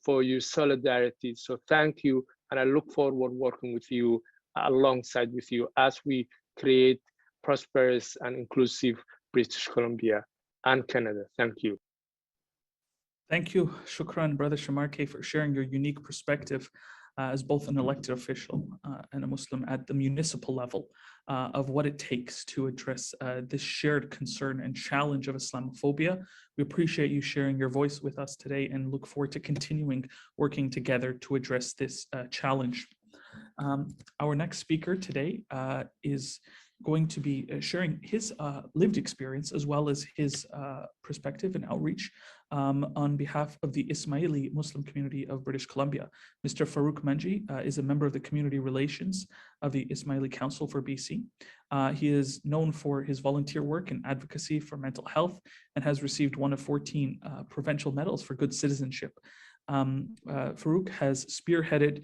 for your solidarity. So thank you, and I look forward working with you, alongside with you, as we create prosperous and inclusive British Columbia and Canada. Thank you. Thank you, Shukran, Brother Shamarke, for sharing your unique perspective as both an elected official and a Muslim at the municipal level of what it takes to address this shared concern and challenge of Islamophobia. We appreciate you sharing your voice with us today and look forward to continuing working together to address this challenge. Our next speaker today is going to be sharing his lived experience as well as his perspective and outreach on behalf of the Ismaili Muslim community of British Columbia. Mr. Farouk Manji is a member of the Community Relations of the Ismaili Council for BC. He is known for his volunteer work and advocacy for mental health and has received one of 14 provincial medals for good citizenship. Farouk has spearheaded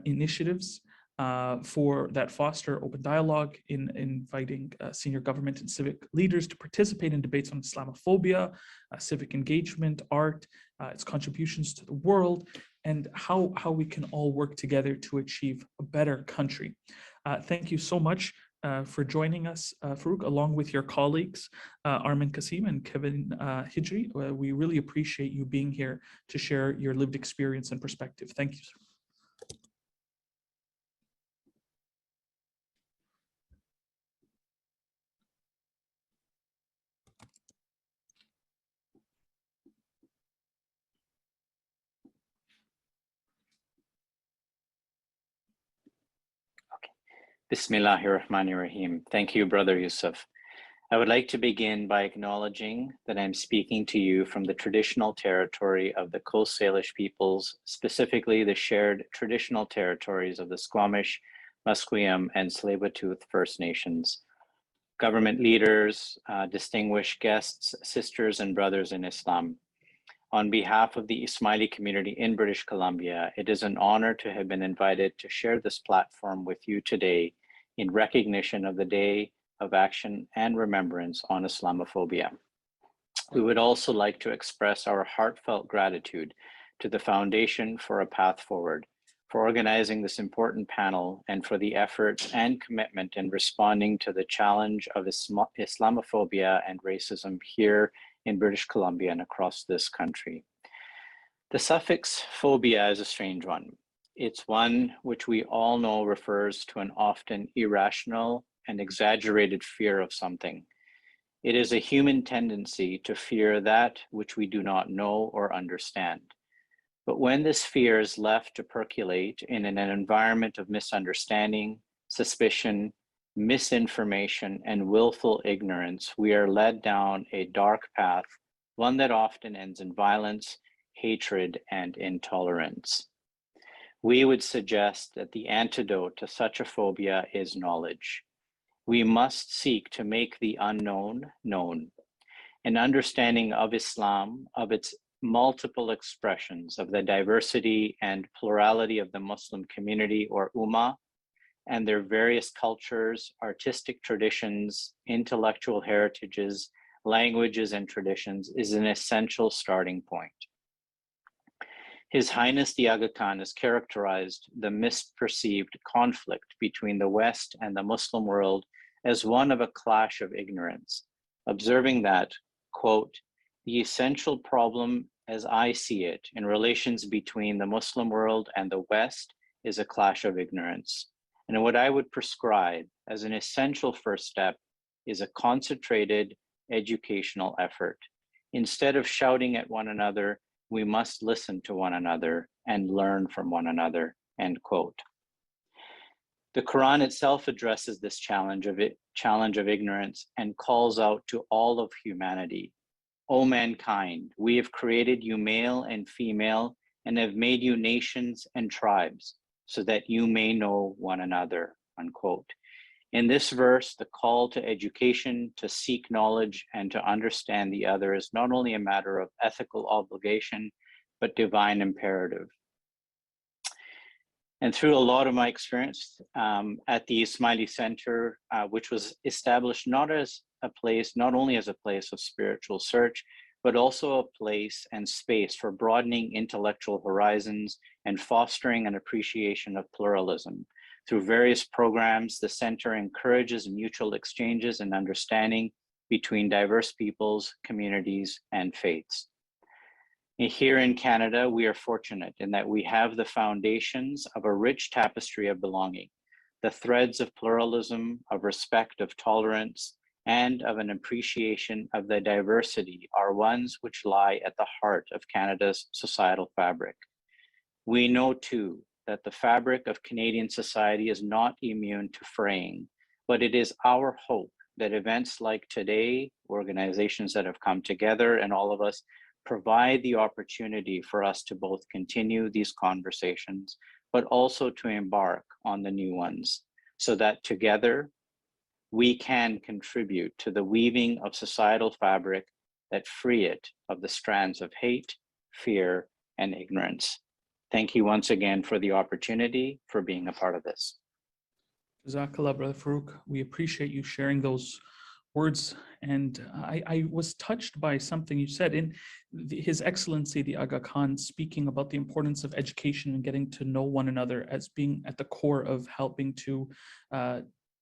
initiatives that foster open dialogue in inviting senior government and civic leaders to participate in debates on Islamophobia, civic engagement, art, its contributions to the world, and how we can all work together to achieve a better country. Thank you so much for joining us, Farouk, along with your colleagues, Armin Kasim and Kevin Hijri. We really appreciate you being here to share your lived experience and perspective. Thank you, sir. Bismillahirrahmanirrahim. Thank you, Brother Yusuf. I would like to begin by acknowledging that I'm speaking to you from the traditional territory of the Coast Salish peoples, specifically the shared traditional territories of the Squamish, Musqueam, and Tsleil-Waututh First Nations. Government leaders, distinguished guests, sisters and brothers in Islam. On behalf of the Ismaili community in British Columbia, it is an honor to have been invited to share this platform with you today in recognition of the Day of Action and Remembrance on Islamophobia. We would also like to express our heartfelt gratitude to the Foundation for a Path Forward for organizing this important panel and for the efforts and commitment in responding to the challenge of Islamophobia and racism here in British Columbia and across this country. The suffix phobia is a strange one. It's one which we all know refers to an often irrational and exaggerated fear of something. It is a human tendency to fear that which we do not know or understand. But when this fear is left to percolate in an environment of misunderstanding, suspicion, misinformation, and willful ignorance, we are led down a dark path, one that often ends in violence, hatred, and intolerance. We would suggest that the antidote to such a phobia is knowledge. We must seek to make the unknown known. An understanding of Islam, of its multiple expressions, of the diversity and plurality of the Muslim community or Ummah, and their various cultures, artistic traditions, intellectual heritages, languages, and traditions is an essential starting point. His Highness the Aga Khan has characterized the misperceived conflict between the West and the Muslim world as one of a clash of ignorance, observing that, quote, the essential problem as I see it in relations between the Muslim world and the West is a clash of ignorance. And what I would prescribe as an essential first step is a concentrated educational effort. Instead of shouting at one another, we must listen to one another and learn from one another, end quote. The Quran itself addresses this challenge of ignorance and calls out to all of humanity. O mankind, we have created you male and female and have made you nations and tribes so that you may know one another, unquote. In this verse, the call to education, to seek knowledge, and to understand the other is not only a matter of ethical obligation, but divine imperative. And through a lot of my experience at the Ismaili Center, which was established not only as a place of spiritual search, but also a place and space for broadening intellectual horizons and fostering an appreciation of pluralism. Through various programs, the center encourages mutual exchanges and understanding between diverse peoples, communities, and faiths. Here in Canada, we are fortunate in that we have the foundations of a rich tapestry of belonging, the threads of pluralism, of respect, of tolerance, and of an appreciation of the diversity are ones which lie at the heart of Canada's societal fabric. We know too that the fabric of Canadian society is not immune to fraying, but it is our hope that events like today, organizations that have come together, and all of us provide the opportunity for us to both continue these conversations, but also to embark on the new ones, so that together we can contribute to the weaving of societal fabric that free it of the strands of hate, fear, and ignorance. Thank you once again for the opportunity for being a part of this. Jazakallah, Brother Farouk. We appreciate you sharing those words. And I was touched by something you said in His Excellency, the Aga Khan, speaking about the importance of education and getting to know one another as being at the core of helping to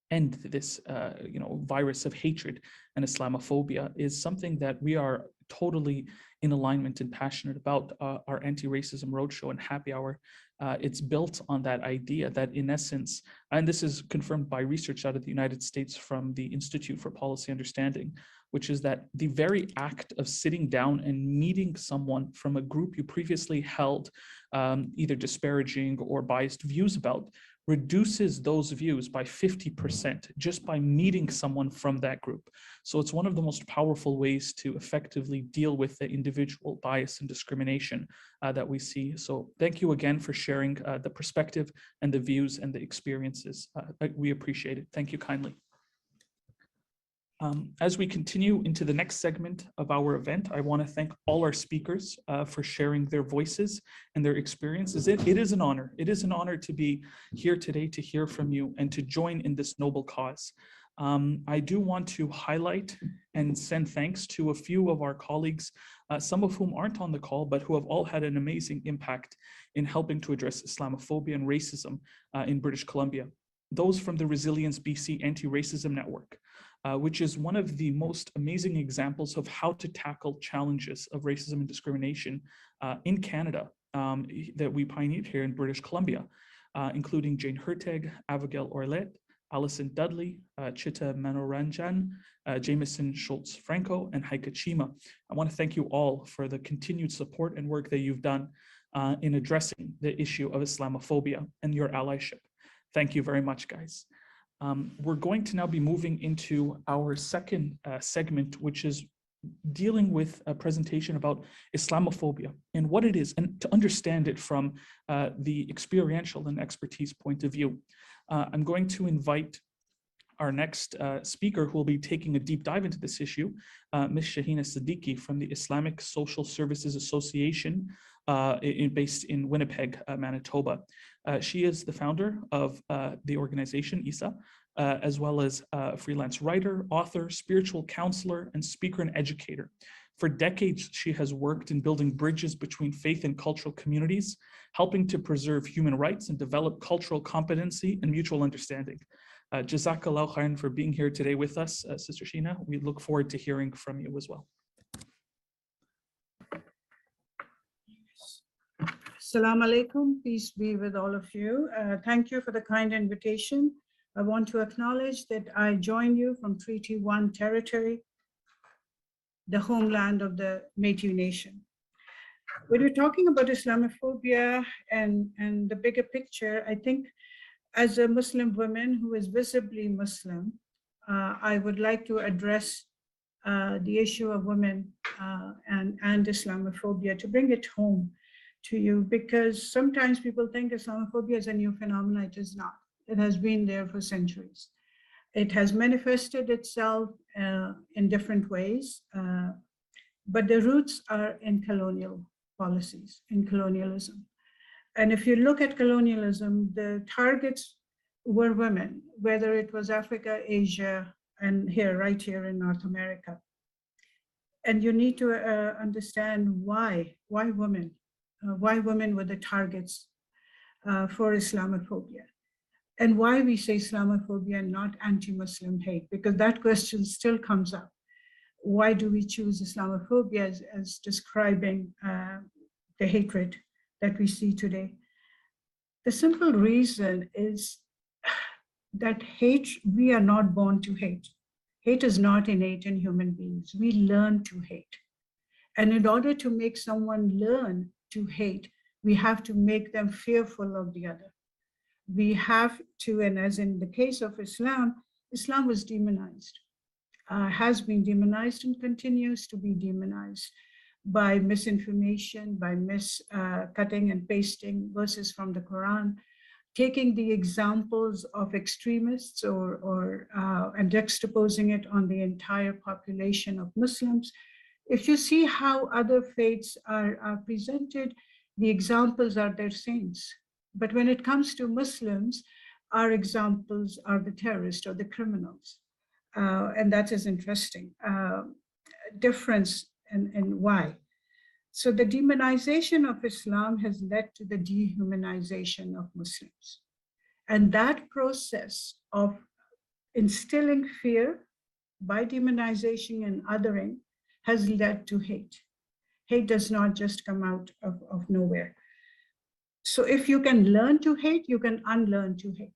end this virus of hatred and Islamophobia is something that we are totally in alignment and passionate about. Our anti-racism roadshow and happy hour, it's built on that idea that in essence, and this is confirmed by research out of the United States from the Institute for Policy Understanding, which is that the very act of sitting down and meeting someone from a group you previously held either disparaging or biased views about reduces those views by 50% just by meeting someone from that group. So it's one of the most powerful ways to effectively deal with the individual bias and discrimination that we see. So thank you again for sharing the perspective and the views and the experiences. We appreciate it. Thank you kindly. As we continue into the next segment of our event, I want to thank all our speakers for sharing their voices and their experiences. It is an honor. It is an honor to be here today to hear from you and to join in this noble cause. I do want to highlight and send thanks to a few of our colleagues, some of whom aren't on the call, but who have all had an amazing impact in helping to address Islamophobia and racism in British Columbia. Those from the Resilience BC Anti-Racism Network, which is one of the most amazing examples of how to tackle challenges of racism and discrimination in Canada that we pioneered here in British Columbia, including Jane Hurtag, Abigail Orlet, Alison Dudley, Chitta Manoranjan, Jameson Schultz-Franco, and Heike Chima. I want to thank you all for the continued support and work that you've done in addressing the issue of Islamophobia and your allyship. Thank you very much, guys. We're going to now be moving into our second segment, which is dealing with a presentation about Islamophobia and what it is, and to understand it from the experiential and expertise point of view. I'm going to invite our next speaker who will be taking a deep dive into this issue, Ms. Shahina Siddiqui from the Islamic Social Services Association based in Winnipeg, Manitoba. She is the founder of the organization, ISA, as well as a freelance writer, author, spiritual counselor, and speaker and educator. For decades, she has worked in building bridges between faith and cultural communities, helping to preserve human rights and develop cultural competency and mutual understanding. Jazakallah khairan for being here today with us, Sister Sheena. We look forward to hearing from you as well. Assalamu alaikum, peace be with all of you. Thank you for the kind invitation. I want to acknowledge that I join you from Treaty 1 territory, the homeland of the Métis Nation. When we're talking about Islamophobia and the bigger picture, I think as a Muslim woman who is visibly Muslim, I would like to address the issue of women and Islamophobia, to bring it home to you, because sometimes people think Islamophobia is a new phenomenon. It is not. It has been there for centuries. It has manifested itself in different ways, but the roots are in colonial policies, in colonialism. And if you look at colonialism, the targets were women, whether it was Africa, Asia, and right here in North America. And you need to understand why women? Why women were the targets for Islamophobia? And why we say Islamophobia and not anti-Muslim hate, because that question still comes up. Why do we choose Islamophobia as describing the hatred that we see today? The simple reason is that we are not born to hate. Hate is not innate in human beings. We learn to hate. And in order to make someone learn to hate, we have to make them fearful of the other. We have to, and as in the case of Islam, Islam was demonized, has been demonized and continues to be demonized by misinformation, by cutting and pasting verses from the Quran, taking the examples of extremists and juxtaposing it on the entire population of Muslims. If you see how other faiths are presented, the examples are their saints. But when it comes to Muslims, our examples are the terrorists or the criminals. And that is interesting. Difference and why. So the demonization of Islam has led to the dehumanization of Muslims. And that process of instilling fear by demonization and othering has led to hate. Hate does not just come out of nowhere. So if you can learn to hate, you can unlearn to hate.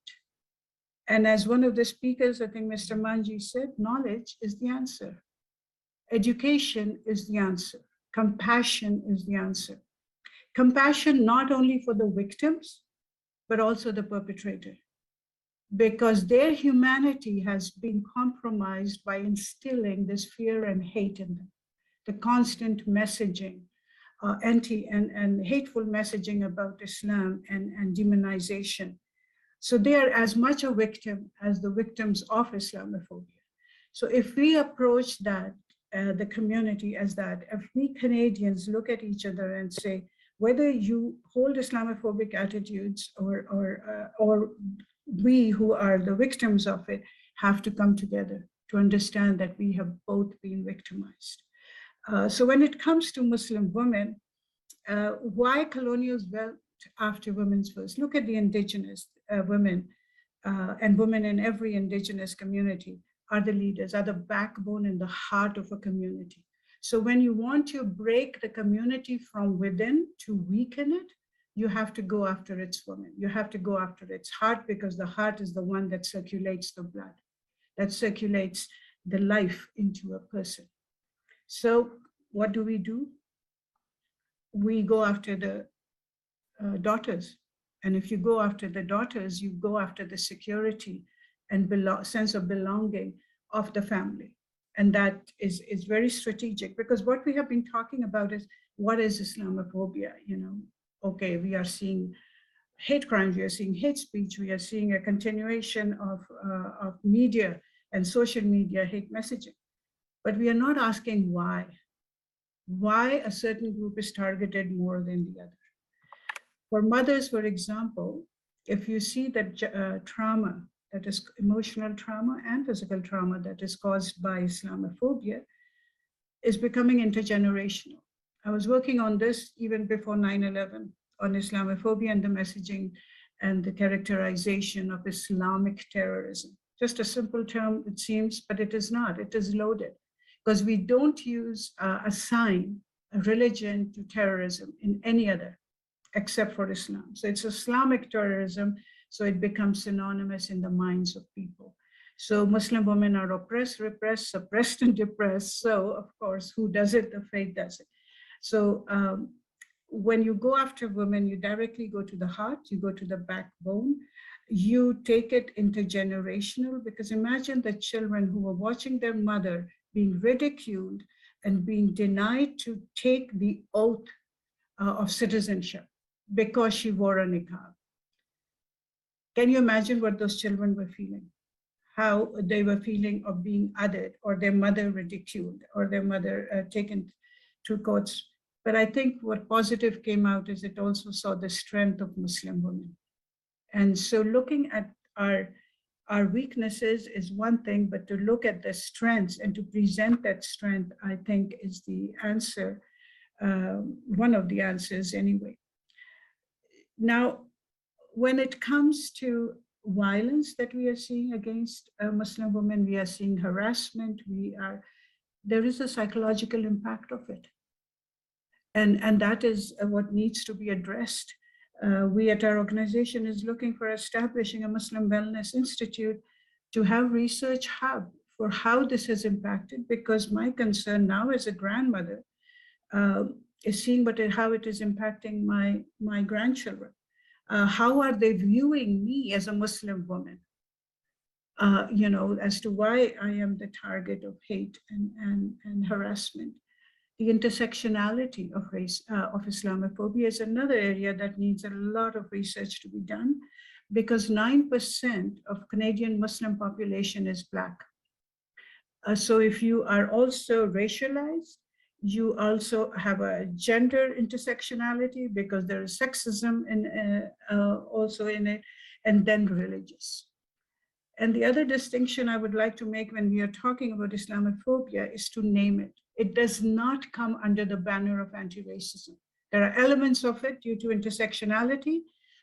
And as one of the speakers, I think Mr. Manji said, knowledge is the answer. Education is the answer. Compassion is the answer. Compassion not only for the victims, but also the perpetrator, because their humanity has been compromised by instilling this fear and hate in them. The constant messaging, and hateful messaging about Islam and demonization. So they are as much a victim as the victims of Islamophobia. So if we approach that, the community as that, if we Canadians look at each other and say, whether you hold Islamophobic attitudes or we who are the victims of it have to come together to understand that we have both been victimized. So when it comes to Muslim women, why colonials went after women's first? Look at the indigenous women and women in every indigenous community are the leaders, are the backbone and the heart of a community. So when you want to break the community from within to weaken it, you have to go after its women. You have to go after its heart, because the heart is the one that circulates the blood, that circulates the life into a person. So what do? We go after the daughters. And if you go after the daughters, you go after the security and sense of belonging of the family. And that is very strategic, because what we have been talking about is, what is Islamophobia? You know, okay, we are seeing hate crimes, we are seeing hate speech, we are seeing a continuation of media and social media hate messaging. But we are not asking why a certain group is targeted more than the other. For mothers, for example, if you see that trauma, that is emotional trauma and physical trauma that is caused by Islamophobia, is becoming intergenerational. I was working on this even before 9/11, on Islamophobia and the messaging and the characterization of Islamic terrorism. Just a simple term, it seems, but it is not. It is loaded, because we don't use assign a religion to terrorism in any other except for Islam. So it's Islamic terrorism, so it becomes synonymous in the minds of people. So Muslim women are oppressed, repressed, suppressed, and depressed. So of course, who does it? The faith does it. So when you go after women, you directly go to the heart, you go to the backbone, you take it intergenerational, because imagine the children who are watching their mother being ridiculed and being denied to take the oath of citizenship because she wore a niqab. Can you imagine what those children were feeling? How they were feeling of being othered, or their mother ridiculed, or their mother taken to courts. But I think what positive came out is it also saw the strength of Muslim women. And so looking at our weaknesses is one thing, but to look at the strengths and to present that strength, I think is the answer, one of the answers anyway. Now, when it comes to violence that we are seeing against Muslim women, we are seeing harassment, there is a psychological impact of it. And that is what needs to be addressed. We at our organization is looking for establishing a Muslim Wellness Institute to have research hub for how this has impacted, because my concern now as a grandmother is seeing how it is impacting my grandchildren. How are they viewing me as a Muslim woman? As to why I am the target of hate and harassment. The intersectionality of race, of Islamophobia is another area that needs a lot of research to be done, because 9% of Canadian Muslim population is Black. So if you are also racialized, you also have a gender intersectionality, because there is sexism also in it. and then religious. And the other distinction I would like to make when we are talking about Islamophobia is to name it. It does not come under the banner of anti-racism. There are elements of it due to intersectionality,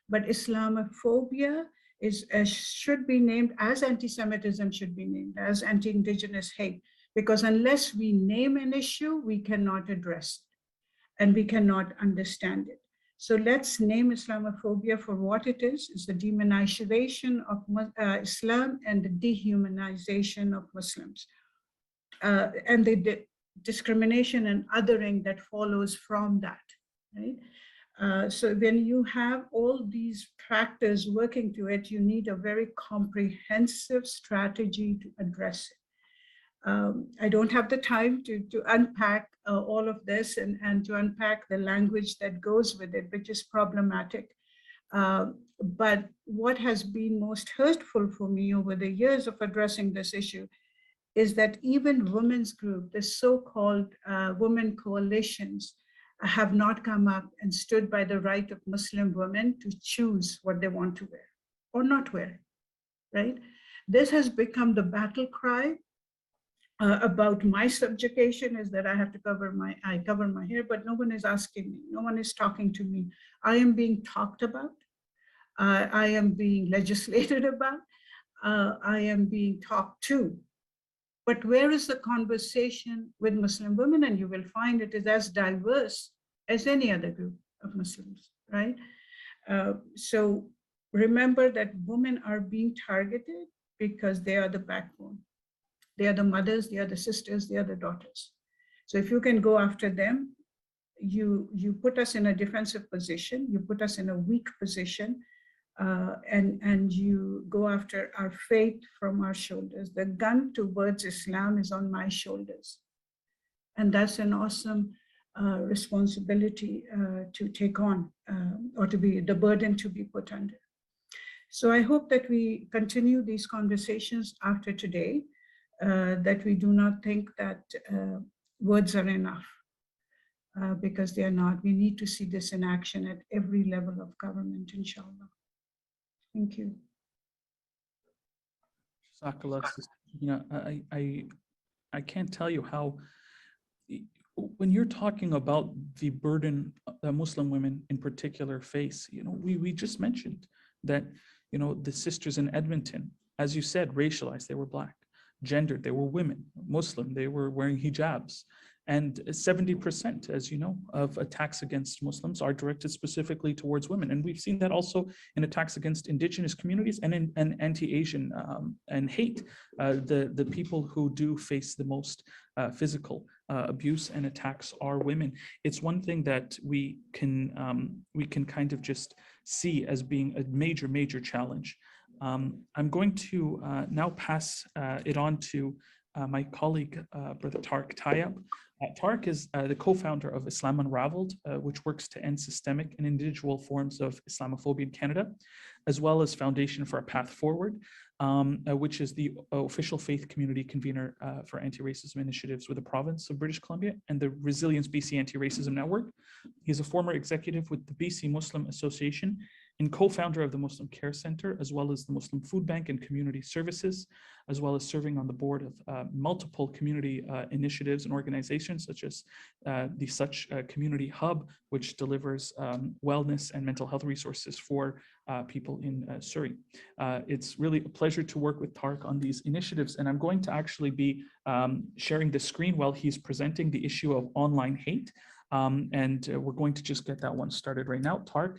but Islamophobia should be named as anti-Semitism should be named, as anti-Indigenous hate, because unless we name an issue, we cannot address it and we cannot understand it. So let's name Islamophobia for what it is. It's the demonization of Islam and the dehumanization of Muslims. And the discrimination and othering that follows from that, right? So when you have all these factors working to it, you need a very comprehensive strategy to address it. I don't have the time to unpack all of this and to unpack the language that goes with it, which is problematic. But what has been most hurtful for me over the years of addressing this issue is that even women's group, the so-called women coalitions, have not come up and stood by the right of Muslim women to choose what they want to wear or not wear, right? This has become the battle cry about my subjugation, is that I have to cover my hair, but no one is asking me, no one is talking to me. I am being talked about, I am being legislated about, I am being talked to. But where is the conversation with Muslim women? And you will find it is as diverse as any other group of Muslims, right? So remember that women are being targeted because they are the backbone. They are the mothers, they are the sisters, they are the daughters. So if you can go after them, you put us in a defensive position, you put us in a weak position, and you go after our faith from our shoulders. The gun towards Islam is on my shoulders. And that's an awesome responsibility to take on, or to be the burden to be put under. So I hope that we continue these conversations after today, that we do not think that words are enough, because they are not. We need to see this in action at every level of government, inshallah. Thank you. I can't tell you how, when you're talking about the burden that Muslim women in particular face, we just mentioned that, the sisters in Edmonton, as you said, racialized, they were Black. Gendered, they were women. Muslim, they were wearing hijabs. And 70%, as you know, of attacks against Muslims are directed specifically towards women. And we've seen that also in attacks against Indigenous communities and in anti-Asian and hate. The people who do face the most physical abuse and attacks are women. It's one thing that we can kind of just see as being a major, major challenge. I'm going to now pass it on to my colleague, Brother Tariq Tayyab. Tariq is the co-founder of Islam Unravelled, which works to end systemic and individual forms of Islamophobia in Canada, as well as Foundation for a Path Forward, which is the official faith community convener for anti-racism initiatives with the province of British Columbia and the Resilience BC Anti-Racism Network. He's a former executive with the BC Muslim Association and co-founder of the Muslim Care Center, as well as the Muslim Food Bank and Community Services, as well as serving on the board of multiple community initiatives and organizations, such as the Such Community Hub, which delivers wellness and mental health resources for people in Surrey. It's really a pleasure to work with Tariq on these initiatives, and I'm going to actually be sharing the screen while he's presenting the issue of online hate. We're going to just get that one started right now. Tariq,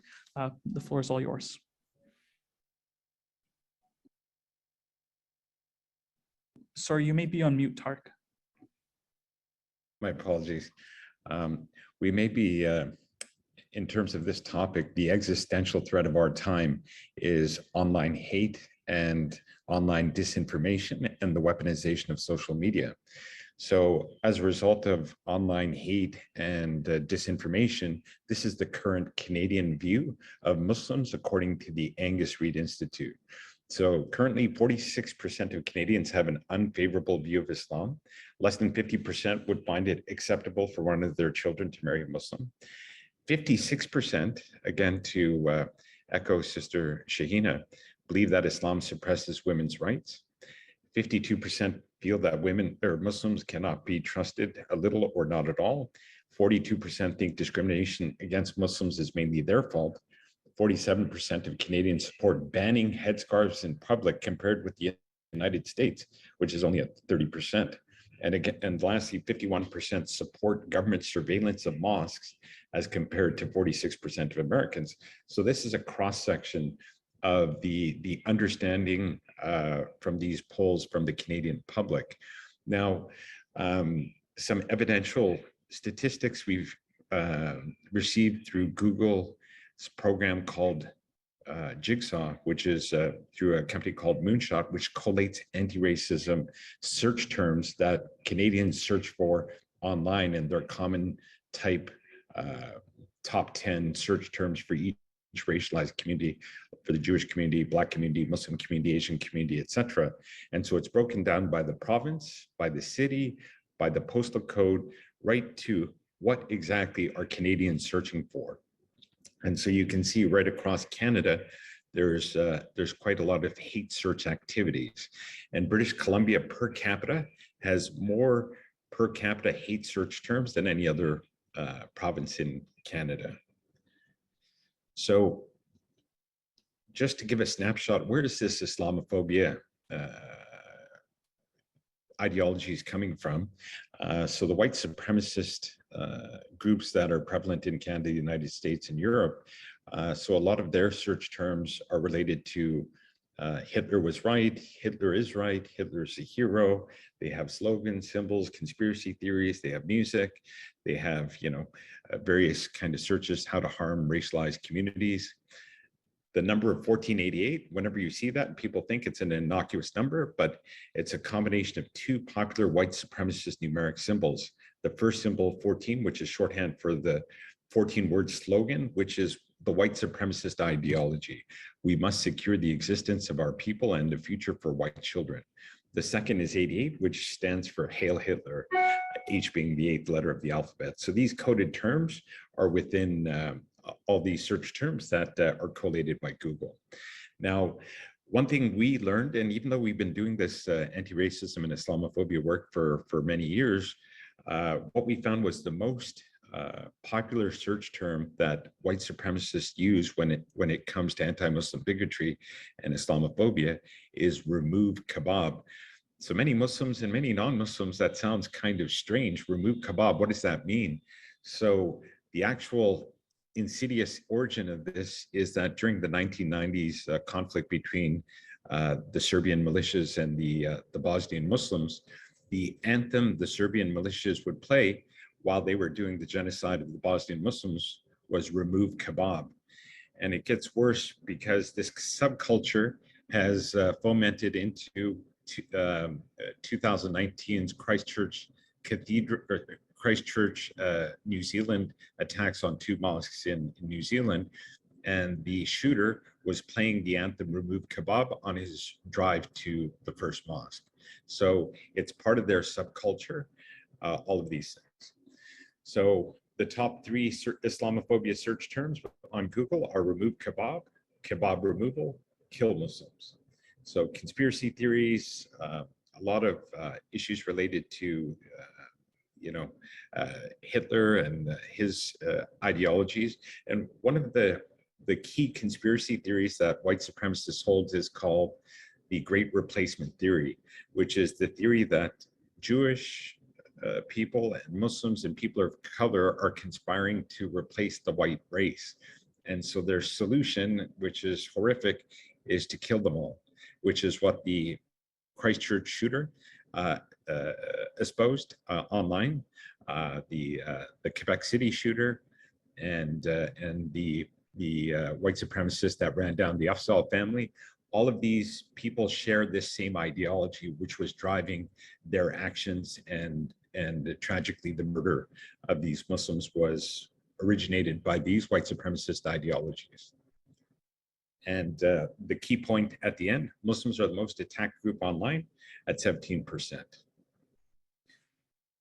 the floor is all yours. Sorry, you may be on mute, Tariq. My apologies. We may be, in terms of this topic, the existential threat of our time is online hate and online disinformation and the weaponization of social media. So as a result of online hate and disinformation, this is the current Canadian view of Muslims, according to the Angus Reid Institute. So currently 46% of Canadians have an unfavorable view of Islam. Less than 50% would find it acceptable for one of their children to marry a Muslim. 56%, again to echo Sister Shahina, believe that Islam suppresses women's rights. 52% feel that women or Muslims cannot be trusted a little or not at all. 42% think discrimination against Muslims is mainly their fault. 47% of Canadians support banning headscarves in public compared with the United States, which is only at 30%. And again, and lastly, 51% support government surveillance of mosques as compared to 46% of Americans. So this is a cross-section of the understanding from these polls from the Canadian public. Now, some evidential statistics we've received through Google's program called Jigsaw, which is through a company called Moonshot, which collates anti-racism search terms that Canadians search for online, and their common type top 10 search terms for each racialized community, for the Jewish community, Black community, Muslim community, Asian community, etc. And so it's broken down by the province, by the city, by the postal code, right to what exactly are Canadians searching for. And so you can see right across Canada, there's quite a lot of hate search activities. And British Columbia per capita has more per capita hate search terms than any other province in Canada. So just to give a snapshot, where does this Islamophobia ideology is coming from? So the white supremacist groups that are prevalent in Canada, the United States, and Europe, so a lot of their search terms are related to Hitler was right, Hitler is right, Hitler's a hero. They have slogans, symbols, conspiracy theories, they have music, they have, you know, various kind of searches, how to harm racialized communities. The number of 1488, whenever you see that, people think it's an innocuous number, but it's a combination of two popular white supremacist numeric symbols. The first symbol, 14, which is shorthand for the 14-word slogan, which is the white supremacist ideology. We must secure the existence of our people and the future for white children. The second is 88, which stands for Hail Hitler, H being the 8th letter of the alphabet. So these coded terms are within all these search terms that are collated by Google. Now, one thing we learned, and even though we've been doing this anti-racism and Islamophobia work for many years, what we found was the most popular search term that white supremacists use when it comes to anti-Muslim bigotry and Islamophobia is remove kebab. So many Muslims and many non-Muslims, that sounds kind of strange. Remove kebab, what does that mean? So the actual insidious origin of this is that during the 1990s conflict between the Serbian militias and the Bosnian Muslims, the anthem the Serbian militias would play while they were doing the genocide of the Bosnian Muslims was Remove Kebab. And it gets worse because this subculture has fomented into 2019's Christchurch Cathedral, Christchurch, New Zealand attacks on 2 mosques in New Zealand. And the shooter was playing the anthem Remove Kebab on his drive to the first mosque. So it's part of their subculture, all of these things. So the top 3 Islamophobia search terms on Google are remove kebab, kebab removal, kill Muslims. So conspiracy theories, a lot of issues related to Hitler and his ideologies. And one of the key conspiracy theories that white supremacists hold is called the Great Replacement Theory, which is the theory that Jewish people and Muslims and people of color are conspiring to replace the white race. And so their solution, which is horrific, is to kill them all, which is what the Christchurch shooter espoused online, the Quebec City shooter, and the white supremacist that ran down the Afzal family. All of these people share this same ideology, which was driving their actions, and tragically the murder of these Muslims was originated by these white supremacist ideologies. And the key point at the end, Muslims are the most attacked group online at 17%.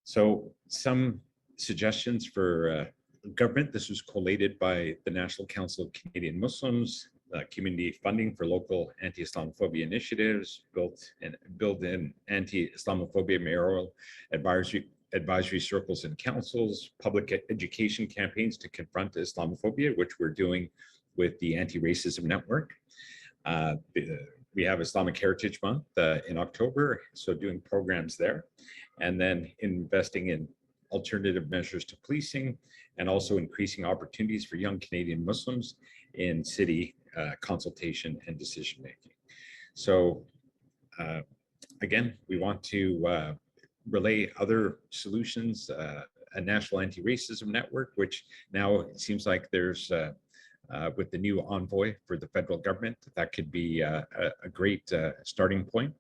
So some suggestions for government. This was collated by the National Council of Canadian Muslims, community funding for local anti-Islamophobia initiatives, build in anti-Islamophobia mayoral advisory circles and councils, public education campaigns to confront Islamophobia, which we're doing with the Anti-Racism Network. We have Islamic Heritage Month in October, so doing programs there, and then investing in alternative measures to policing, and also increasing opportunities for young Canadian Muslims in city consultation and decision-making. So again, we want to relay other solutions, a national anti-racism network, which now it seems like there's, with the new envoy for the federal government, that could be a great starting point.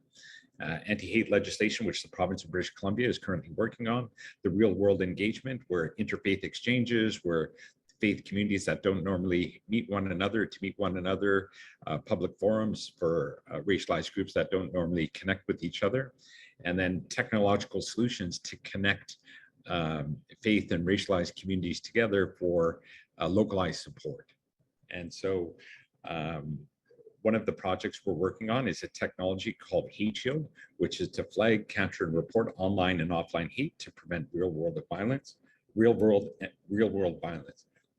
Anti-hate legislation, which the province of British Columbia is currently working on, the real-world engagement, where interfaith exchanges, where faith communities that don't normally meet one another to meet one another, public forums for racialized groups that don't normally connect with each other, and then technological solutions to connect faith and racialized communities together for localized support. And so one of the projects we're working on is a technology called Hate Shield, which is to flag, capture, and report online and offline hate to prevent real-world violence.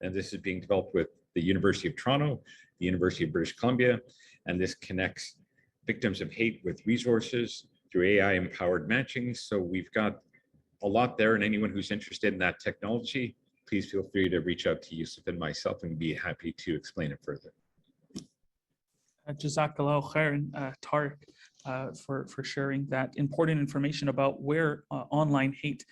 And this is being developed with the University of Toronto, the University of British Columbia, and this connects victims of hate with resources through AI-empowered matching. So we've got a lot there, and anyone who's interested in that technology, please feel free to reach out to Yusuf and myself, and be happy to explain it further. Jazakallah khairan, Tariq, for sharing that important information about where online hate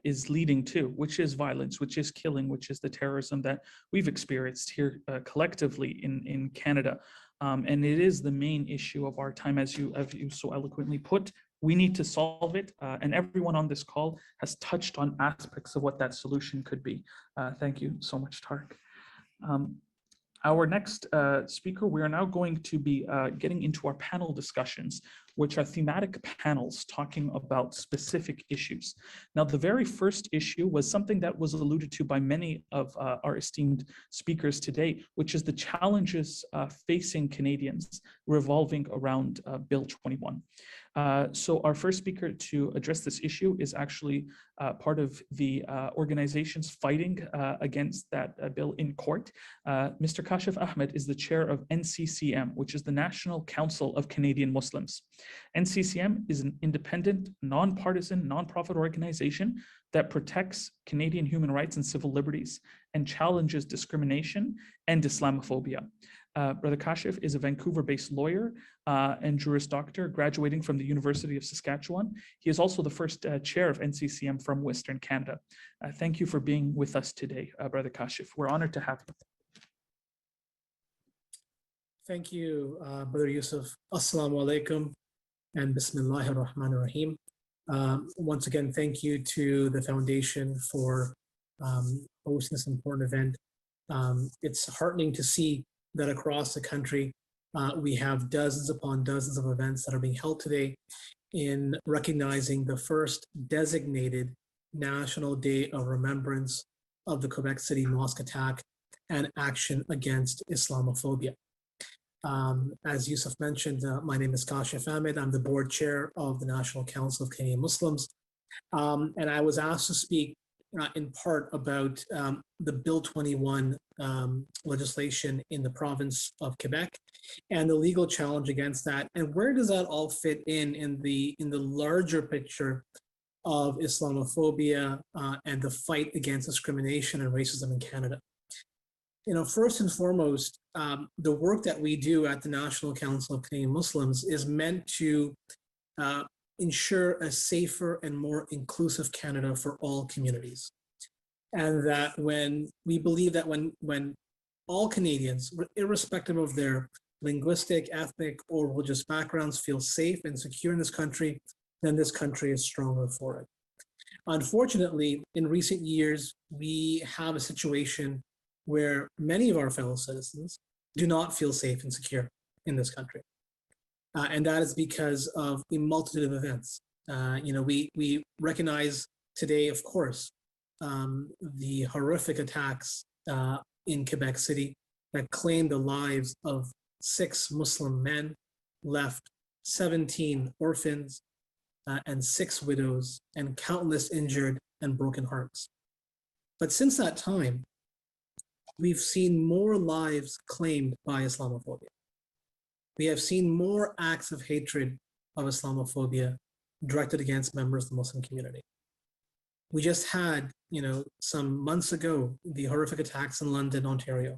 is leading to, which is violence, which is killing, which is the terrorism that we've experienced here collectively in Canada. And it is the main issue of our time, as you so eloquently put. We need to solve it, and everyone on this call has touched on aspects of what that solution could be. Thank you so much, Tariq. Our next speaker, we are now going to be getting into our panel discussions, which are thematic panels talking about specific issues. Now, the very first issue was something that was alluded to by many of our esteemed speakers today, which is the challenges facing Canadians revolving around Bill 21. So our first speaker to address this issue is actually part of the organizations fighting against that bill in court. Mr. Kashif Ahmed is the chair of NCCM, which is the National Council of Canadian Muslims. NCCM is an independent, nonpartisan, nonprofit organization that protects Canadian human rights and civil liberties and challenges discrimination and Islamophobia. Brother Kashif is a Vancouver-based lawyer and Juris Doctor, graduating from the University of Saskatchewan. He is also the first chair of NCCM from Western Canada. Thank you for being with us today, Brother Kashif. We're honored to have you. Thank you, Brother Yusuf. Assalamu alaikum and Bismillahir Rahmanir Rahim. Once again, thank you to the Foundation for hosting this important event. It's heartening to see that across the country, we have dozens upon dozens of events that are being held today in recognizing the first designated National Day of Remembrance of the Quebec City mosque attack and action against Islamophobia. As Yusuf mentioned, my name is Kashif Ahmed. I'm the board chair of the National Council of Canadian Muslims. And I was asked to speak in part about the Bill 21 legislation in the province of Quebec and the legal challenge against that. And where does that all fit in the larger picture of Islamophobia and the fight against discrimination and racism in Canada? You know, first and foremost, the work that we do at the National Council of Canadian Muslims is meant to ensure a safer and more inclusive Canada for all communities. And that when we believe that when all Canadians, irrespective of their linguistic, ethnic, or religious backgrounds, feel safe and secure in this country, then this country is stronger for it. Unfortunately, in recent years, we have a situation where many of our fellow citizens do not feel safe and secure in this country. And that is because of a multitude of events. You know, we recognize today, of course, the horrific attacks in Quebec City that claimed the lives of 6 Muslim men, left 17 orphans and 6 widows, and countless injured and broken hearts. But since that time, we've seen more lives claimed by Islamophobia. We have seen more acts of hatred of Islamophobia directed against members of the Muslim community. We just had, some months ago, the horrific attacks in London, Ontario,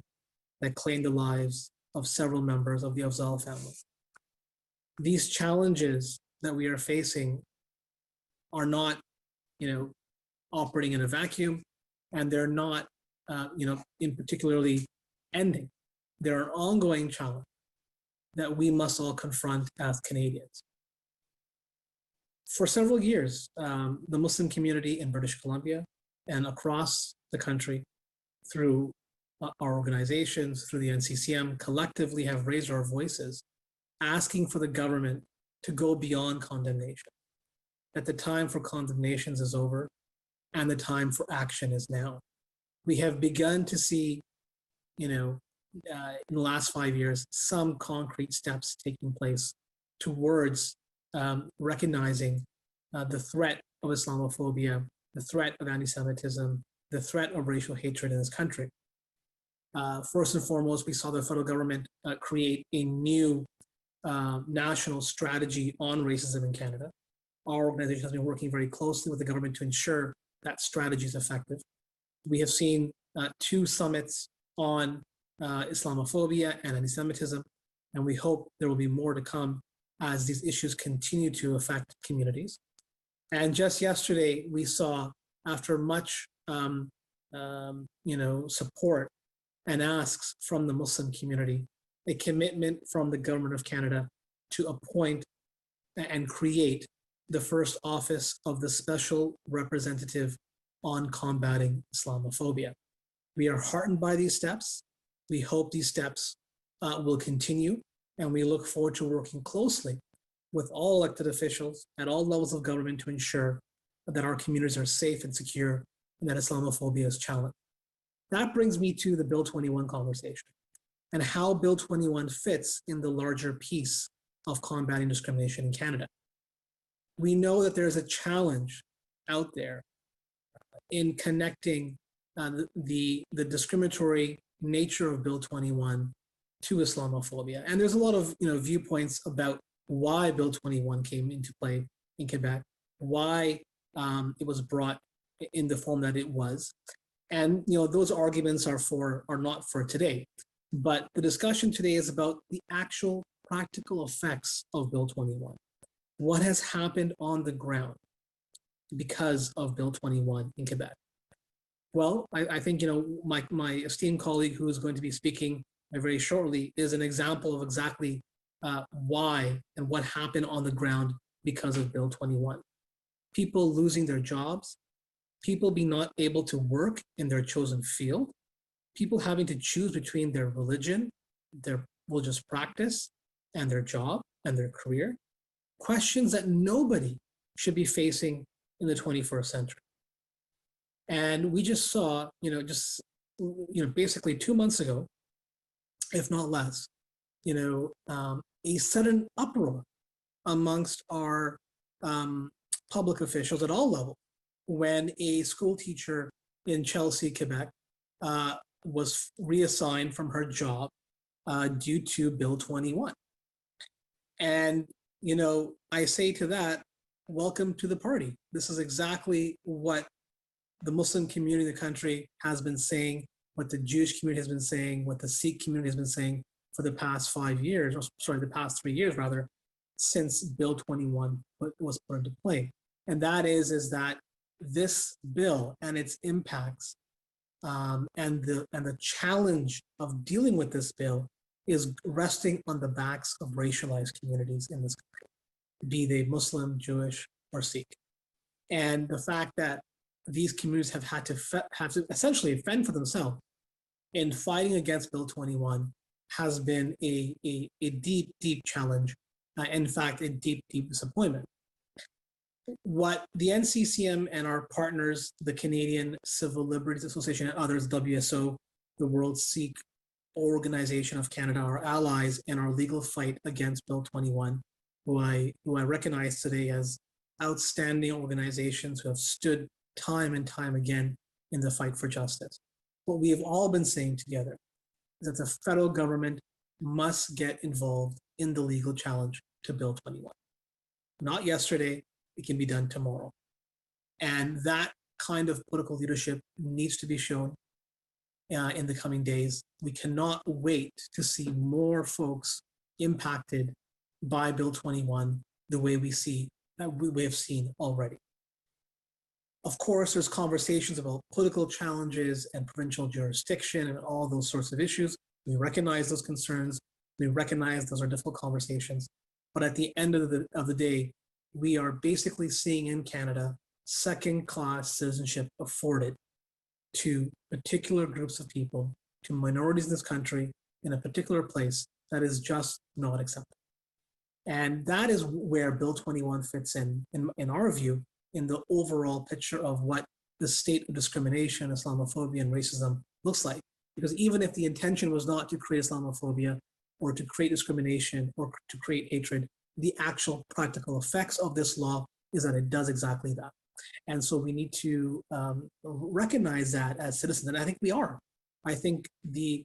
that claimed the lives of several members of the Afzal family. These challenges that we are facing are not, operating in a vacuum, and they're not, in particularly ending. They're an ongoing challenge that we must all confront as Canadians. For several years, the Muslim community in British Columbia and across the country, through our organizations, through the NCCM, collectively have raised our voices, asking for the government to go beyond condemnation, that the time for condemnations is over and the time for action is now. We have begun to see, in the last 5 years, some concrete steps taking place towards recognizing the threat of Islamophobia, the threat of anti-Semitism, the threat of racial hatred in this country. First and foremost, we saw the federal government create a new national strategy on racism in Canada. Our organization has been working very closely with the government to ensure that strategy is effective. We have seen 2 summits on Islamophobia and anti-Semitism, and we hope there will be more to come as these issues continue to affect communities. And just yesterday, we saw, after much support and asks from the Muslim community, a commitment from the government of Canada to appoint and create the first office of the Special Representative on Combating Islamophobia. We are heartened by these steps. We hope these steps will continue, and we look forward to working closely with all elected officials at all levels of government to ensure that our communities are safe and secure and that Islamophobia is challenged. That brings me to the Bill 21 conversation and how Bill 21 fits in the larger piece of combating discrimination in Canada. We know that there's a challenge out there in connecting the discriminatory nature of Bill 21 to Islamophobia. And there's a lot of viewpoints about why Bill 21 came into play in Quebec, why it was brought in the form that it was. And those arguments are not for today. But the discussion today is about the actual practical effects of Bill 21. What has happened on the ground because of Bill 21 in Quebec? Well, I think my esteemed colleague who is going to be speaking very shortly is an example of exactly why and what happened on the ground because of Bill 21. People losing their jobs, people being not able to work in their chosen field, people having to choose between their religion, their religious practice, and their job and their career. Questions that nobody should be facing in the 21st century. And we just saw, basically 2 months ago, if not less, a sudden uproar amongst our public officials at all levels when a school teacher in Chelsea, Quebec, was reassigned from her job due to Bill 21. And, I say to that, welcome to the party. This is exactly what the Muslim community in the country has been saying, what the Jewish community has been saying, what the Sikh community has been saying for the past 5 years, the past 3 years rather, since Bill 21 was put into play. And that is that this bill and its impacts and the challenge of dealing with this bill is resting on the backs of racialized communities in this country, be they Muslim, Jewish, or Sikh. And the fact that these communities have had to essentially fend for themselves in fighting against Bill 21 has been a deep, deep challenge. In fact, a deep, deep disappointment. What the NCCM and our partners, the Canadian Civil Liberties Association and others, WSO, the World Sikh organization of Canada, our allies in our legal fight against Bill 21, who I recognize today as outstanding organizations who have stood time and time again in the fight for justice. What we have all been saying together is that the federal government must get involved in the legal challenge to Bill 21. Not yesterday, it can be done tomorrow. And that kind of political leadership needs to be shown in the coming days. We cannot wait to see more folks impacted by Bill 21 the way we have seen already. Of course, there's conversations about political challenges and provincial jurisdiction and all those sorts of issues. We recognize those concerns. We recognize those are difficult conversations. But at the end of the day, we are basically seeing in Canada second-class citizenship afforded to particular groups of people, to minorities in this country, in a particular place that is just not acceptable. And that is where Bill 21 fits in our view, in the overall picture of what the state of discrimination, Islamophobia, and racism looks like. Because even if the intention was not to create Islamophobia or to create discrimination or to create hatred, the actual practical effects of this law is that it does exactly that. And so we need to recognize that as citizens, and I think we are. I think the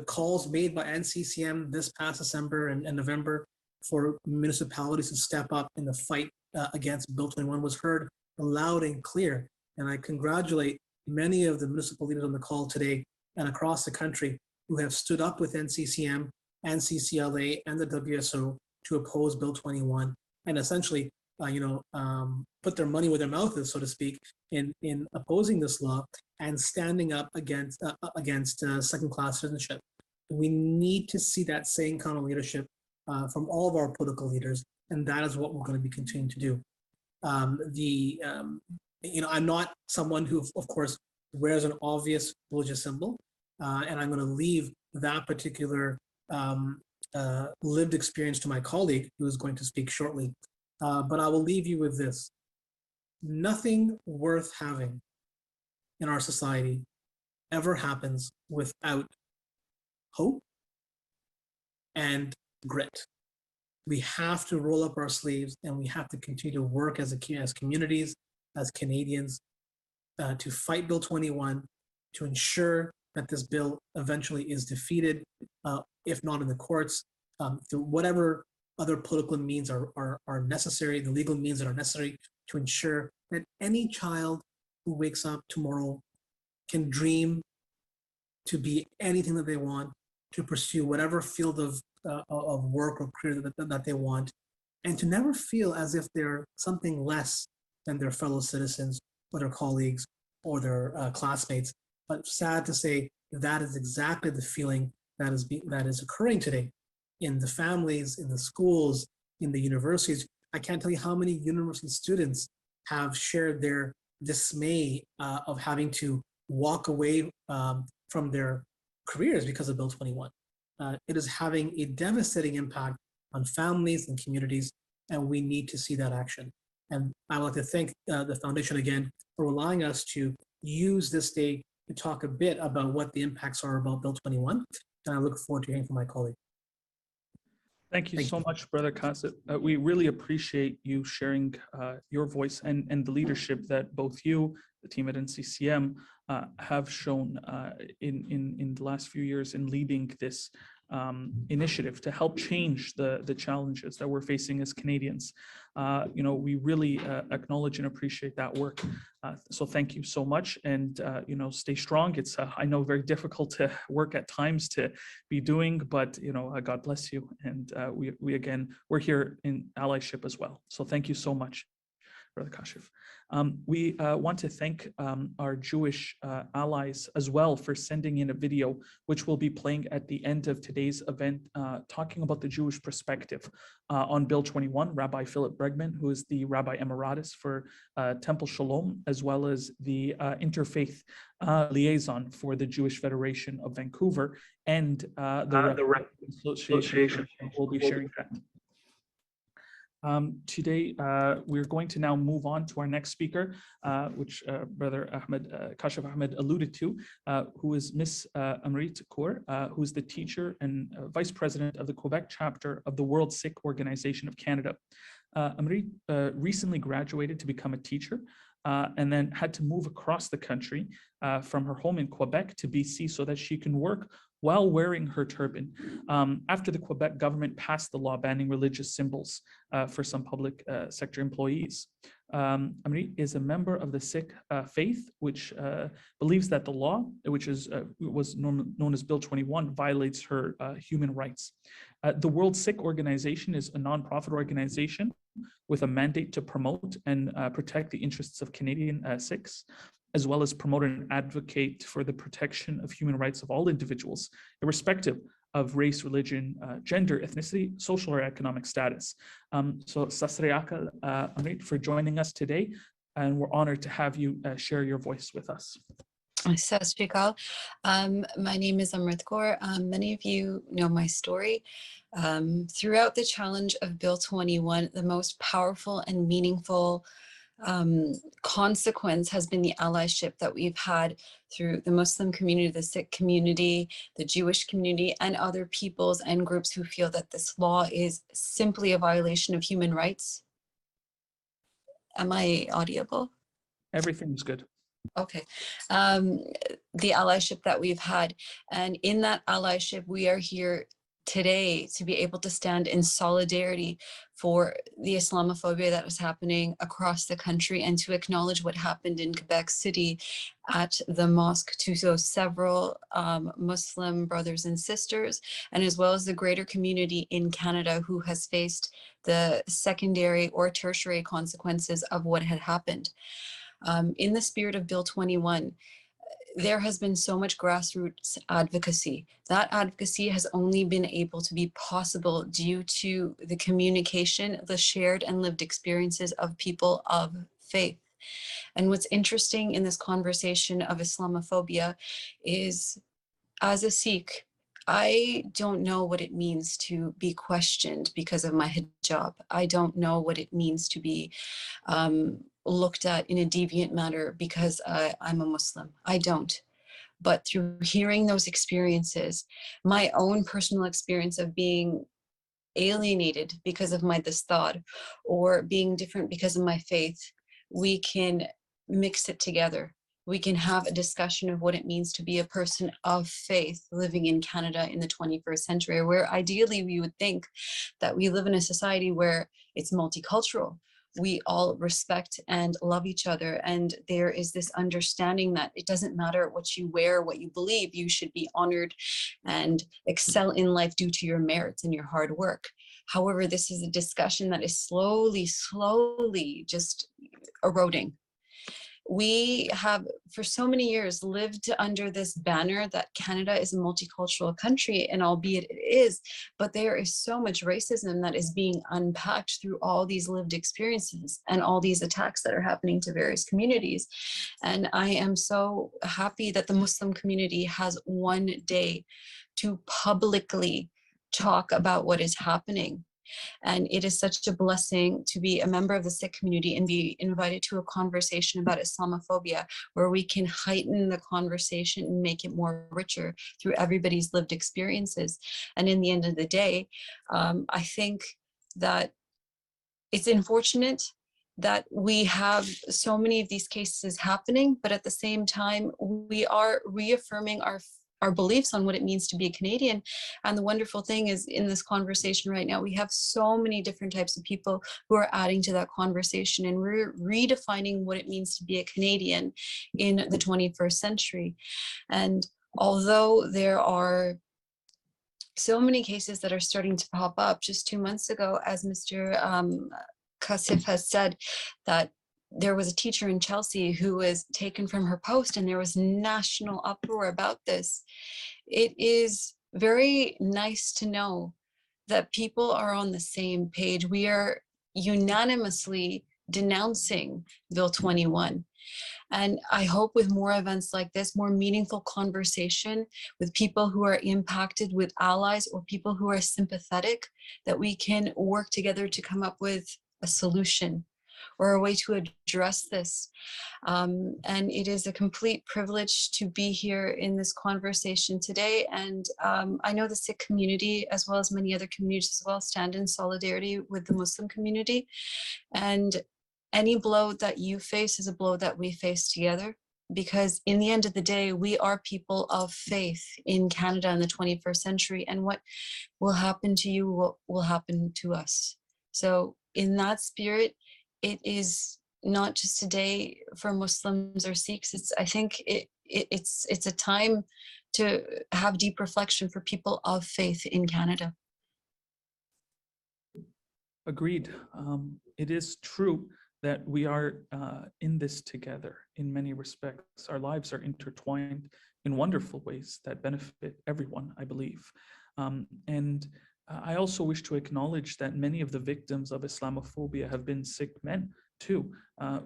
calls made by NCCM this past December and November for municipalities to step up in the fight against Bill 21 was heard loud and clear. And I congratulate many of the municipal leaders on the call today and across the country who have stood up with NCCM and CCLA and the WSO to oppose Bill 21 and essentially put their money where their mouth is, so to speak, in opposing this law and standing up against second-class citizenship. We need to see that same kind of leadership from all of our political leaders, and that is what we're going to be continuing to do. I'm not someone who, of course, wears an obvious religious symbol, and I'm going to leave that particular lived experience to my colleague who is going to speak shortly. But I will leave you with this. Nothing worth having in our society ever happens without hope and grit. We have to roll up our sleeves and we have to continue to work as communities, as Canadians, to fight Bill 21, to ensure that this bill eventually is defeated, if not in the courts, through whatever other political means are necessary, the legal means that are necessary to ensure that any child who wakes up tomorrow can dream to be anything that they want, to pursue whatever field of work or career that they want, and to never feel as if they're something less than their fellow citizens or their colleagues or their classmates. But sad to say, that is exactly the feeling that is occurring today in the families, in the schools, in the universities. I can't tell you how many university students have shared their dismay of having to walk away from their careers because of Bill 21. It is having a devastating impact on families and communities, and we need to see that action. And I would like to thank the Foundation again for allowing us to use this day to talk a bit about what the impacts are about Bill 21, and I look forward to hearing from my colleague. Thank you so much, Brother Qasit. We really appreciate you sharing your voice and the leadership that both you, the team at NCCM, have shown in the last few years in leading this initiative to help change the challenges that we're facing as Canadians. We really acknowledge and appreciate that work. So thank you so much, and stay strong. It's I know very difficult to work at times to be doing, but God bless you. And we're here in allyship as well. So thank you so much, Brother Kashif. We want to thank our Jewish allies as well for sending in a video, which will be playing at the end of today's event, talking about the Jewish perspective on Bill 21. Rabbi Philip Bregman, who is the Rabbi Emeritus for Temple Shalom, as well as the Interfaith Liaison for the Jewish Federation of Vancouver, and the Association will be sharing that. Today, we're going to now move on to our next speaker, which Brother Kashif Ahmed alluded to, who is Ms. Harjeet Sajjan, who is the teacher and vice president of the Quebec chapter of the World Sikh Organization of Canada. Harjeet recently graduated to become a teacher and then had to move across the country from her home in Quebec to BC so that she can work while wearing her turban after the Quebec government passed the law banning religious symbols for some public sector employees. Harjeet is a member of the Sikh faith, which believes that the law, which was known as Bill 21, violates her human rights. The World Sikh Organization is a nonprofit organization with a mandate to promote and protect the interests of Canadian Sikhs, as well as promote and advocate for the protection of human rights of all individuals, irrespective of race, religion, gender, ethnicity, social or economic status. So Sasriyakal, Harjeet, for joining us today, and we're honored to have you share your voice with us. Sasriyakal. My name is Amrit Kaur. Many of you know my story. Throughout the challenge of Bill 21, the most powerful and meaningful consequence has been the allyship that we've had through the Muslim community, the Sikh community, the Jewish community, and other peoples and groups who feel that this law is simply a violation of human rights. Am I audible? Everything's good. Okay. The allyship that we've had, and in that allyship, we are here today to be able to stand in solidarity for the Islamophobia that was happening across the country, and to acknowledge what happened in Quebec City at the mosque to those several Muslim brothers and sisters, and as well as the greater community in Canada who has faced the secondary or tertiary consequences of what had happened. In the spirit of Bill 21, there has been so much grassroots advocacy. That advocacy has only been able to be possible due to the communication, the shared and lived experiences of people of faith. And what's interesting in this conversation of Islamophobia is, as a Sikh, I don't know what it means to be questioned because of my hijab. I don't know what it means to be looked at in a deviant manner because I'm a Muslim. I don't. But through hearing those experiences, my own personal experience of being alienated because of my dastad, or being different because of my faith, we can mix it together. We can have a discussion of what it means to be a person of faith living in Canada in the 21st century, where ideally we would think that we live in a society where it's multicultural. We all respect and love each other, and there is this understanding that it doesn't matter what you wear, what you believe, you should be honored and excel in life due to your merits and your hard work. However, this is a discussion that is slowly just eroding. We have for so many years lived under this banner that Canada is a multicultural country, and albeit it is, but there is so much racism that is being unpacked through all these lived experiences and all these attacks that are happening to various communities. And I am so happy that the Muslim community has one day to publicly talk about what is happening. And it is such a blessing to be a member of the Sikh community and be invited to a conversation about Islamophobia, where we can heighten the conversation and make it more richer through everybody's lived experiences. And in the end of the day, I think that it's unfortunate that we have so many of these cases happening, but at the same time, we are reaffirming our beliefs on what it means to be a Canadian. And the wonderful thing is, in this conversation right now, we have so many different types of people who are adding to that conversation, and we're redefining what it means to be a Canadian in the 21st century. And although there are so many cases that are starting to pop up, just 2 months ago, as Mr. Kashif has said, that there was a teacher in Chelsea who was taken from her post, and there was national uproar about this. It is very nice to know that people are on the same page. We are unanimously denouncing Bill 21. And I hope with more events like this, more meaningful conversation with people who are impacted, with allies or people who are sympathetic, that we can work together to come up with a solution or a way to address this. And it is a complete privilege to be here in this conversation today. And I know the Sikh community, as well as many other communities as well, stand in solidarity with the Muslim community. And any blow that you face is a blow that we face together, because in the end of the day, we are people of faith in Canada in the 21st century, and what will happen to you will happen to us. So in that spirit, it is not just a day for Muslims or Sikhs. I think it's a time to have deep reflection for people of faith in Canada. Agreed. It is true that we are in this together in many respects. Our lives are intertwined in wonderful ways that benefit everyone, I believe. And I also wish to acknowledge that many of the victims of Islamophobia have been Sikh men too,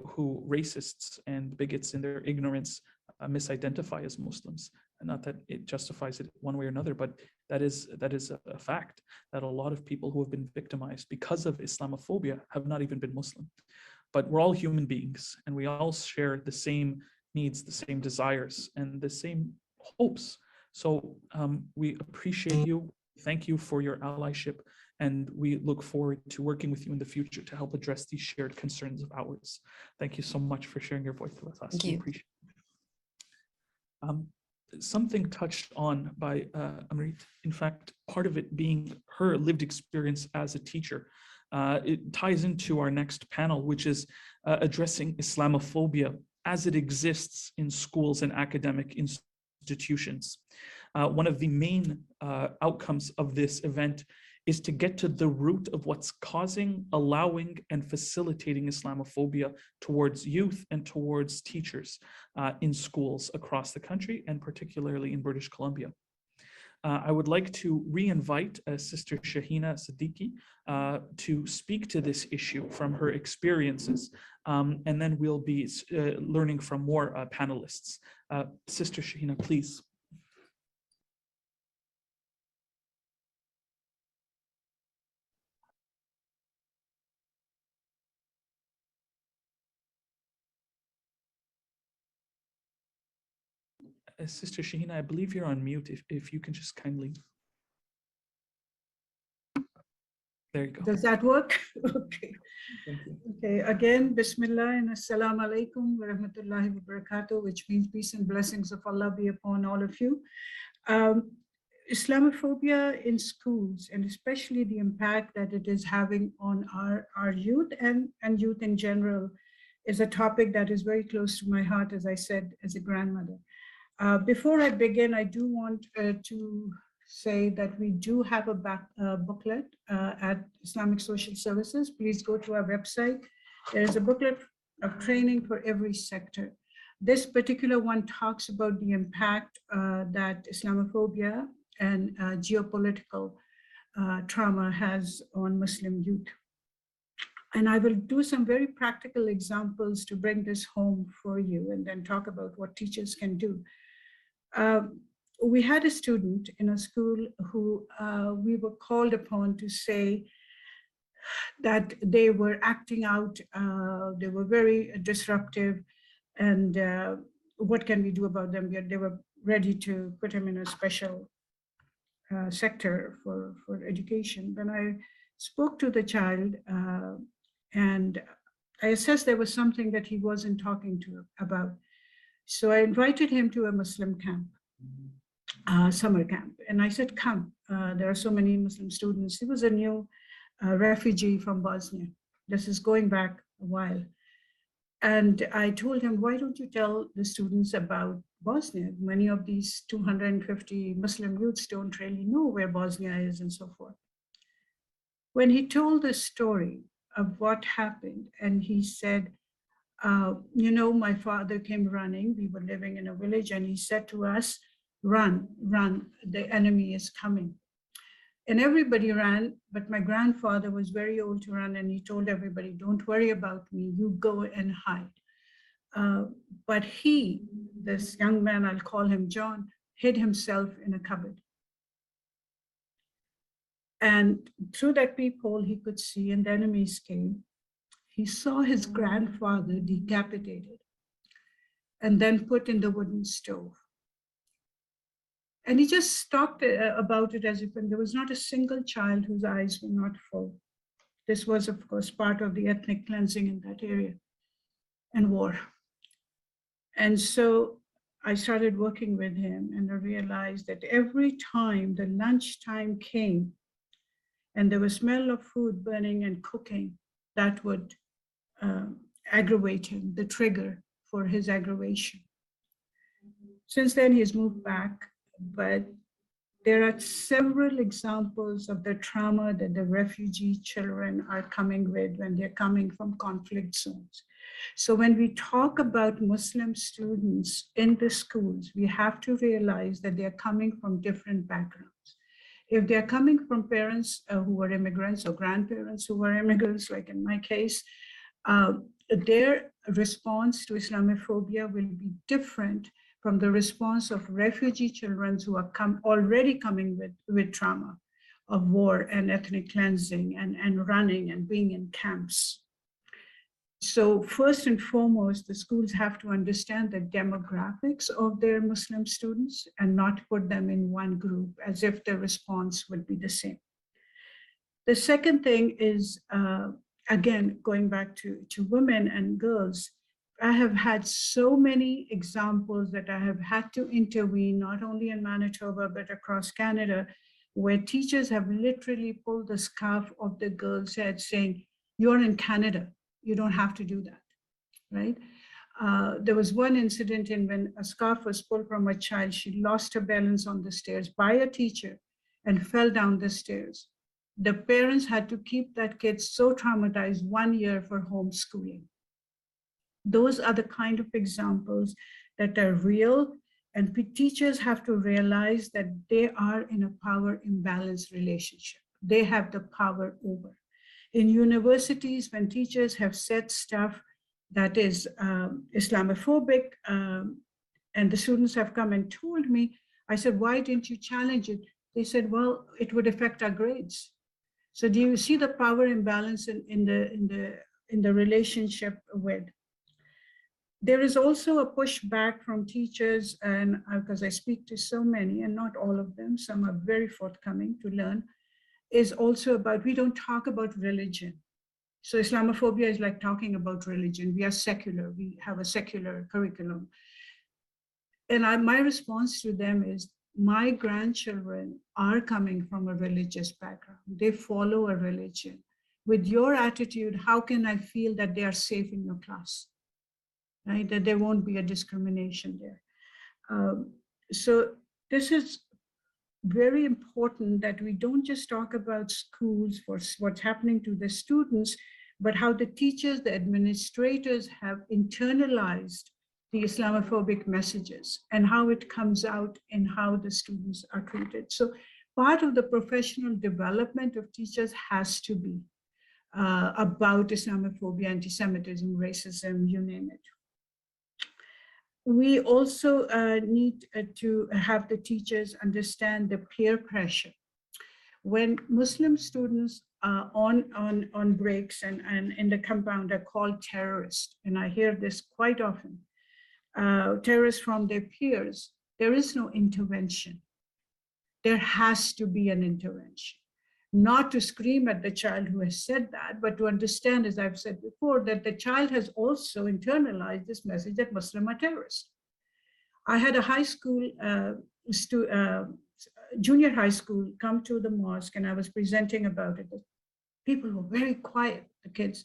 who racists and bigots in their ignorance misidentify as Muslims. And not that it justifies it one way or another, but that is a fact, that a lot of people who have been victimized because of Islamophobia have not even been Muslim. But we're all human beings, and we all share the same needs, the same desires, and the same hopes. So we appreciate you. Thank you for your allyship, and we look forward to working with you in the future to help address these shared concerns of ours. Thank you so much for sharing your voice with us. We appreciate it. Something touched on by Amrit, in fact, part of it being her lived experience as a teacher. It ties into our next panel, which is addressing Islamophobia as it exists in schools and academic institutions. One of the main outcomes of this event is to get to the root of what's causing, allowing, and facilitating Islamophobia towards youth and towards teachers in schools across the country, and particularly in British Columbia. I would like to re-invite Sister Shahina Siddiqui to speak to this issue from her experiences, and then we'll be learning from more panelists. Sister Shahina, please. Sister Shahina, I believe you're on mute. If you can just kindly. There you go. Does that work? Okay. Okay. Again, Bismillah and Assalamu alaikum wa rahmatullahi wa barakatuh, which means peace and blessings of Allah be upon all of you. Islamophobia in schools, and especially the impact that it is having on our youth and youth in general, is a topic that is very close to my heart, as I said, as a grandmother. Before I begin, I do want to say that we do have a booklet at Islamic Social Services. Please go to our website. There is a booklet of training for every sector. This particular one talks about the impact that Islamophobia and geopolitical trauma has on Muslim youth. And I will do some very practical examples to bring this home for you, and then talk about what teachers can do. We had a student in a school who we were called upon to say that they were acting out, they were very disruptive, and what can we do about them? They were ready to put him in a special sector for education. Then I spoke to the child and I assessed there was something that he wasn't talking about. So I invited him to a Muslim camp, summer camp. And I said, come, there are so many Muslim students. He was a new refugee from Bosnia. This is going back a while. And I told him, why don't you tell the students about Bosnia? Many of these 250 Muslim youths don't really know where Bosnia is and so forth. When he told the story of what happened, and he said, you know, my father came running. We were living in a village, and he said to us, run, run, the enemy is coming. And everybody ran, but my grandfather was very old to run, and he told everybody, don't worry about me, you go and hide. But he, this young man, I'll call him John, hid himself in a cupboard. And through that peephole, he could see, and the enemies came. He saw his grandfather decapitated and then put in the wooden stove. And he just talked about it as if there was not a single child whose eyes were not full. This was, of course, part of the ethnic cleansing in that area and war. And so I started working with him, and I realized that every time the lunchtime came and there was smell of food burning and cooking, that would aggravate him, the trigger for his aggravation. Since then, he's moved back, but there are several examples of the trauma that the refugee children are coming with when they're coming from conflict zones. So when we talk about Muslim students in the schools, we have to realize that they're coming from different backgrounds. If they're coming from parents who are immigrants or grandparents who are immigrants, like in my case, their response to Islamophobia will be different from the response of refugee children who are already coming with trauma of war and ethnic cleansing and running and being in camps. So first and foremost, the schools have to understand the demographics of their Muslim students and not put them in one group as if the response would be the same. The second thing is, again, going back to women and girls, I have had so many examples that I have had to intervene, not only in Manitoba, but across Canada, where teachers have literally pulled the scarf of the girl's head saying, you're in Canada, you don't have to do that, right? There was one incident in when a scarf was pulled from a child, she lost her balance on the stairs by a teacher and fell down the stairs. The parents had to keep that kid so traumatized 1 year for homeschooling. Those are the kind of examples that are real, and teachers have to realize that they are in a power imbalance relationship. They have the power over. In universities, when teachers have said stuff that is Islamophobic, and the students have come and told me, I said, why didn't you challenge it? They said, well, it would affect our grades. So do you see the power imbalance in the relationship with? There is also a pushback from teachers, and because I speak to so many, and not all of them, some are very forthcoming to learn, is also about, we don't talk about religion. So Islamophobia is like talking about religion. We are secular, we have a secular curriculum. And my response to them is, my grandchildren are coming from a religious background. They follow a religion. With your attitude, how can I feel that they are safe in your class? Right? That there won't be a discrimination there. So this is very important, that we don't just talk about schools for what's happening to the students, but how the teachers, the administrators have internalized the Islamophobic messages and how it comes out in how the students are treated. So part of the professional development of teachers has to be about Islamophobia, anti-Semitism, racism, you name it. We also need to have the teachers understand the peer pressure. When Muslim students on breaks and in the compound are called terrorists, and I hear this quite often, terrorists from their peers, there is no intervention. There has to be an intervention. Not to scream at the child who has said that, but to understand, as I've said before, that the child has also internalized this message that Muslims are terrorists. I had a high school, junior high school come to the mosque, and I was presenting about it. People were very quiet, the kids.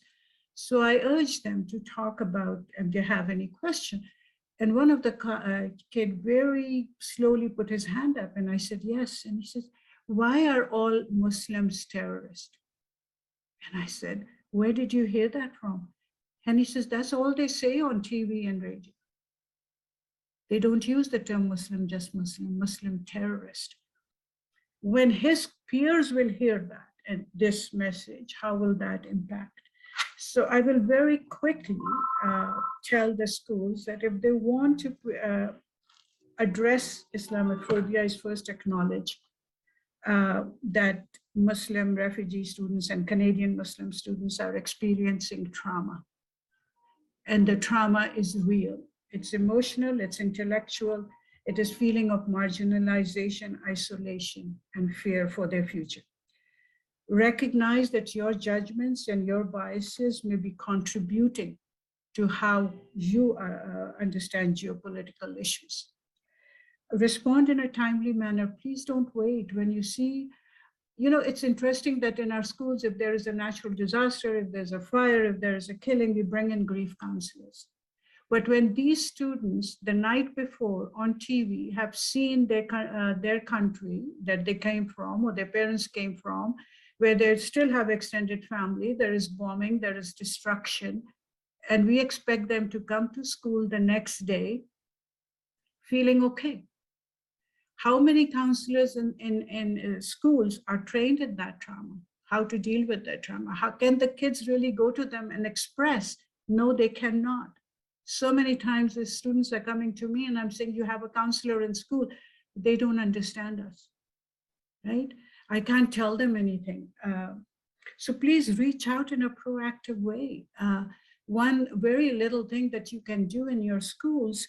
So I urged them to talk about if they have any question. And one of the kid very slowly put his hand up, and I said, yes. And he says, why are all Muslims terrorists? And I said, where did you hear that from? And he says, that's all they say on TV and radio. They don't use the term Muslim, just Muslim, Muslim terrorist. When his peers will hear that and this message, how will that impact? So I will very quickly tell the schools that if they want to address Islamophobia, is first acknowledge that Muslim refugee students and Canadian Muslim students are experiencing trauma. And the trauma is real. It's emotional, it's intellectual, it is feeling of marginalization, isolation, and fear for their future. Recognize that your judgments and your biases may be contributing to how you understand geopolitical issues. Respond in a timely manner. Please don't wait. When you see, you know, it's interesting that in our schools, if there is a natural disaster, if there's a fire, if there is a killing, we bring in grief counselors. But when these students, the night before on TV, have seen their country that they came from or their parents came from, where they still have extended family, there is bombing, there is destruction, and we expect them to come to school the next day feeling okay. How many counselors in schools are trained in that trauma, how to deal with that trauma? How can the kids really go to them and express? No, they cannot. So many times the students are coming to me and I'm saying, you have a counselor in school. They don't understand us, right? I can't tell them anything. So please reach out in a proactive way. One very little thing that you can do in your schools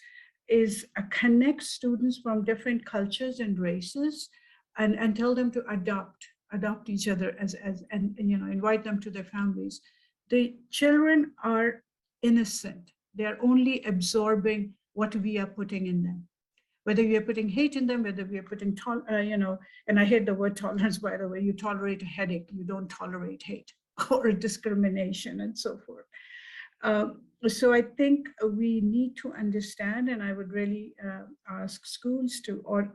is connect students from different cultures and races and tell them to adopt each other and you know, invite them to their families. The children are innocent. They are only absorbing what we are putting in them. Whether we are putting hate in them, whether we are putting, you know, and I hate the word tolerance, by the way, you tolerate a headache, you don't tolerate hate or discrimination and so forth. So I think we need to understand, and I would really ask schools to, or,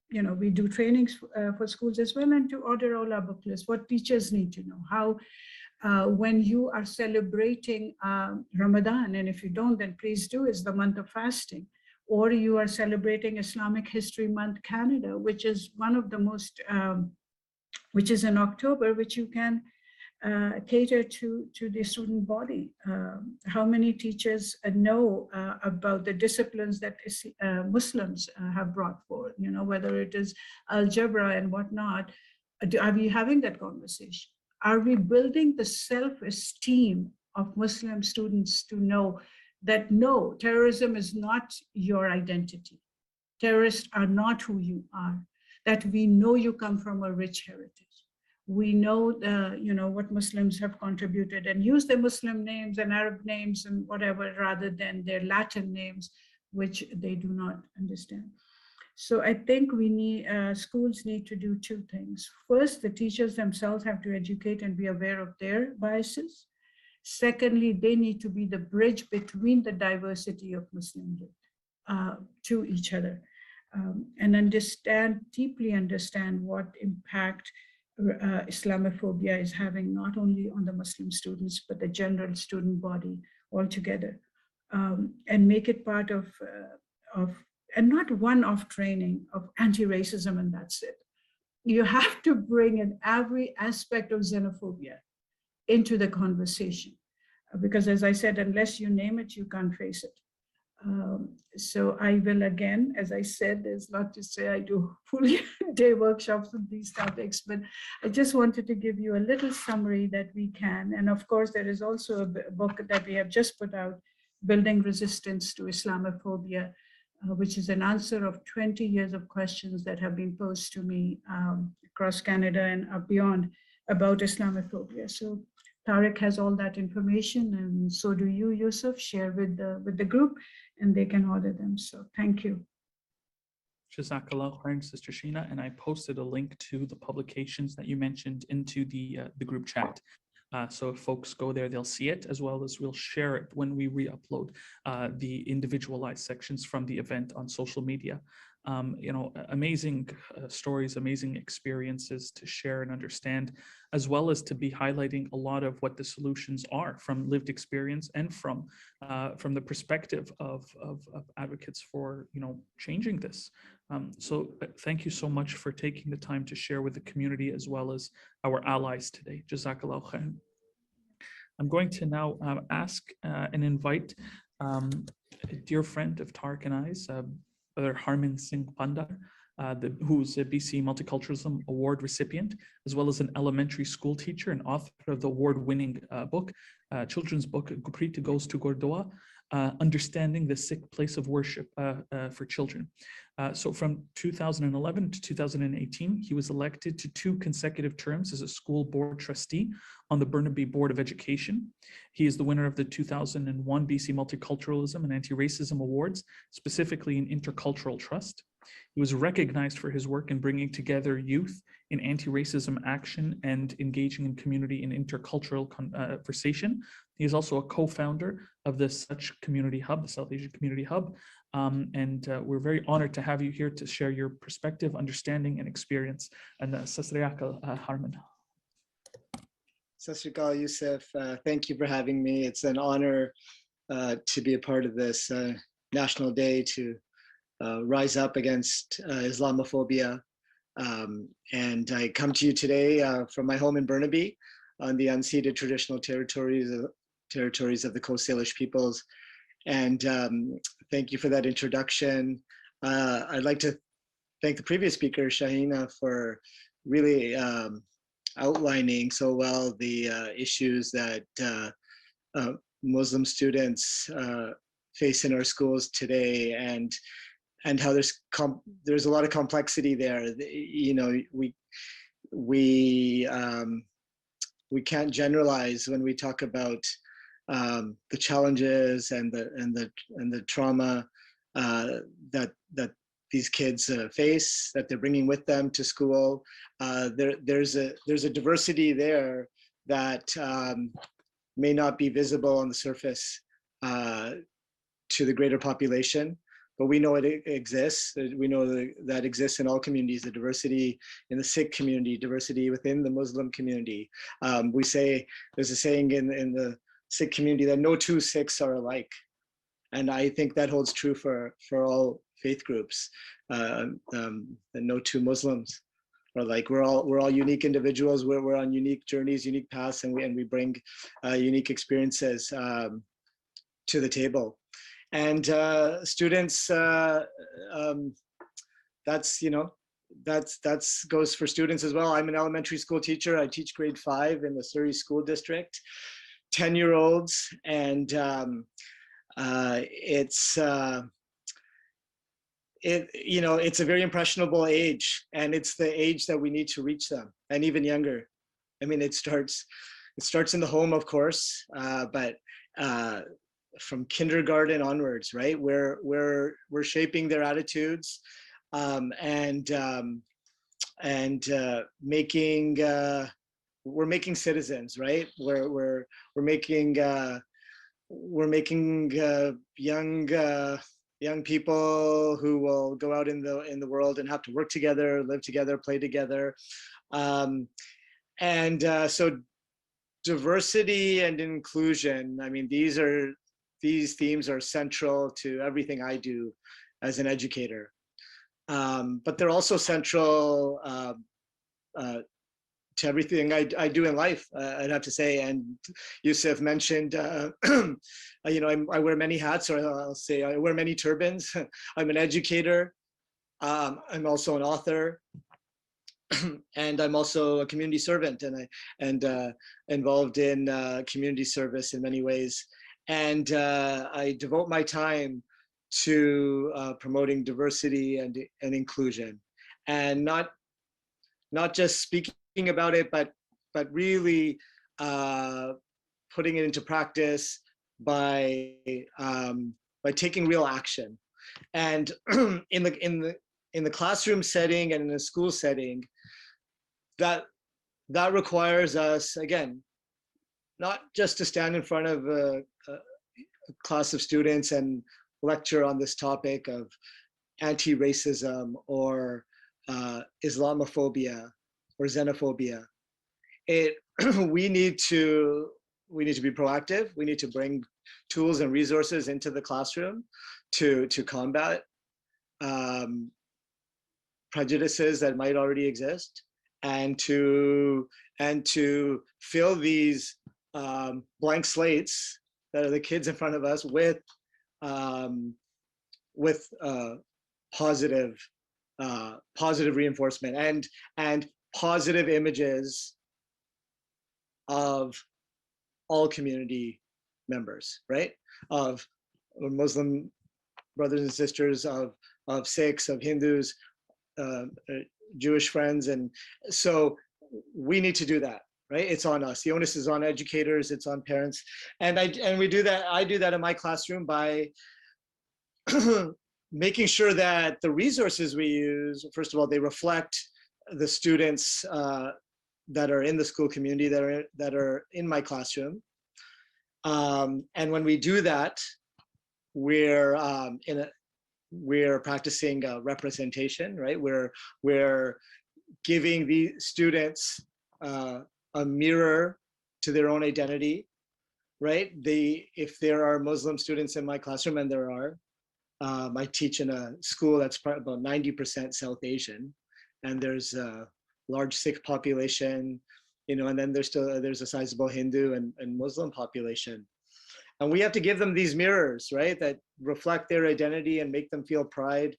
you know, we do trainings for schools as well, and to order all our book lists, what teachers need to know, how when you are celebrating Ramadan, and if you don't, then please do, it's the month of fasting, or you are celebrating Islamic History Month Canada, which is one of the most, which is in October, which you can cater to the student body. How many teachers know about the disciplines that Muslims have brought forward, you know, whether it is algebra and whatnot. Are we having that conversation? Are we building the self-esteem of Muslim students to know that no, terrorism is not your identity. Terrorists are not who you are, that we know you come from a rich heritage. We know, you know, what Muslims have contributed and use their Muslim names and Arab names and whatever, rather than their Latin names, which they do not understand. So I think we need, schools need to do two things. First, the teachers themselves have to educate and be aware of their biases. Secondly, they need to be the bridge between the diversity of Muslim youth to each other and understand, deeply understand what impact Islamophobia is having not only on the Muslim students, but the general student body altogether, and make it part of and not one-off training of anti-racism and that's it. You have to bring in every aspect of xenophobia into the conversation, because as I said, unless you name it, you can't face it. So I will again, as I said, there's not to say I do full day workshops on these topics, but I just wanted to give you a little summary that we can. And of course, there is also a book that we have just put out, Building Resistance to Islamophobia, which is an answer of 20 years of questions that have been posed to me across Canada and beyond about Islamophobia. So Tariq has all that information, and so do you, Yusuf. Share with the group, and they can order them. So thank you. Jazakallah khairan, Sister Sheena, and I posted a link to the publications that you mentioned into the group chat. So if folks go there, they'll see it, as well as we'll share it when we re-upload the individualized sections from the event on social media. amazing stories, amazing experiences to share and understand, as well as to be highlighting a lot of what the solutions are from lived experience and from the perspective of advocates for changing this. So thank you so much for taking the time to share with the community as well as our allies today. Jazakallah khair. I'm going to now ask and invite a dear friend of Tariq and I's, Brother Harman Singh Pandar, who's a BC Multiculturalism Award recipient, as well as an elementary school teacher and author of the award-winning book, children's book, Guprit Goes to Gurdwara, Understanding the Sikh Place of Worship for Children. So from 2011 to 2018, he was elected to 2 consecutive terms as a school board trustee on the Burnaby Board of Education. He is the winner of the 2001 BC Multiculturalism and Anti-Racism Awards, specifically in Intercultural Trust. He was recognized for his work in bringing together youth in anti-racism action and engaging in community and intercultural conversation. He is also a co-founder of the Such Community Hub, the South Asian Community Hub. And we're very honored to have you here to share your perspective, understanding, and experience. And Sasriyakal Harman. Sasriyakal Yusuf, thank you for having me. It's an honor to be a part of this National Day to rise up against Islamophobia. And I come to you today from my home in Burnaby on the unceded traditional territories of the Coast Salish peoples. And thank you for that introduction. I'd like to thank the previous speaker, Shahina, for really outlining so well the issues that Muslim students face in our schools today, and how there's a lot of complexity there. We can't generalize when we talk about the challenges and the trauma that these kids face, that they're bringing with them to school. There's a diversity there that may not be visible on the surface to the greater population, but we know it exists. We know that exists in all communities, the diversity in the Sikh community, diversity within the Muslim community. We say, there's a saying in the Sikh community that no 2 Sikhs are alike. And I think that holds true for all faith groups, and no 2 Muslims are alike. We're all unique individuals. We're on unique journeys, unique paths, and we bring unique experiences to the table. And students, that's goes for students as well. I'm an elementary school teacher. I teach grade 5 in the Surrey School District, 10-year-olds, and it's a very impressionable age, and it's the age that we need to reach them, and even younger. I mean, it starts in the home, of course, but from kindergarten onwards, right? We're shaping their attitudes, and we're making citizens, right? We're making young people who will go out in the world and have to work together, live together, play together, so diversity and inclusion. I mean, these themes are central to everything I do as an educator, but they're also central to everything I do in life, I'd have to say. And Yusuf mentioned, I wear many hats, or I'll say I wear many turbans. I'm an educator. I'm also an author. And I'm also a community servant, and involved in community service in many ways. And I devote my time to promoting diversity and inclusion, and not just speaking about it, but really putting it into practice by taking real action. And in the classroom setting and in the school setting, that requires us, again, not just to stand in front of a class of students and lecture on this topic of anti-racism or Islamophobia or xenophobia. We need to be proactive. We need to bring tools and resources into the classroom to combat prejudices that might already exist, and to fill these blank slates that are the kids in front of us with positive reinforcement and positive images of all community members, right? Of Muslim brothers and sisters, of Sikhs, of Hindus, Jewish friends. And so we need to do that, right? It's on us. The onus is on educators, it's on parents. And we do that. I do that in my classroom by making sure that the resources we use, first of all, they reflect the students that are in the school community, that are in my classroom. And when we do that, we're practicing representation, right? We're giving the students a mirror to their own identity, right? If there are Muslim students in my classroom, and there are, I teach in a school that's about 90% South Asian, and there's a large Sikh population, and then there's a sizable Hindu and Muslim population. And we have to give them these mirrors, right, that reflect their identity and make them feel pride,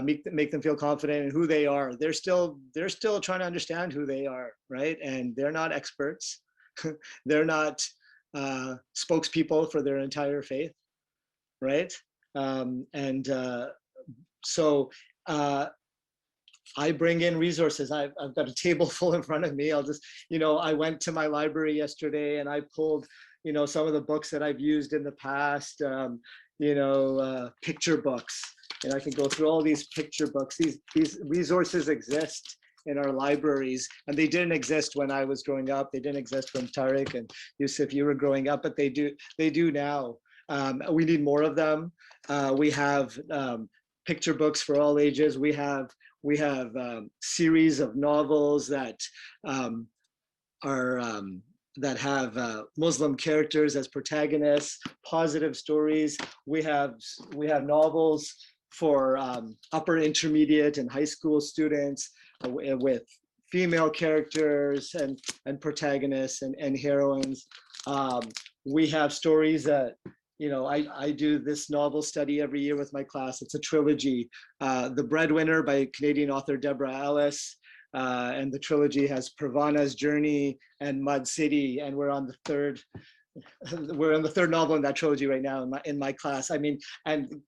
make them feel confident in who they are. They're still trying to understand who they are, right? And they're not experts. They're not spokespeople for their entire faith, right? So I bring in resources. I've got a table full in front of me. I'll just, I went to my library yesterday and I pulled, some of the books that I've used in the past, picture books. And I can go through all these picture books. These resources exist in our libraries, and they didn't exist when I was growing up. They didn't exist when Tariq and Yusuf, you were growing up, but they do now. We need more of them. We have picture books for all ages. We have series of novels that have Muslim characters as protagonists, positive stories. We have novels for upper intermediate and high school students with female characters and protagonists and heroines. We have stories that, I do this novel study every year with my class. It's a trilogy, The Breadwinner by Canadian author Deborah Ellis. And the trilogy has Pravana's Journey and Mud City, and we're on the third novel in that trilogy right now in my class. I mean, and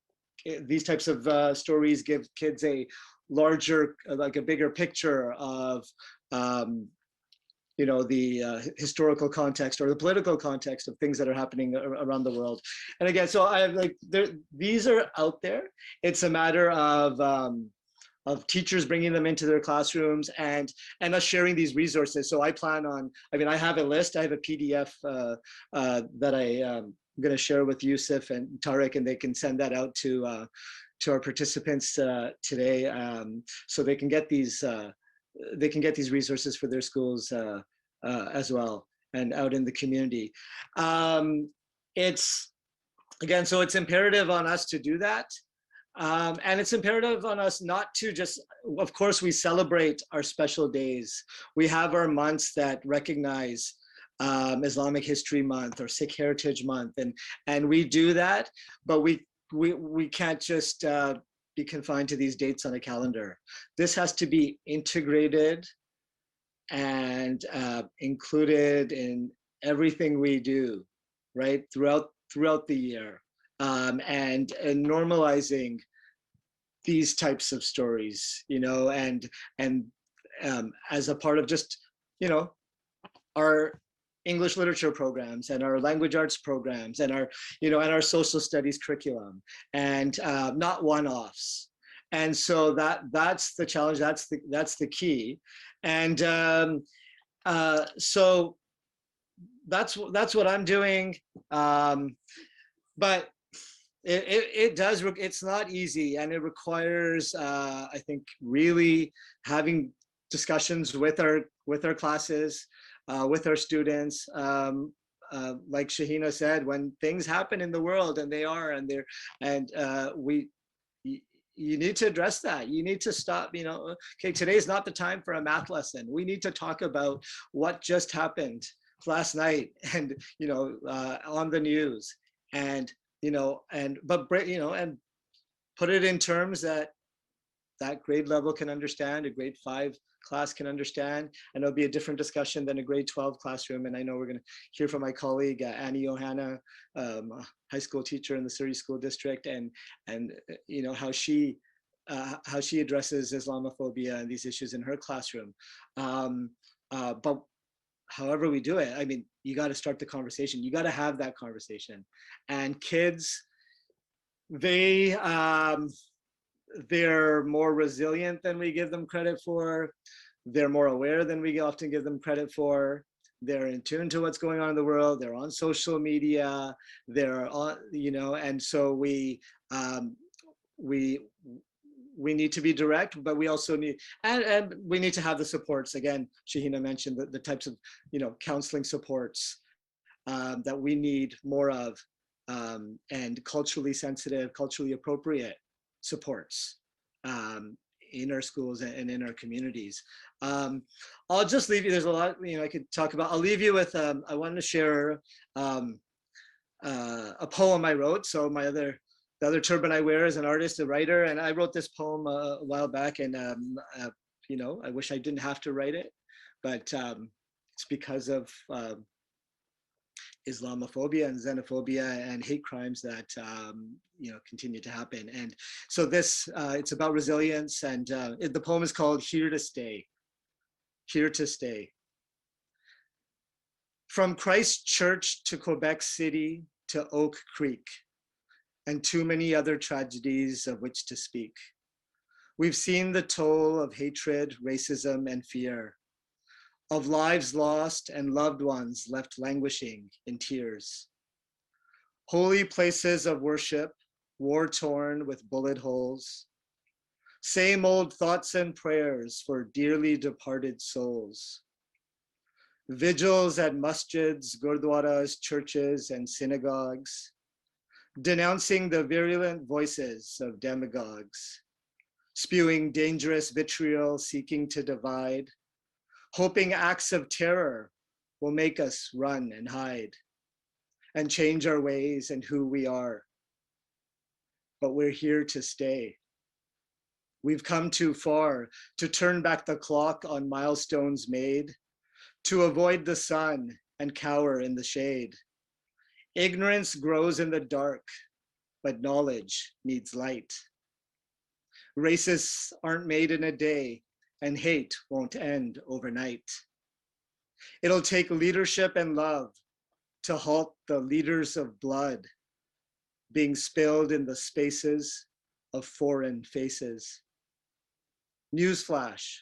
these types of stories give kids a larger, a bigger picture of the historical context or the political context of things that are happening around the world. And again, so these are out there. It's a matter of teachers bringing them into their classrooms and us sharing these resources. So I plan on, I have a list, I have a PDF that I'm going to share with Yusuf and Tariq, and they can send that out to our participants today, so they can get these resources for their schools as well and out in the community. It's imperative on us to do that. And it's imperative on us not to just, of course, we celebrate our special days. We have our months that recognize Islamic History Month or Sikh Heritage Month, and we do that, but we can't just be confined to these dates on a calendar. This has to be integrated and included in everything we do, right, throughout the year. And normalizing these types of stories, and as a part of just, our English literature programs and our language arts programs and our social studies curriculum, and not one-offs. And so that's the challenge. That's the key. And so that's what I'm doing. But it does. It's not easy, and it requires, I think, really having discussions with our classes, with our students. Like Shahina said, when things happen in the world, and you need to address that. You need to stop, okay, today's not the time for a math lesson. We need to talk about what just happened last night and, on the news, and put it in terms that grade level can understand, a grade 5 class can understand, and it'll be a different discussion than a grade 12 classroom. And I know we're going to hear from my colleague, Annie Johanna, a high school teacher in the Surrey School District, and how she addresses Islamophobia and these issues in her classroom. But however we do it, I mean, you got to start the conversation. You got to have that conversation. And kids, they're more resilient than we give them credit for. They're more aware than we often give them credit for. They're in tune to what's going on in the world. They're on social media. They're on, and so we need to be direct, but we also need, and we need to have the supports. Again, Shahina mentioned the types of, counseling supports that we need more of, and culturally sensitive, culturally appropriate supports in our schools and in our communities. I'll just leave you, there's a lot, I could talk about. I'll leave you with, I wanted to share a poem I wrote. So the other turban I wear is an artist, a writer, and I wrote this poem a while back, and I wish I didn't have to write it, but it's because of Islamophobia and xenophobia and hate crimes that continue to happen. And so this, it's about resilience, and the poem is called Here to Stay. Here to Stay. From Christchurch to Quebec City to Oak Creek, and too many other tragedies of which to speak. We've seen the toll of hatred, racism, and fear, of lives lost and loved ones left languishing in tears. Holy places of worship, war-torn with bullet holes. Same old thoughts and prayers for dearly departed souls. Vigils at masjids, gurdwaras, churches, and synagogues, denouncing the virulent voices of demagogues, spewing dangerous vitriol seeking to divide, hoping acts of terror will make us run and hide and change our ways and who we are. But we're here to stay. We've come too far to turn back the clock on milestones made, to avoid the sun and cower in the shade. Ignorance grows in the dark, but knowledge needs light. Racists aren't made in a day, and hate won't end overnight. It'll take leadership and love to halt the liters of blood being spilled in the spaces of foreign faces. Newsflash,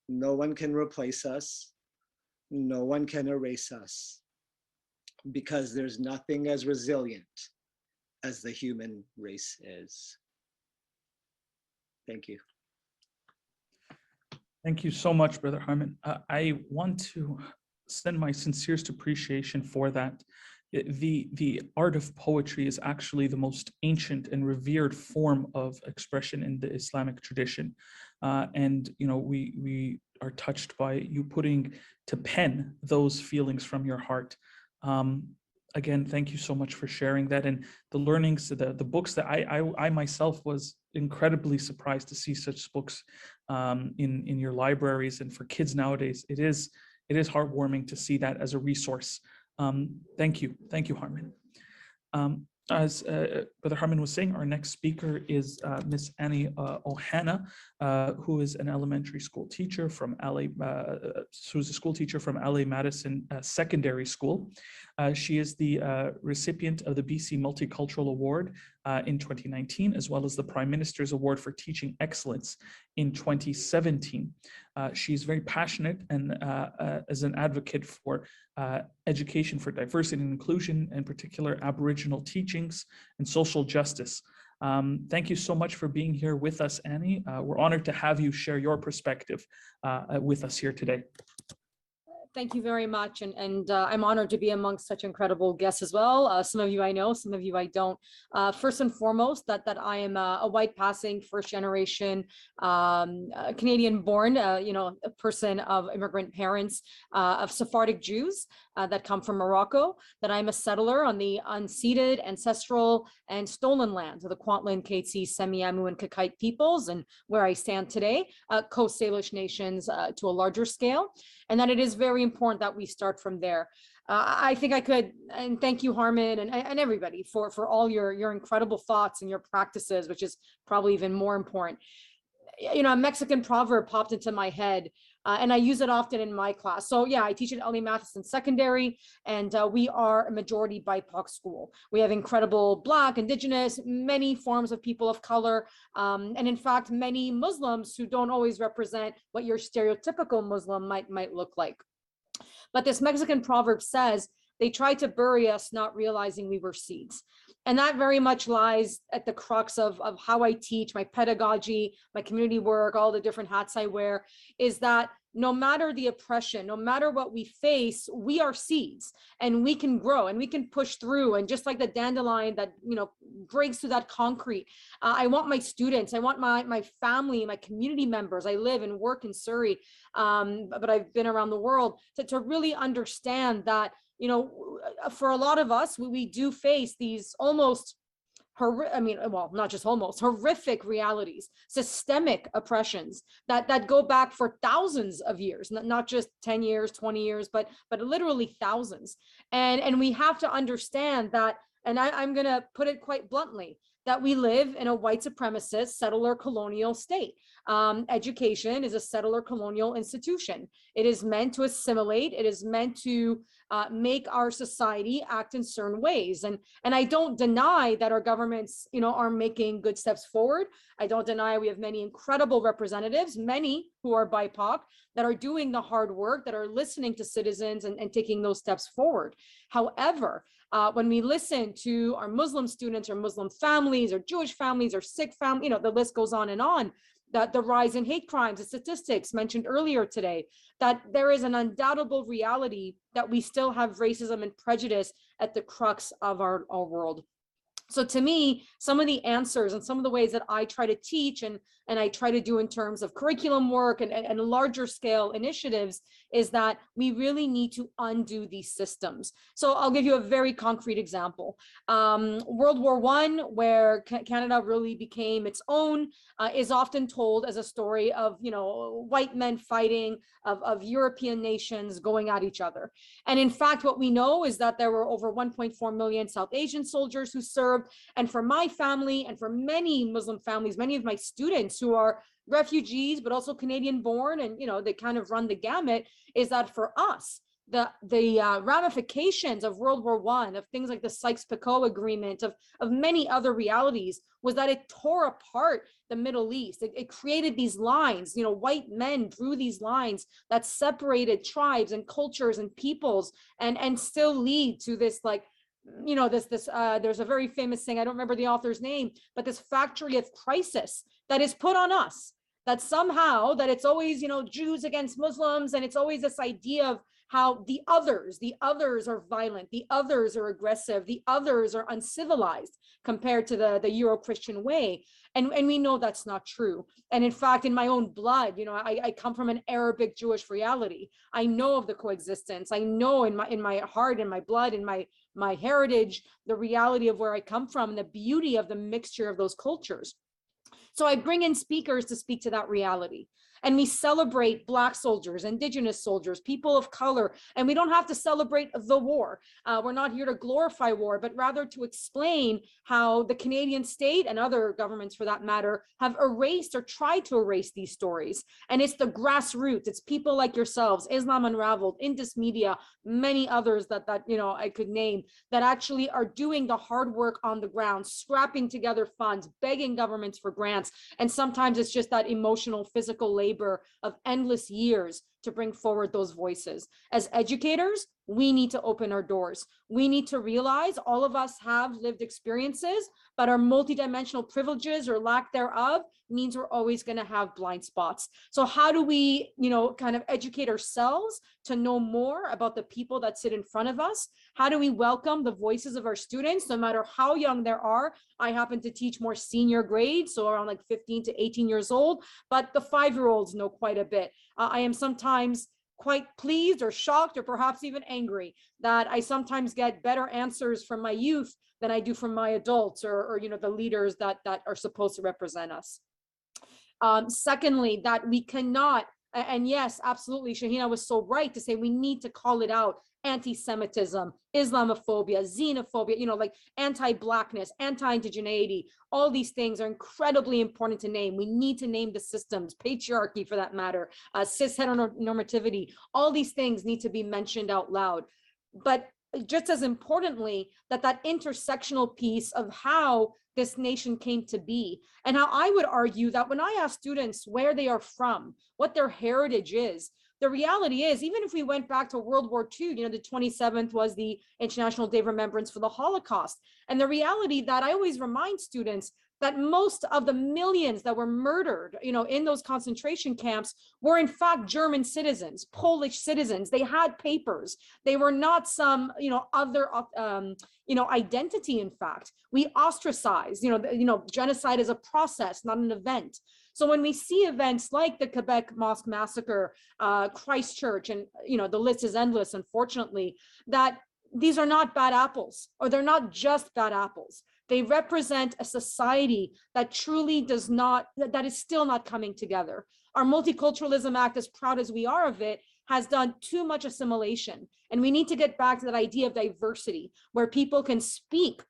no one can replace us, no one can erase us, because there's nothing as resilient as the human race is. Thank you. Thank you so much, Brother Harman. I want to send my sincerest appreciation for that. The art of poetry is actually the most ancient and revered form of expression in the Islamic tradition. And we are touched by you putting to pen those feelings from your heart. Again, thank you so much for sharing that, and the learnings, the books that I myself was incredibly surprised to see such books in your libraries, and for kids nowadays, it is heartwarming to see that as a resource. Thank you, Harman. As Brother Harman was saying, our next speaker is Miss Annie Ohana, who is an elementary school teacher from LA, who's a school teacher from LA Madison Secondary School. She is the recipient of the BC Multicultural Award in 2019, as well as the Prime Minister's Award for Teaching Excellence in 2017. She's very passionate and as an advocate for education for diversity and inclusion, in particular Aboriginal teachings and social justice. Thank you so much for being here with us, Annie. We're honored to have you share your perspective with us here today. Thank you very much. And I'm honored to be amongst such incredible guests as well. Some of you I know, some of you I don't. First and foremost, that I am a white passing first generation Canadian born, a person of immigrant parents of Sephardic Jews that come from Morocco, that I'm a settler on the unceded, ancestral, and stolen lands of the Kwantlen, Katzie, Semiahmoo, and Kakite peoples, and where I stand today, Coast Salish nations to a larger scale, and that it is very important that we start from there. I think I could, and thank you, Harman, and everybody for all your incredible thoughts and your practices, which is probably even more important. A Mexican proverb popped into my head, and I use it often in my class. So yeah, I teach at L.A. Matheson Secondary, and we are a majority BIPOC school. We have incredible Black, Indigenous, many forms of people of color, and in fact, many Muslims who don't always represent what your stereotypical Muslim might look like. But this Mexican proverb says, they tried to bury us, not realizing we were seeds. And that very much lies at the crux of how I teach, my pedagogy, my community work, all the different hats I wear, is that no matter the oppression, no matter what we face, we are seeds and we can grow and we can push through. And just like the dandelion that, breaks through that concrete, I want my students, I want my family, my community members, I live and work in Surrey, but I've been around the world, to really understand that, for a lot of us, we do face these almost not just almost, horrific realities, systemic oppressions that go back for thousands of years, not just 10 years, 20 years, but literally thousands. And we have to understand that, and I'm going to put it quite bluntly, that we live in a white supremacist settler colonial state. Education is a settler colonial institution. It is meant to assimilate. It is meant to make our society act in certain ways. And I don't deny that our governments, are making good steps forward. I don't deny we have many incredible representatives, many who are BIPOC, that are doing the hard work, that are listening to citizens and taking those steps forward. However, when we listen to our Muslim students or Muslim families or Jewish families or Sikh families, the list goes on and on, that the rise in hate crimes, the statistics mentioned earlier today, that there is an undoubtable reality that we still have racism and prejudice at the crux of our world. So to me, some of the answers and some of the ways that I try to teach and I try to do in terms of curriculum work and larger scale initiatives is that we really need to undo these systems. So I'll give you a very concrete example. World War I, where Canada really became its own, is often told as a story of, white men fighting, of European nations going at each other. And in fact, what we know is that there were over 1.4 million South Asian soldiers who served. And for my family and for many Muslim families, many of my students who are refugees, but also Canadian born, and they kind of run the gamut, is that for us, the ramifications of World War I, of things like the Sykes-Picot Agreement, of many other realities, was that it tore apart the Middle East. It created these lines, white men drew these lines that separated tribes and cultures and peoples, and still lead to this, like, there's a very famous thing, I don't remember the author's name, but this factory of crisis that is put on us, that somehow, that it's always, Jews against Muslims, and it's always this idea of how the others are violent, the others are aggressive, the others are uncivilized compared to the Euro-Christian way. And we know that's not true. And in fact, in my own blood, I come from an Arabic Jewish reality. I know of the coexistence. I know in my heart, in my blood, in my heritage, the reality of where I come from and the beauty of the mixture of those cultures. So I bring in speakers to speak to that reality. And we celebrate Black soldiers, Indigenous soldiers, people of color, and we don't have to celebrate the war. We're not here to glorify war, but rather to explain how the Canadian state and other governments for that matter have erased or tried to erase these stories. And it's the grassroots, it's people like yourselves, Islam Unravelled, Indus Media, many others that I could name, that actually are doing the hard work on the ground, scrapping together funds, begging governments for grants. And sometimes it's just that emotional, physical labor of endless years to bring forward those voices. As educators, we need to open our doors. We need to realize all of us have lived experiences, but our multidimensional privileges or lack thereof means we're always going to have blind spots. So how do we, kind of educate ourselves to know more about the people that sit in front of us? How do we welcome the voices of our students, no matter how young they are? I happen to teach more senior grades, so around like 15 to 18 years old, but the 5-year-olds know quite a bit. I am sometimes quite pleased or shocked or perhaps even angry that I sometimes get better answers from my youth than I do from my adults or the leaders that are supposed to represent us. Secondly, that we cannot, and yes, absolutely, Shahina was so right to say we need to call it out: anti-Semitism, Islamophobia, xenophobia, like anti-Blackness, anti-indigeneity. All these things are incredibly important to name. We need to name the systems, patriarchy for that matter, cis heteronormativity. All these things need to be mentioned out loud. But just as importantly, that intersectional piece of how this nation came to be, and how I would argue that when I ask students where they are from, what their heritage is, the reality is, even if we went back to World War II, the 27th was the International Day of Remembrance for the Holocaust. And the reality that I always remind students that most of the millions that were murdered, in those concentration camps were in fact German citizens, Polish citizens. They had papers. They were not some, other, identity. In fact, we ostracized, genocide is a process, not an event. So when we see events like the Quebec Mosque Massacre, Christchurch, and, the list is endless, unfortunately, that these are not bad apples, or they're not just bad apples. They represent a society that truly that is still not coming together. Our Multiculturalism Act, as proud as we are of it, has done too much assimilation. And we need to get back to that idea of diversity, where people can speak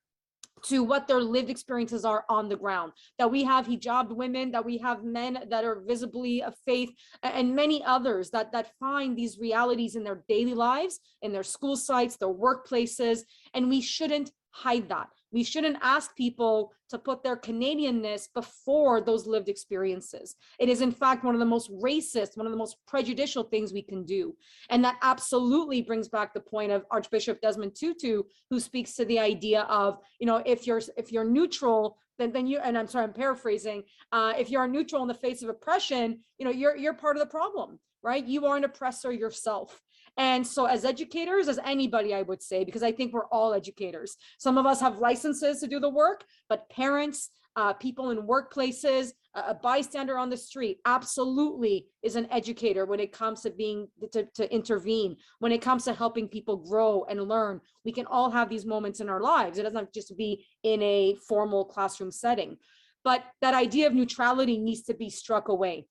to what their lived experiences are on the ground, that we have hijabbed women, that we have men that are visibly of faith, and many others that find these realities in their daily lives, in their school sites, their workplaces, and we shouldn't hide that. We shouldn't ask people to put their Canadianness before those lived experiences. It is in fact one of the most racist, one of the most prejudicial things we can do. And that absolutely brings back the point of Archbishop Desmond Tutu, who speaks to the idea of, if you're neutral, then you, and I'm sorry, I'm paraphrasing, if you're neutral in the face of oppression, you're part of the problem, right? You are an oppressor yourself. And so as educators, as anybody, I would say, because I think we're all educators. Some of us have licenses to do the work, but parents, people in workplaces, a bystander on the street absolutely is an educator when it comes to intervene, when it comes to helping people grow and learn. We can all have these moments in our lives. It doesn't have to just be in a formal classroom setting. But that idea of neutrality needs to be struck away.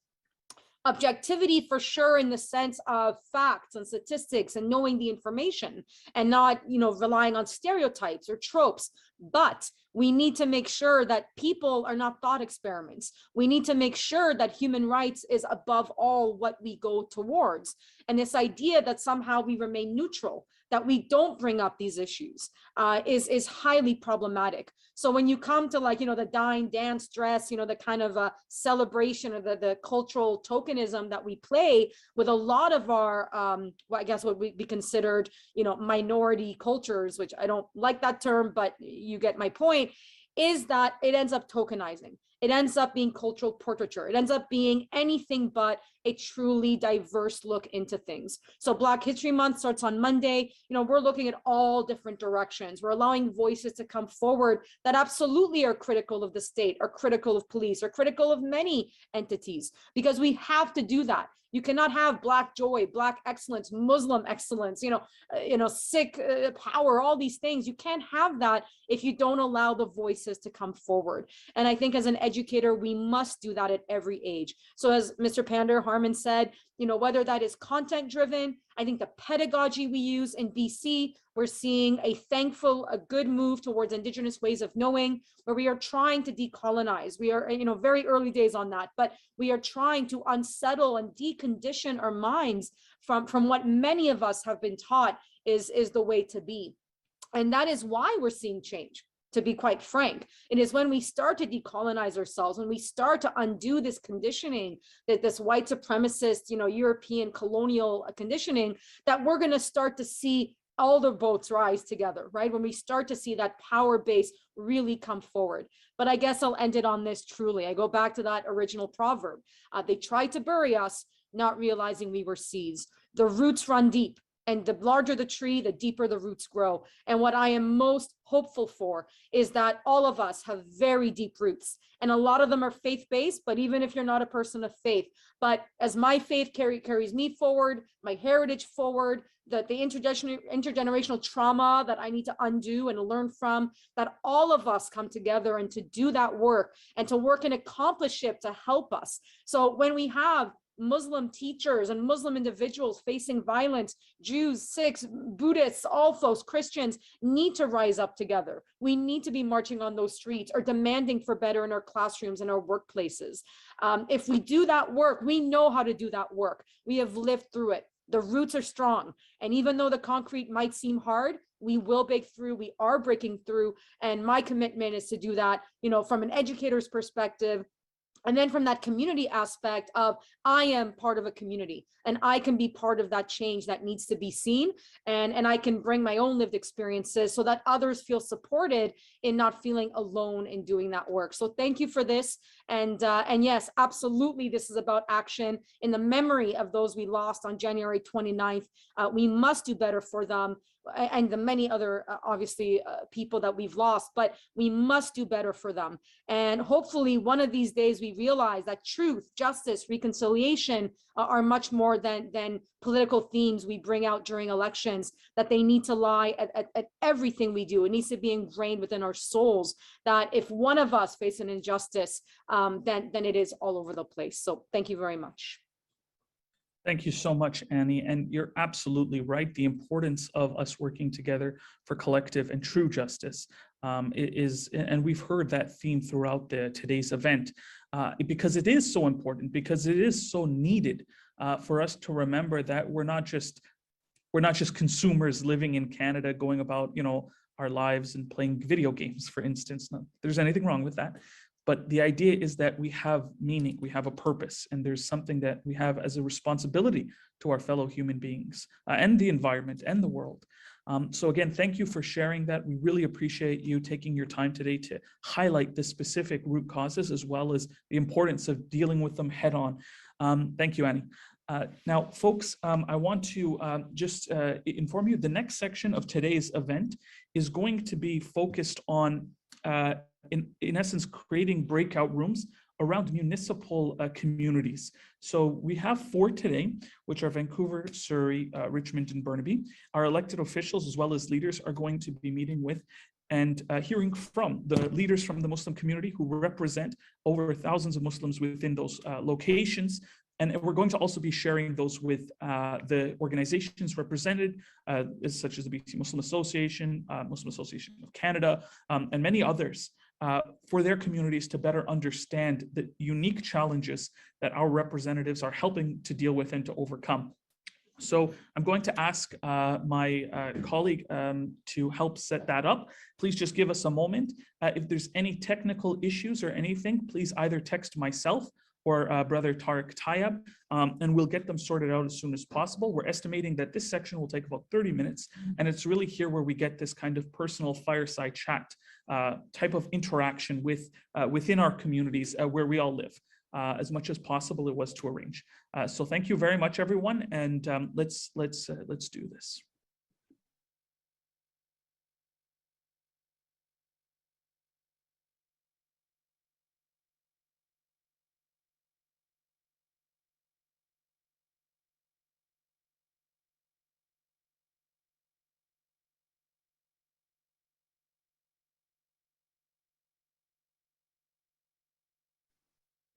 Objectivity for sure, in the sense of facts and statistics and knowing the information and not, relying on stereotypes or tropes. But we need to make sure that people are not thought experiments. We need to make sure that human rights is above all what we go towards. And this idea that somehow we remain neutral, that we don't bring up these issues, is highly problematic. So when you come to the dine, dance, dress, the kind of celebration or the cultural tokenism that we play with a lot of our, I guess what would be considered, minority cultures, which I don't like that term, but you get my point, is that it ends up tokenizing. It ends up being cultural portraiture. It ends up being anything but a truly diverse look into things. So Black History Month starts on Monday. We're looking at all different directions. We're allowing voices to come forward that absolutely are critical of the state, are critical of police, are critical of many entities, because we have to do that. You cannot have Black joy, Black excellence, Muslim excellence, Sikh power, all these things. You can't have that if you don't allow the voices to come forward. And I think as an educator, we must do that at every age. So as Mr. Pander Harmon said, whether that is content driven, I think the pedagogy we use in BC, we're seeing a good move towards Indigenous ways of knowing, where we are trying to decolonize. We are, very early days on that, but we are trying to unsettle and decondition our minds from what many of us have been taught is the way to be. And that is why we're seeing change, to be quite frank. It is when we start to decolonize ourselves, when we start to undo this conditioning, that this white supremacist, European colonial conditioning, that we're going to start to see all the boats rise together, right? When we start to see that power base really come forward. But I guess I'll end it on this truly. I go back to that original proverb. They tried to bury us, not realizing we were seeds. The roots run deep. And the larger the tree, the deeper the roots grow. And what I am most hopeful for is that all of us have very deep roots. And a lot of them are faith-based, but even if you're not a person of faith, but as my faith carries me forward, my heritage forward, the intergenerational trauma that I need to undo and learn from, that all of us come together and to do that work and to work in accomplishment to help us. So when we have Muslim teachers and Muslim individuals facing violence, Jews, Sikhs, Buddhists, all folks, Christians need to rise up together. We need to be marching on those streets or demanding for better in our classrooms and our workplaces. If we do that work, we know how to do that work. We have lived through it. The roots are strong. And even though the concrete might seem hard, we will break through, we are breaking through. And my commitment is to do that, from an educator's perspective. And then from that community aspect of, I am part of a community and I can be part of that change that needs to be seen. And I can bring my own lived experiences so that others feel supported in not feeling alone in doing that work. So thank you for this. And yes, absolutely, this is about action in the memory of those we lost on January 29th. We must do better for them and the many other, people that we've lost, but we must do better for them. And hopefully one of these days we realize that truth, justice, reconciliation are much more than political themes we bring out during elections, that they need to lie at everything we do. It needs to be ingrained within our souls that if one of us face an injustice, then it is all over the place. So thank you very much. Thank you so much, Annie. And you're absolutely right. The importance of us working together for collective and true justice is, and we've heard that theme throughout today's event, because it is so important, because it is so needed for us to remember that we're not just consumers living in Canada going about, our lives and playing video games, for instance. Not that there's anything wrong with that. But the idea is that we have meaning, we have a purpose, and there's something that we have as a responsibility to our fellow human beings and the environment and the world. So again, thank you for sharing that. We really appreciate you taking your time today to highlight the specific root causes as well as the importance of dealing with them head on. Thank you, Annie. Now, folks, I want to just inform you the next section of today's event is going to be focused on in essence, creating breakout rooms around municipal communities. So we have 4 today, which are Vancouver, Surrey, Richmond, and Burnaby. Our elected officials, as well as leaders, are going to be meeting with and hearing from the leaders from the Muslim community who represent over thousands of Muslims within those locations. And we're going to also be sharing those with the organizations represented, such as the BC Muslim Association of Canada, and many others, for their communities to better understand the unique challenges that our representatives are helping to deal with and to overcome. So I'm going to ask my colleague to help set that up. Please just give us a moment. If there's any technical issues or anything, please either text myself or Brother Tariq Tayyab, and we'll get them sorted out as soon as possible. We're estimating that this section will take about 30 minutes, and it's really here where we get this kind of personal fireside chat type of interaction within our communities where we all live. As much as possible it was to arrange. So thank you very much, everyone, and let's do this.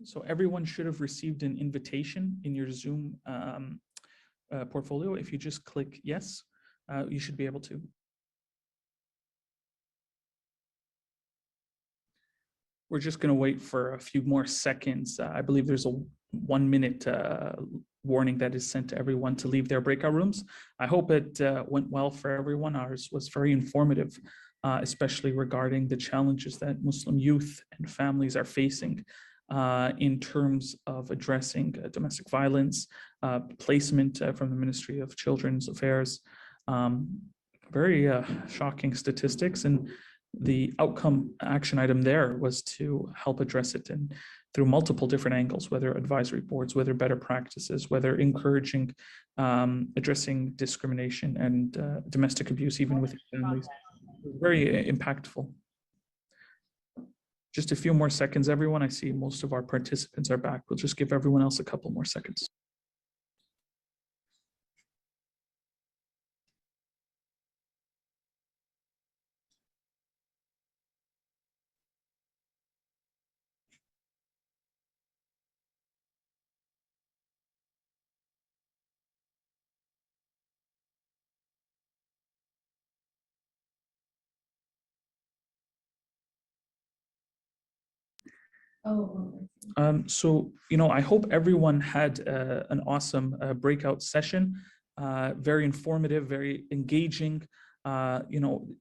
So everyone should have received an invitation in your Zoom portfolio. If you just click yes, you should be able to. We're just going to wait for a few more seconds. I believe there's a 1 minute warning that is sent to everyone to leave their breakout rooms. I hope it went well for everyone. Ours was very informative, especially regarding the challenges that Muslim youth and families are facing in terms of addressing domestic violence, placement from the Ministry of Children's Affairs. Very shocking statistics, and the outcome action item there was to help address it and through multiple different angles, whether advisory boards, whether better practices, whether encouraging, addressing discrimination and domestic abuse, even within families. Very impactful. Just a few more seconds, everyone. I see most of our participants are back. We'll just give everyone else a couple more seconds. So, I hope everyone had an awesome breakout session, very informative, very engaging.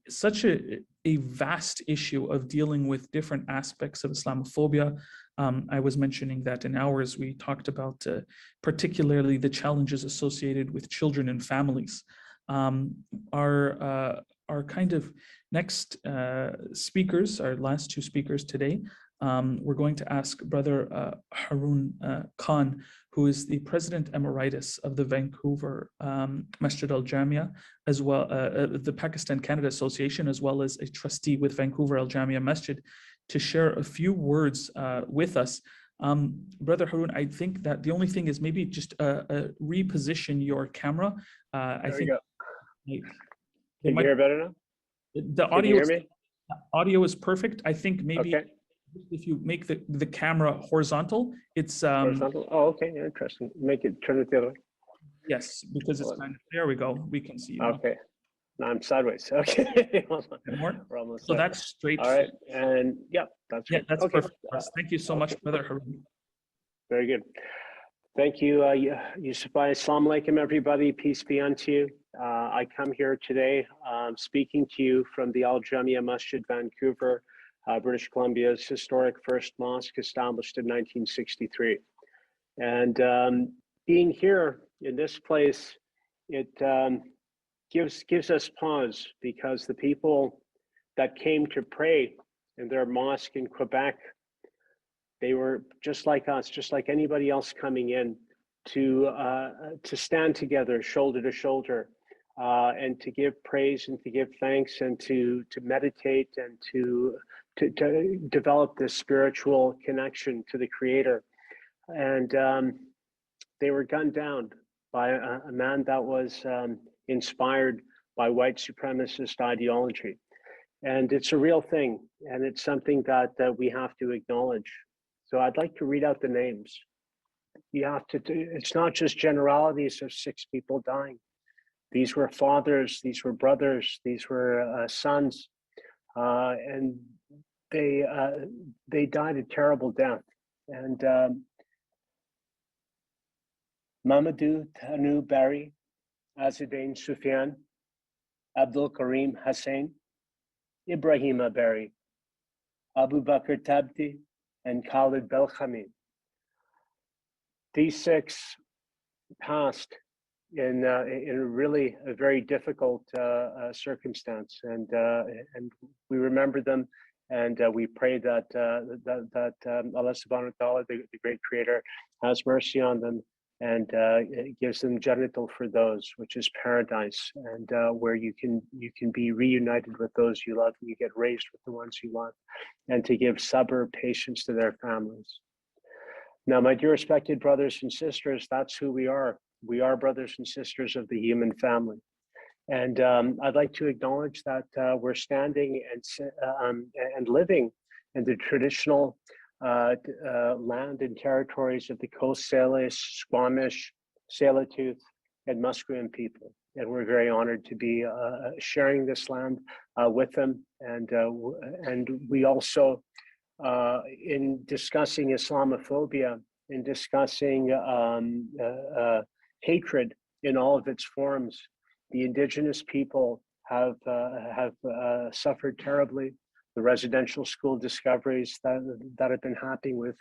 Such a vast issue of dealing with different aspects of Islamophobia. I was mentioning that in ours, we talked about particularly the challenges associated with children and families. Our kind of next speakers, our last two speakers today, we're going to ask Brother Harun Khan, who is the President Emeritus of the Vancouver Masjid Al Jamia, as well the Pakistan Canada Association, as well as a trustee with Vancouver Al Jamia Masjid, to share a few words with us. Brother Harun, I think that the only thing is maybe just reposition your camera. I think. Can you hear better now? The audio is perfect. I think maybe. Okay. If you make the camera horizontal, it's horizontal. Oh, okay, interesting. Turn it the other way. Yes, because it's kind of, there we go. We can see you. Okay. Now I'm sideways. Okay. More? We're almost so there. that's straight. All right. And yeah, that's yeah, good. that's okay. Perfect. Thank you so much, Brother Harun. Very good. Thank you, Yusuf. Assalamu alaikum, everybody. Peace be unto you. I come here today speaking to you from the Al Jamia Masjid, Vancouver, British Columbia's historic first mosque, established in 1963. And being here in this place, it gives us pause, because the people that came to pray in their mosque in Quebec, they were just like us, just like anybody else coming in, to stand together, shoulder to shoulder, and to give praise and to give thanks and to meditate and to develop this spiritual connection to the Creator. And they were gunned down by a man that was inspired by white supremacist ideology. And it's a real thing, and it's something that we have to acknowledge. So I'd like to read out the names. You have to it's not just generalities of 6 people dying. These were fathers, these were brothers, these were sons, and they died a terrible death. And Mamadou Tanu Barry, Azidain Sufyan, Abdul Karim Hussein, Ibrahima Barry, Abu Bakr Tabti, and Khalid Belkhami. These 6 passed in really a very difficult circumstance, and we remember them, and we pray that Allah Subhanahu wa Taala, the great Creator, has mercy on them and gives them Jannatul Firdaus, which is paradise, and where you can be reunited with those you love, and you get raised with the ones you love, and to give sabr, patience to their families. Now, my dear respected brothers and sisters, that's who we are. We are brothers and sisters of the human family. And I'd like to acknowledge that we're standing and living in the traditional land and territories of the Coast Salish, Squamish, Tsleil-Waututh, and Musqueam people. And we're very honored to be sharing this land with them. And we also, in discussing Islamophobia, in discussing hatred in all of its forms, the indigenous people have suffered terribly. The residential school discoveries that have been happening with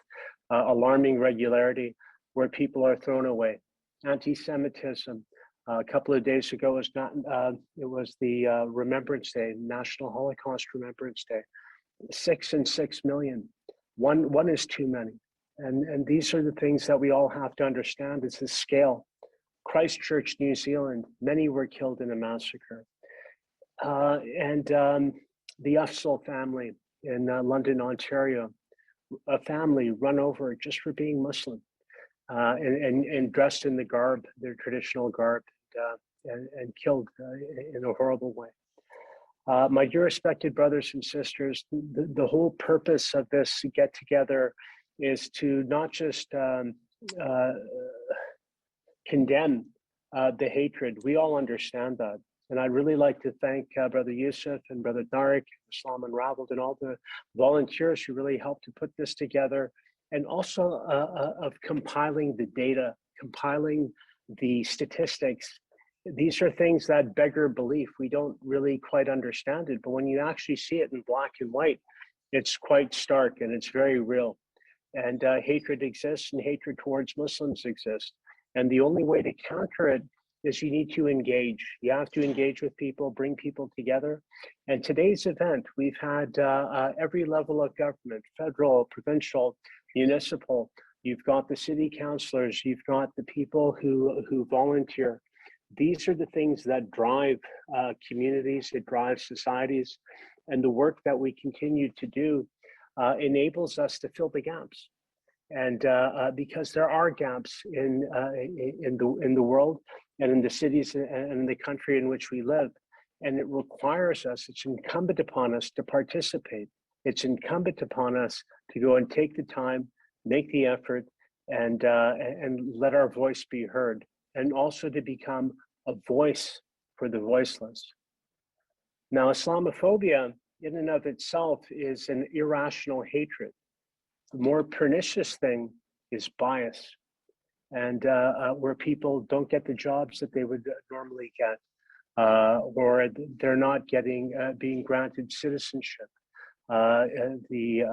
alarming regularity, where people are thrown away. Anti-Semitism. A couple of days ago it was the Remembrance Day, National Holocaust Remembrance Day. 6 and 6 million. One is too many. And these are the things that we all have to understand. It's the scale. Christchurch, New Zealand, many were killed in a massacre. The Ufsel family in London, Ontario, a family run over just for being Muslim and dressed in the garb, their traditional garb, and killed in a horrible way. My dear respected brothers and sisters, the whole purpose of this get together is to not just condemn the hatred. We all understand that. And I'd really like to thank Brother Yusuf and Brother Tariq, Islam Unravelled, and all the volunteers who really helped to put this together, and also of compiling the data, compiling the statistics. These are things that beggar belief. We don't really quite understand it, but when you actually see it in black and white, it's quite stark and it's very real. And hatred exists, and hatred towards Muslims exists. And the only way to counter it is you need to engage. You have to engage with people, bring people together. And today's event, we've had every level of government, federal, provincial, municipal. You've got the city councilors, you've got the people who volunteer. These are the things that drive communities, it drives societies. And the work that we continue to do enables us to fill the gaps. And because there are gaps in the world and in the cities and in the country in which we live, and it requires us, it's incumbent upon us to participate. It's incumbent upon us to go and take the time, make the effort, and let our voice be heard, and also to become a voice for the voiceless. Now, Islamophobia in and of itself is an irrational hatred. The more pernicious thing is bias, and where people don't get the jobs that they would normally get, or they're not getting being granted citizenship. There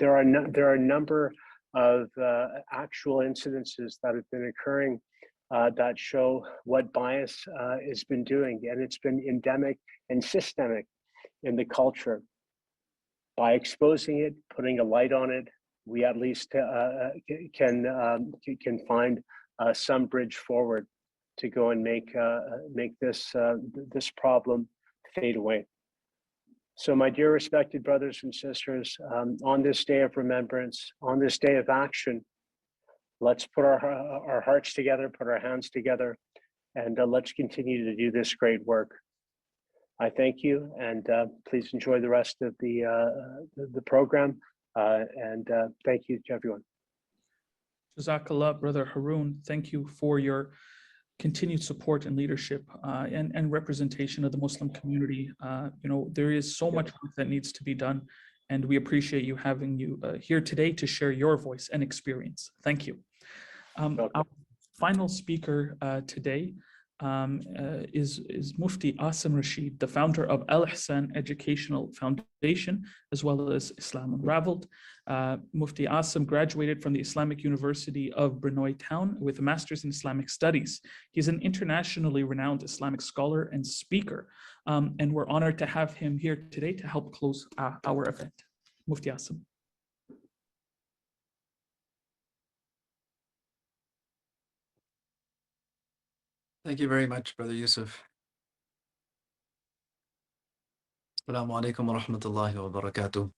are a number of actual incidences that have been occurring that show what bias has been doing, and it's been endemic and systemic in the culture. By exposing it, putting a light on it, we at least can find some bridge forward to go and make this problem fade away. So, my dear respected brothers and sisters, on this day of remembrance, on this day of action, let's put our hearts together, put our hands together, and let's continue to do this great work. I thank you, and please enjoy the rest of the program, and thank you to everyone. Jazakallah, Brother Haroon. Thank you for your continued support and leadership and representation of the Muslim community. There is so much work that needs to be done, and we appreciate you having you here today to share your voice and experience. Thank you. Our final speaker today is Mufti Asim Rashid, the founder of Al Ihsan Educational Foundation, as well as Islam Unravelled. Mufti Asim graduated from the Islamic University of Burnaby Town with a master's in Islamic Studies. He's an internationally renowned Islamic scholar and speaker, and we're honored to have him here today to help close our event. Mufti Asim. Thank you very much, Brother Yusuf. Assalamu alaikum wa rahmatullahi wa barakatuh.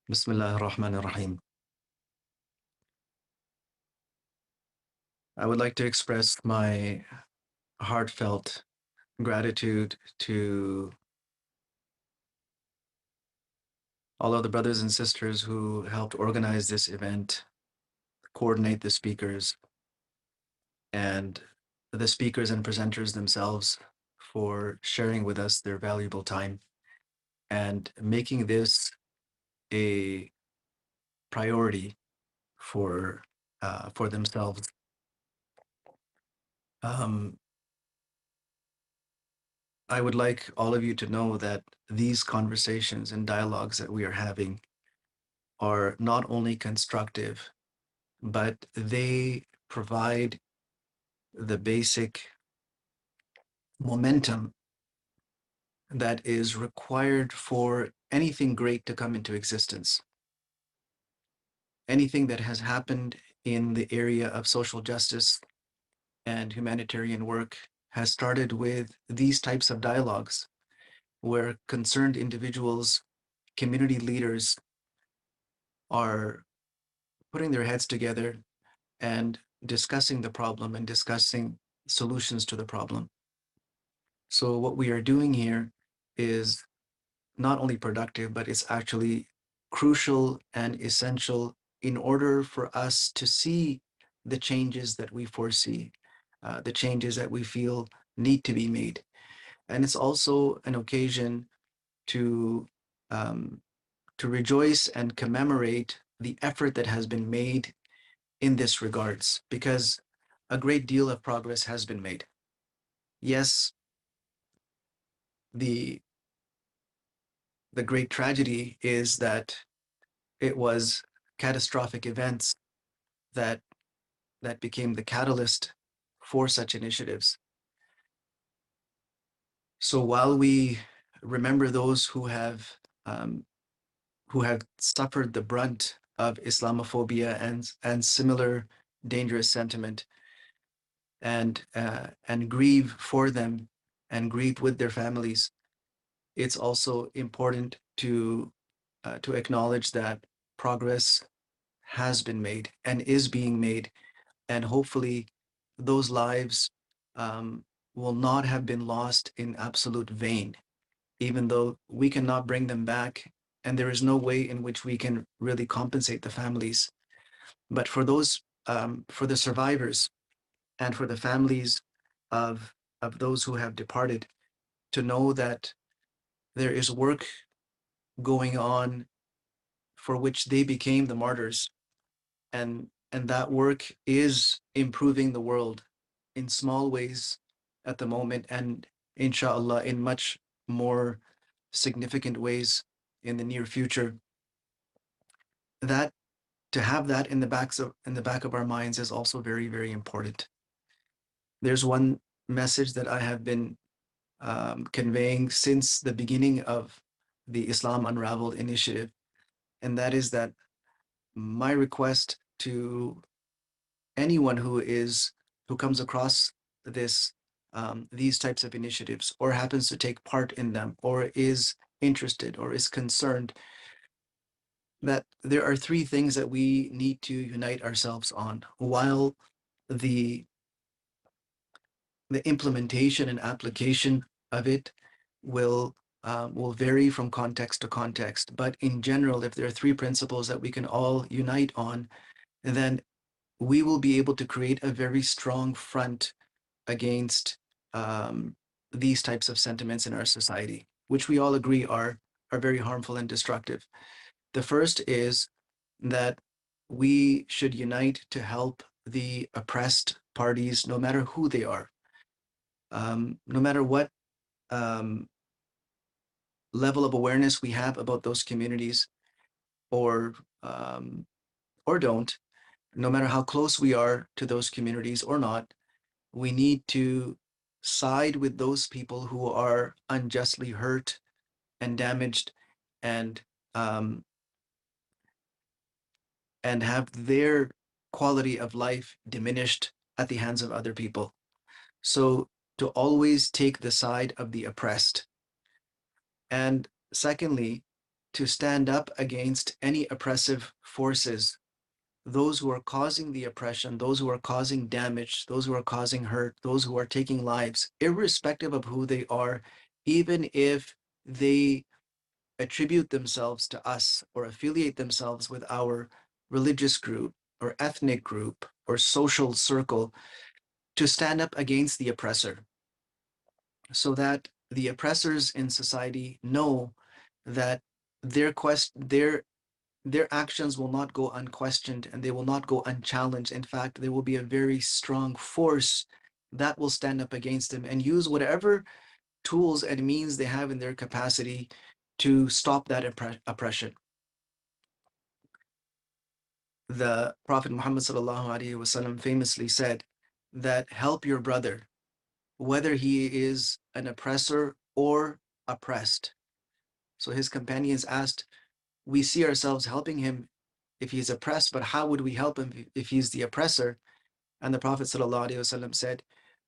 Bismillah ar-Rahman ar-Rahim. I would like to express my heartfelt gratitude to all of the brothers and sisters who helped organize this event, coordinate the speakers, and the speakers and presenters themselves for sharing with us their valuable time and making this a priority for themselves. I would like all of you to know that these conversations and dialogues that we are having are not only constructive, but they provide the basic momentum that is required for anything great to come into existence. Anything that has happened in the area of social justice and humanitarian work has started with these types of dialogues where concerned individuals, community leaders are putting their heads together and discussing the problem and discussing solutions to the problem. So what we are doing here is not only productive, but it's actually crucial and essential in order for us to see the changes that we foresee, the changes that we feel need to be made. And it's also an occasion to rejoice and commemorate the effort that has been made in this regards, because a great deal of progress has been made. Yes, the great tragedy is that it was catastrophic events that became the catalyst for such initiatives. So while we remember those who have suffered the brunt of Islamophobia and similar dangerous sentiment, and grieve for them and grieve with their families, it's also important to acknowledge that progress has been made and is being made, and hopefully those lives will not have been lost in absolute vain, even though we cannot bring them back and there is no way in which we can really compensate the families. But for those, for the survivors and for the families of those who have departed, to know that there is work going on for which they became the martyrs, and that work is improving the world in small ways at the moment, and inshallah in much more significant ways in the near future. That to have that in the back of our minds is also very, very important. There's one message that I have been conveying since the beginning of the Islam Unravelled Initiative, and that is that my request to anyone who comes across these types of initiatives or happens to take part in them or is interested or is concerned, that there are three things that we need to unite ourselves on. While the implementation and application of it will vary from context to context, but in general, if there are three principles that we can all unite on, then we will be able to create a very strong front against these types of sentiments in our society, which we all agree are very harmful and destructive. The first is that we should unite to help the oppressed parties, no matter who they are, no matter what level of awareness we have about those communities, or don't, no matter how close we are to those communities or not, we need to side with those people who are unjustly hurt and damaged and have their quality of life diminished at the hands of other people. So to always take the side of the oppressed. And secondly, to stand up against any oppressive forces, those who are causing the oppression, those who are causing damage, those who are causing hurt, those who are taking lives, irrespective of who they are, even if they attribute themselves to us or affiliate themselves with our religious group or ethnic group or social circle to stand up against the oppressor, so that the oppressors in society know that their actions will not go unquestioned and they will not go unchallenged. In fact, there will be a very strong force that will stand up against them and use whatever tools and means they have in their capacity to stop that oppression. The Prophet Muhammad ﷺ famously said that help your brother, whether he is an oppressor or oppressed. So his companions asked, we see ourselves helping him if he's oppressed, but how would we help him if he's the oppressor? And the Prophet ﷺ said,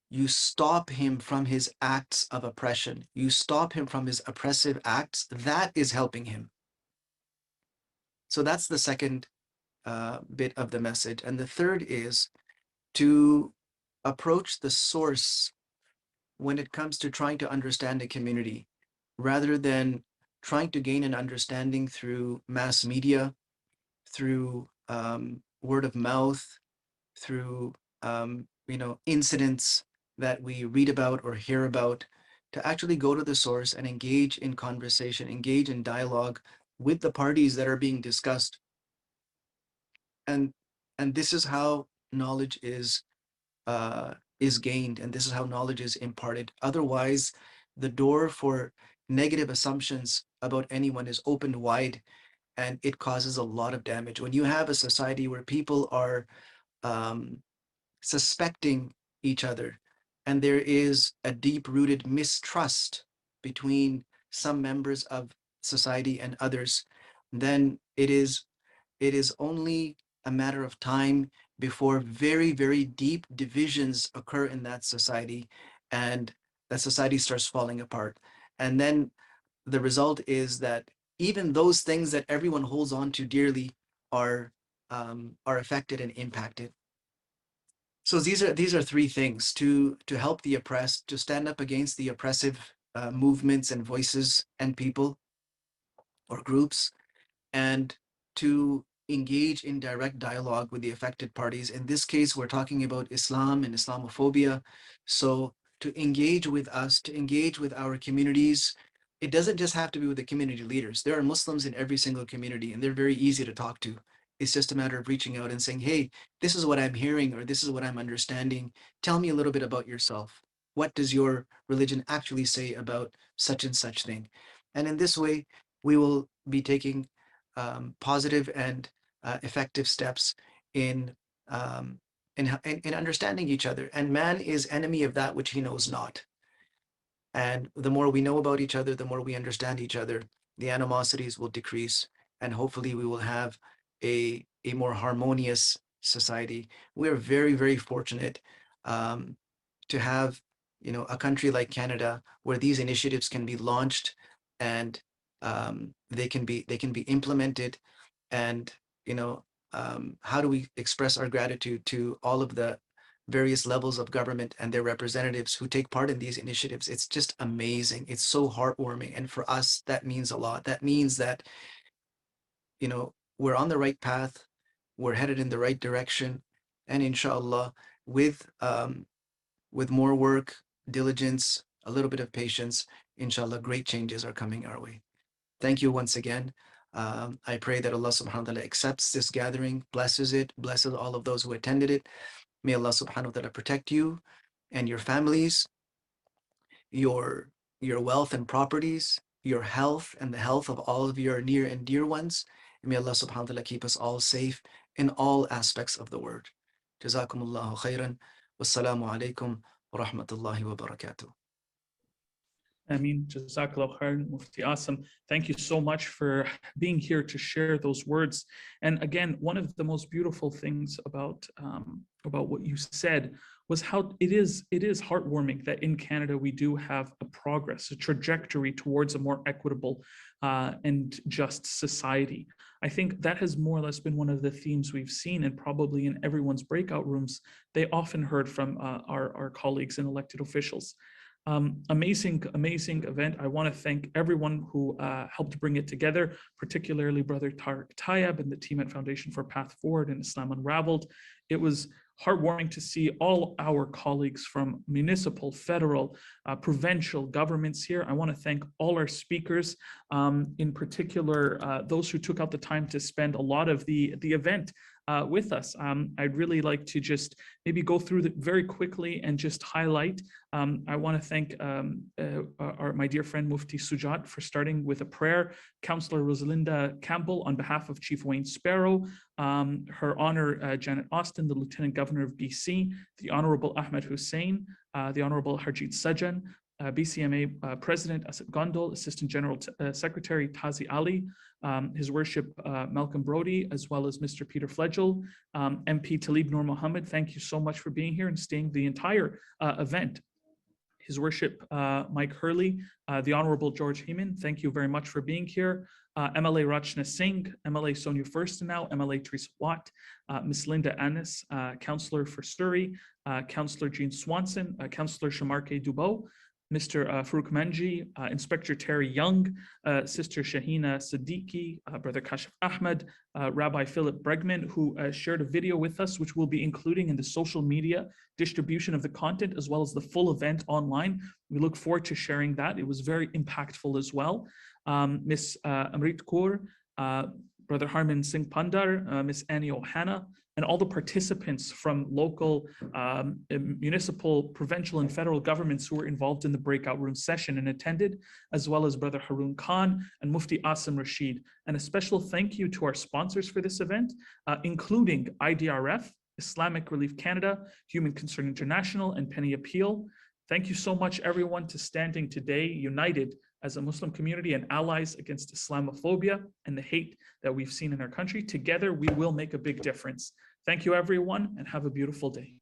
you stop him from his acts of oppression. You stop him from his oppressive acts. That is helping him. So that's the second bit of the message. And the third is to approach the source when it comes to trying to understand a community, rather than trying to gain an understanding through mass media, through word of mouth, through incidents that we read about or hear about, to actually go to the source and engage in conversation, engage in dialogue with the parties that are being discussed. And this is how knowledge is gained, and this is how knowledge is imparted. Otherwise, the door for negative assumptions about anyone is opened wide, and it causes a lot of damage. When you have a society where people are suspecting each other, and there is a deep-rooted mistrust between some members of society and others, then it is only a matter of time before very, very deep divisions occur in that society, and that society starts falling apart. And then the result is that even those things that everyone holds on to dearly are affected and impacted. So these are three things to help the oppressed, to stand up against the oppressive movements and voices and people or groups, and to engage in direct dialogue with the affected parties. In this case, we're talking about Islam and Islamophobia. So to engage with us, to engage with our communities, it doesn't just have to be with the community leaders. There are Muslims in every single community, and they're very easy to talk to. It's just a matter of reaching out and saying, hey, this is what I'm hearing, or this is what I'm understanding. Tell me a little bit about yourself. What does your religion actually say about such and such thing? And in this way, we will be taking positive and effective steps in understanding each other. And man is enemy of that which he knows not. And the more we know about each other, the more we understand each other, the animosities will decrease, and hopefully we will have a more harmonious society. We're very, very fortunate to have, a country like Canada where these initiatives can be launched, and they can be implemented. And how do we express our gratitude to all of the various levels of government and their representatives who take part in these initiatives? It's just amazing. It's so heartwarming. And for us, that means a lot. That means that, we're on the right path. We're headed in the right direction. And inshallah, with more work, diligence, a little bit of patience, inshallah, great changes are coming our way. Thank you once again. I pray that Allah subhanahu wa ta'ala accepts this gathering, blesses it, blesses all of those who attended it. May Allah subhanahu wa ta'ala protect you and your families, your wealth and properties, your health and the health of all of your near and dear ones. And may Allah subhanahu wa ta'ala keep us all safe in all aspects of the word. Jazakumullahu khairan. Wassalamu alaikum wa rahmatullahi wa barakatuh. Ameen. Jazakallah khairan, Mufti Asim. Thank you so much for being here to share those words. And again, one of the most beautiful things about what you said was how it is heartwarming that in Canada we do have a progress, a trajectory towards a more equitable and just society. I think that has more or less been one of the themes we've seen, and probably in everyone's breakout rooms, they often heard from our colleagues and elected officials. Amazing event. I want to thank everyone who helped bring it together, particularly Brother Tariq Tayyab and the team at Foundation for Path Forward and Islam Unravelled. It was heartwarming to see all our colleagues from municipal, federal, provincial governments here. I want to thank all our speakers, in particular, those who took out the time to spend a lot of the event with us. I'd really like to just maybe go through that very quickly and just highlight. I want to thank my dear friend Mufti Sujat for starting with a prayer, Councillor Rosalinda Campbell on behalf of Chief Wayne Sparrow, Her Honor Janet Austin, the Lieutenant Governor of BC, the Honorable Ahmed Hussein, the Honorable Harjeet Sajjan, BCMA President Asad Gondal, Assistant General Secretary Tazi Ali, His Worship Malcolm Brody, as well as Mr. Peter Fledgel, MP Talib Nur Mohammed. Thank you so much for being here and staying the entire event. His Worship Mike Hurley, the Honorable George Heyman, thank you very much for being here. MLA Rachna Singh, MLA Sonia Furstenau, MLA Theresa Watt, Ms. Linda Annis, Councillor for Surrey, Councillor Jean Swanson, Councillor Shamarke Dubo, Mr. Farouk Manji, Inspector Terry Young, Sister Shahina Siddiqui, Brother Kashif Ahmed, Rabbi Philip Bregman, who shared a video with us, which we'll be including in the social media distribution of the content, as well as the full event online. We look forward to sharing that. It was very impactful as well. Ms. Amrit Kaur, Brother Harman Singh Pandar, Ms. Annie Ohana, and all the participants from local, municipal, provincial, and federal governments who were involved in the breakout room session and attended, as well as Brother Haroon Khan and Mufti Asim Rashid. And a special thank you to our sponsors for this event, including IDRF, Islamic Relief Canada, Human Concern International, and Penny Appeal. Thank you so much, everyone, to standing today united as a Muslim community and allies against Islamophobia and the hate that we've seen in our country. Together, we will make a big difference. Thank you, everyone, and have a beautiful day.